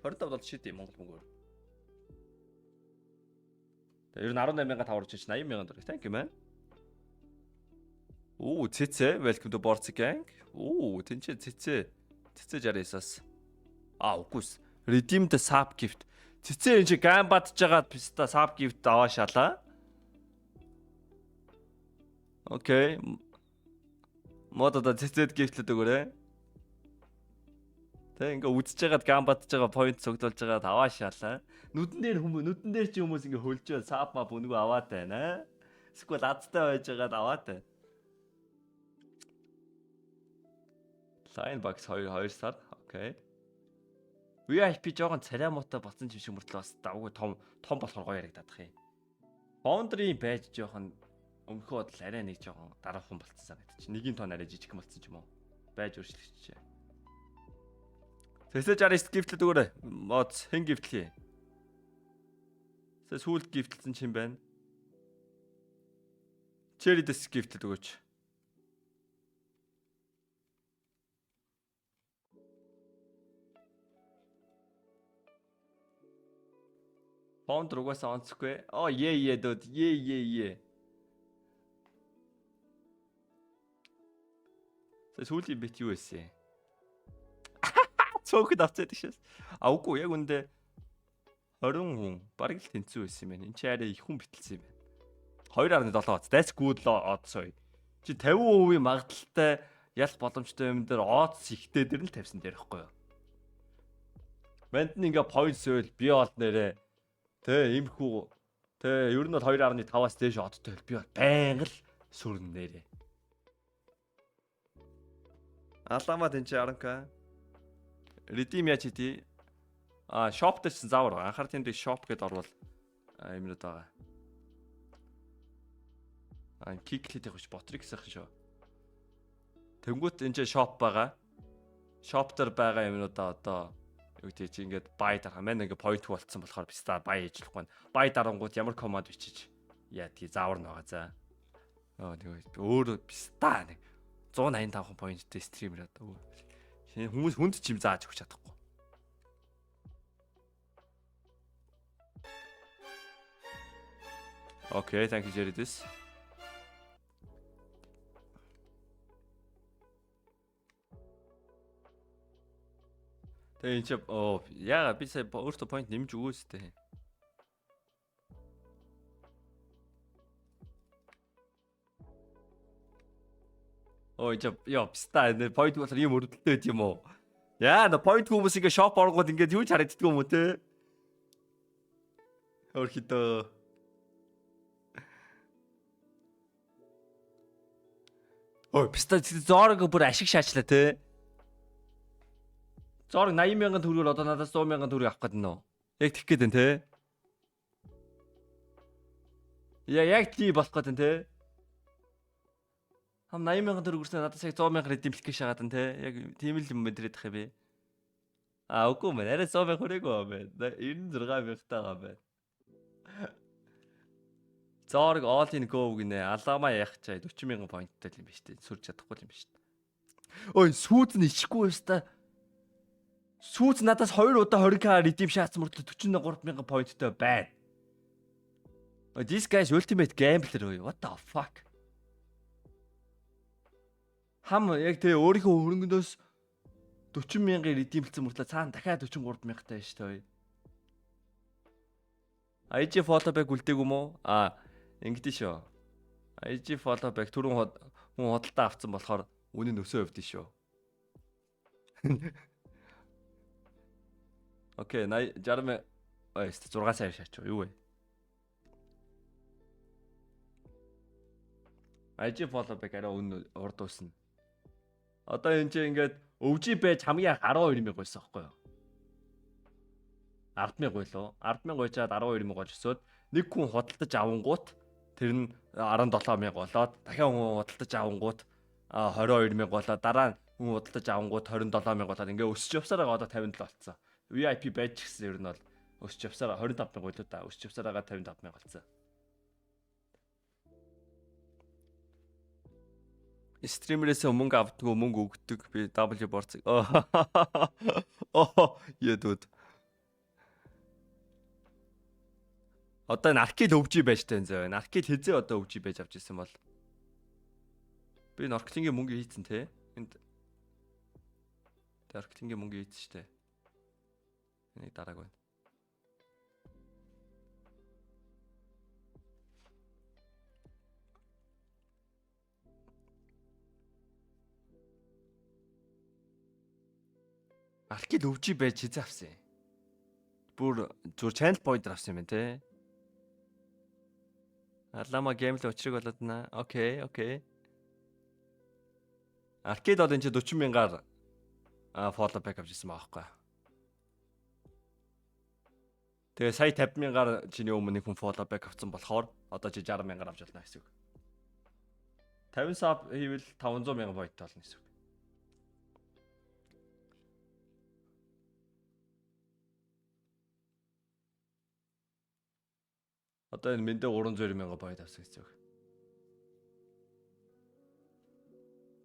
25 $. Shit юм Монгол мөнгөөр. Ер нь 18,500 чинь 80,000 төгрөг. Thank you man. Оо, цэцэ. Welcome to Borz gang. Оо, тэнцээ цэцэ. Цэцэ 69-аас. Үгүйс. Redeem the sub gift. Цэцэ энэ чи гам батж байгаа писта sub gift аваа шалаа. Окей. Модод цэцэд гифтлээд өгөөрэй. Тэ ингээ үдсэж байгаад гам батж байгаа point цогтолж байгаа аваа шалаа. Нүдэн дээр чи хүмүүс ингээ хөлжөө сап мап өнгөө аваад байна. Эсвэл азтай байж байгаад аваад байна. Line box 2 сар. Окей. VIP жоохон царай муутай болсон юм шиг мөртлөө бас давгүй том болохоор гоё яригадах юм. Boundary байж жоохон өмнөхөө бодол арай нэг жоохон дараахан болцсон санагдчих. Нэгийн тон арай жижиг болцсон ч юм уу. Байж өөрчлөгчжээ. Тэсэж арайст гифтлээд өгөөрэй. Моц хэн гифтлээ? Сүүлд гифтлсэн ч юм байна. Cherry дэс гифтлээд өгөөч. Founder угаасаа онцгүй. Дүүд. Сүүлийн бит юу вэ? Цөөхөд авцаад гişээс. Үгүй яг үндэ 20 хүн бараг л тэнцүү байсан юм байна. Энд чи арай их хүн битэлсэн юм байна. 2.7 оц. That's good odds сая. Чи 50% магадaltaй ялт боломжтой юм дээр odds ихтэй дэр нь тавьсан дээр ихгүй юу? Банд нь ингээ point сөөл би бол нэрээ тэ имхүү тэ ер нь бол 2.5-аас дээш одтой би бол байнга л сүрнэ нэрээ. Алама тэнцээ 10к. Redeem яч тий. Shop дээр чинь заавар анхаар тийм дэх shop гэдээ орвол юмнууд байгаа. Kick-лээд явах ботрик гэсэн шүү. Тэнгүүт энэ shop байгаа. Shop дээр байгаа юмнуудаа одоо юу гэдэг чи ингээд buy дараа маань ингээд point болцсон болохоор биста buy хийж болохгүй. Buy дарангууд ямар command бичиж яа тий заавар байгаа за. Нэг өөр биста нэг 185 point-тэй стример одоо. Хүмүүс хүнд чим зааж өгч чадахгүй. Okay, thank you Jerry this. Тэгээ яа би сая өөртөө point нэмж өгөөстэй. Яа пста энэ point болохоор юм өрөвдөлттэй байд юм уу? Яа на point хүмүүс ингээ shop оргоод ингээ юу ч харагддаг юм уу те? Өөрхидөө пста зорг бүр ашиг шаачлаа те. Зорг 80,000 төгрөгөөр одоо надаас 100,000 төгрөг авах гэдэг нөө. Яг тэгэх гээд байна те. Яг тий болох гэдэг те. Хам 80,000 төгрөг өрснө надаас яг 100,000 redeem хийх шагаад байна те. Яг тийм л юм мэдрээд ах юм бэ. Үгүй мэн арай 100,000 хүрээгүй байна. 96,000 тагаа байна. Зорг all in go гинэ. Алама яах чаа 40,000 point-тай юм ба штэ. Сүрж чадахгүй юм ба штэ. Сүүз нь ичгүй өста. Сүүз надаас 2 удаа 20k redeem шаацсан мөртлөө 43,000 point-тай байна. This guy's ultimate gambler. What the fuck? Хам яг тэгээ өөрийнхөө хөрөнгөнөөс 40,000 redeem хийсэн мөртлөө цаана дахиад 43,000 таа шүү дээ. IG фото бэг үлдээг юм уу? Ингэдэж шүү. IG follow back түрүүн хүн худалдаа авсан болохоор үнийн өсөө өвдөн шүү. Окей, 60 6 сая шаач юу вэ? IG follow back арай урд усна. Одоо энэ чинь ингээд өвжи байж хамгийн 12,000 байсан байхгүй юу? 10,000 байлоо. 10,000 гоочаад 12,000 гож өсөөд нэг хүн худалдаж авангуут тэр нь 17,000 болоод дахиад хүн худалдаж авангуут 22,000 болоод дараа нь хүн худалдаж авангуут 27,000 болоод ингээ өсөж явсаар байгаа одоо 57 болцсон. VIP байж гисэн ер нь бол өсөж явсаар 25,000 байлоо да. Өсөж явсаар байгаа 55,000 болцсон. Стримерээс мөнгө авдаггүй мөнгө өгдөг би W борцыг. Ядууд. Одоо энэ аркид өвжи байж тань зөө. Энэ аркид хизээ одоо өвжи байж авч ирсэн бол би маркетингийн мөнгө хийцэн те. Энд маркетингийн мөнгө хийцэн штэ. Энийг дарааг байна. Аркид өвжи байж хизээ авсан юм. Бүр зүгээр channel point авсан юм байна те. Алама геймл учрыг болоод наа. Окей. Аркид бол энэ 40,000-аар follow back авч ирсэн байгаа байхгүй. Тэгээ сая 50,000-аар чиний өмнө нэг хүн follow back авсан болохоор одоо чи 60,000-аар авч болно гэсэн үг. 50 sub хийвэл 500,000 point болно гэсэн үг. Одоо энэ мэндэ 300,000 point авсан гэсэн үг.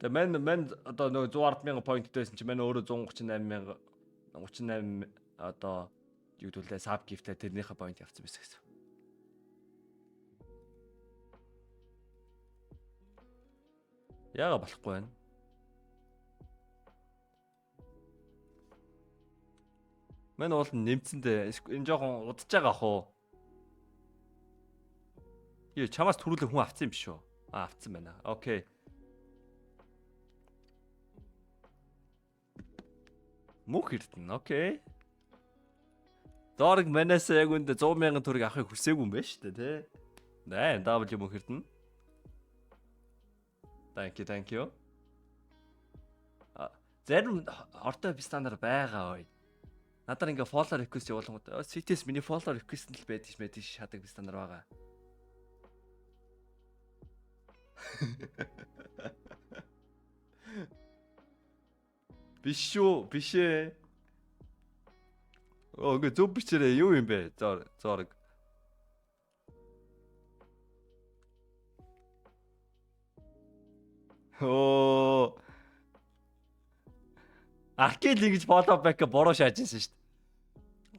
Тэгээ мен одоо нөгөө 110,000 point-тэйсэн чи мен өөрөө 138,000 одоо юу төлөө sub gift-тэй тэрнийхээ point авсан байсан гэсэн. Яага болохгүй байна. Мен уул нэмцэндээ энэ жоохон удаж байгаа ах уу? Яа чамаас түрүүлээ хүн авсан юм биш үү? Авсан байна. Окей. Мөх эрдэнэ. Окей. Дорог манаас яг үндэ 100,000 төгрөг авахыг хүсээгүй юм байна шүү дээ, тий. Наа, W мөх эрдэнэ. Thank you. Зарим ортой стандарт байгаа ой. Надаар ингээ follow request явуулгууд CTS миний follow request л байдаг шадаг стандарт байгаа. Биш ээ. Ингээ зөв бичээрэй юу юм бэ? Зорог. Аркел ингэж follow back бороо шааж ирсэн шүү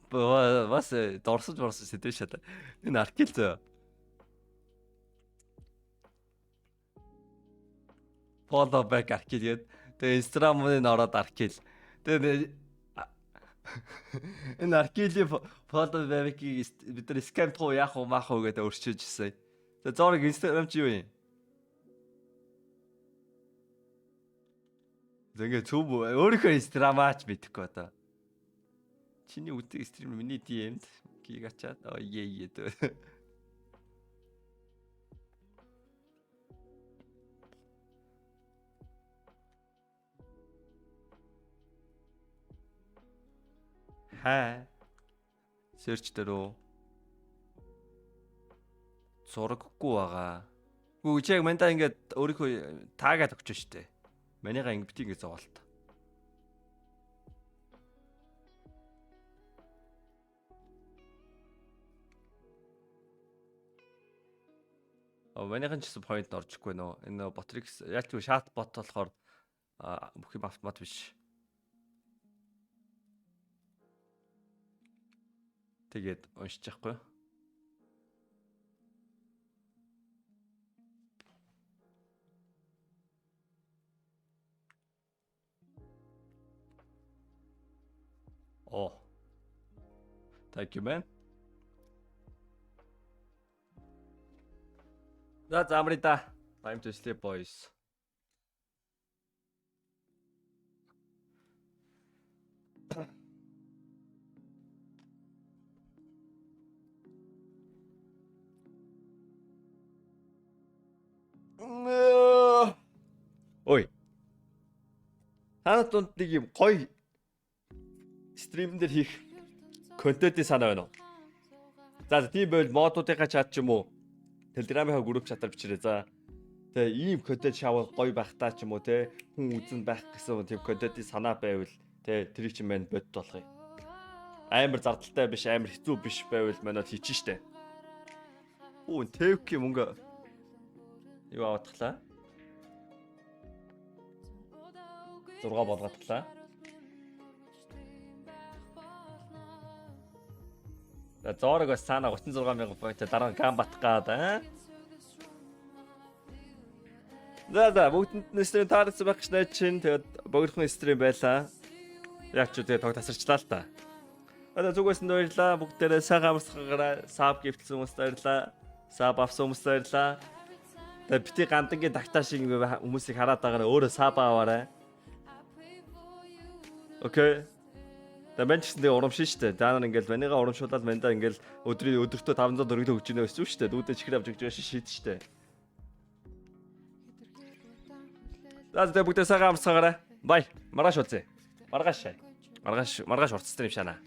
дээ. Бас дорсож сэдвэ шата. Энэ аркел зөө. Follow back аркел гээд тэгээ Instagram-ын ороод аркел. Тэгээ энэ аркелийн follow back-ийг бид нар scam туу яах уу маах уу гэдэг өрчөж ирсэн. Тэгээ зорог Instagram чи юу юм? Тэгээ зөв өөрийнхөө стримаач мэдхгүй одоо. Чиний үдэг стрим миний DM-д кийг ачаад дөө. Хаа. Search дээр үү? Зураггүй байгаа. Гүү чи яг мандаа ингээд өөрийнхөө таагаад өгч штэ. Манайга ингэ битгий ингэ зовоолт. Манайхан ч гэсэн point орчихгүй нөө. Энэ Botrix яалчгүй chat bot болохоор бүх юм автомат биш. Тэгээд уншиж яахгүй. Oh. Thank you, man. За замрида. Time to sleep boys. Ой. Танад дунд нэг юм гоё стрим дээр хийх контентын санаа байна уу? За тийм байвал модуудынхаа чат ч юм уу Telegram-ийн групп чатаар бичээрэй. За тэгээ ийм контент шавал гоё байх таа ч юм уу те хүн үзэн байх гэсэн тийм контентын санаа байвал те тэрийг чинь мань бодд болгоё. Амар зардалтай биш, амар хэцүү биш байвал манайд хийчих штэ. Үн тэвки мөнгө юу аваатглаа? 6 болгоотглаа. За зоорог бас цаана 36,000 point дараа гам батах гад аа. За бүгдэнд нь стрим таарсан байх гэж найд чинь тэгээд богинохон стрим байлаа. Яг ч тэгээд тог тасарчлаа л та. Одоо зүгээс нь баярлаа. Бүгдээрээ сайхан амарцгаараа саб гифтсэн хүмүүст баярлаа. Саб авсан хүмүүст баярлаа. Тэгээд бити гандангийн тагтаа шиг хүмүүсийг хараад байгаараа өөрөө саб аваарай. Окей. Тэгээд мань ч гэсэн тэгээ урамшин штэ. Та нар ингээл манийгаа урамшуулаад мандаа ингээл өдөртөө 500 төгрөг өгч ийнэ өссөн штэ. Дүүдээ чихэр авч өгч байгаа шид штэ. За тэгээ бүгдээ сайхан амарцгаараа. Бай. Маргааш уулзъя. Маргааш уртстай юм шана.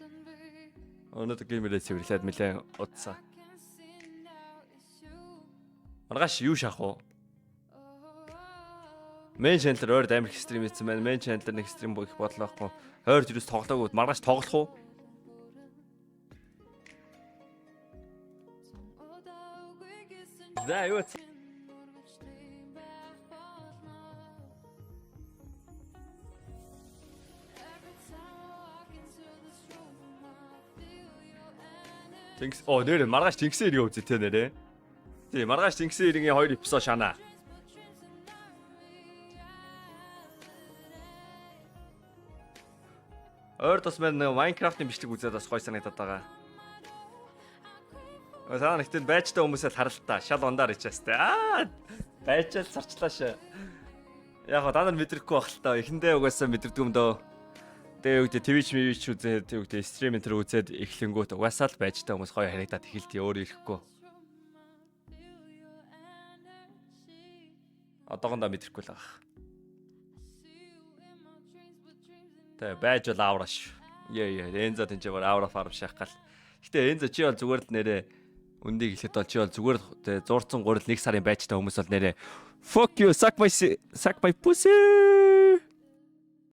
Өнөөдөр геймерээ цэвэрлээд нэлээд удсан. Маргааш юу шахах вэ? Мен чанлаар ойр амир их стрим хийсэн байна. Мен чанлаар нэг стрим их бодлоо байхгүй. Ойр зүрээс тоглоагүй. Маргааш тоглох уу? За юу вэ? Тинкс нэр маргааш Тинксэн ирээ үзье тэ нэрээ. Тий маргааш Тинксэн иргийн 2 эпизод шана. Өөр тус мен Minecraft-ын бичлэг үзээд бас гоё санагдаад байгаа. Саа нэгтэн байжтай хүмүүсээ харалтаа. Шал ундаар ичээстэй. Байжэл сарчлаа ш. Яг та нар мэдрэхгүй байх л та. Эхэндээ угаасаа мэдэрдэг юм дөө. Тэгээ үгдээ Twitch үзээд үгдээ стрим энэ үзээд эхлэнгүүт угаасаа л байжтай хүмүүс гоё харагдаад эхэлтий өөр ирэхгүй. Одоогондоо мэдрэхгүй л байгаа. Тэгээ байж бол авраш. Энзо тэнцээр авра фарм шахах гал. Гэтэ Энзо чи бол зүгээр л нэрээ үндийг хэлэхэд бол чи бол зүгээр л зуурцсан гурил 1 сарын байжтай хүмүүс бол нэрээ fuck you suck my pussy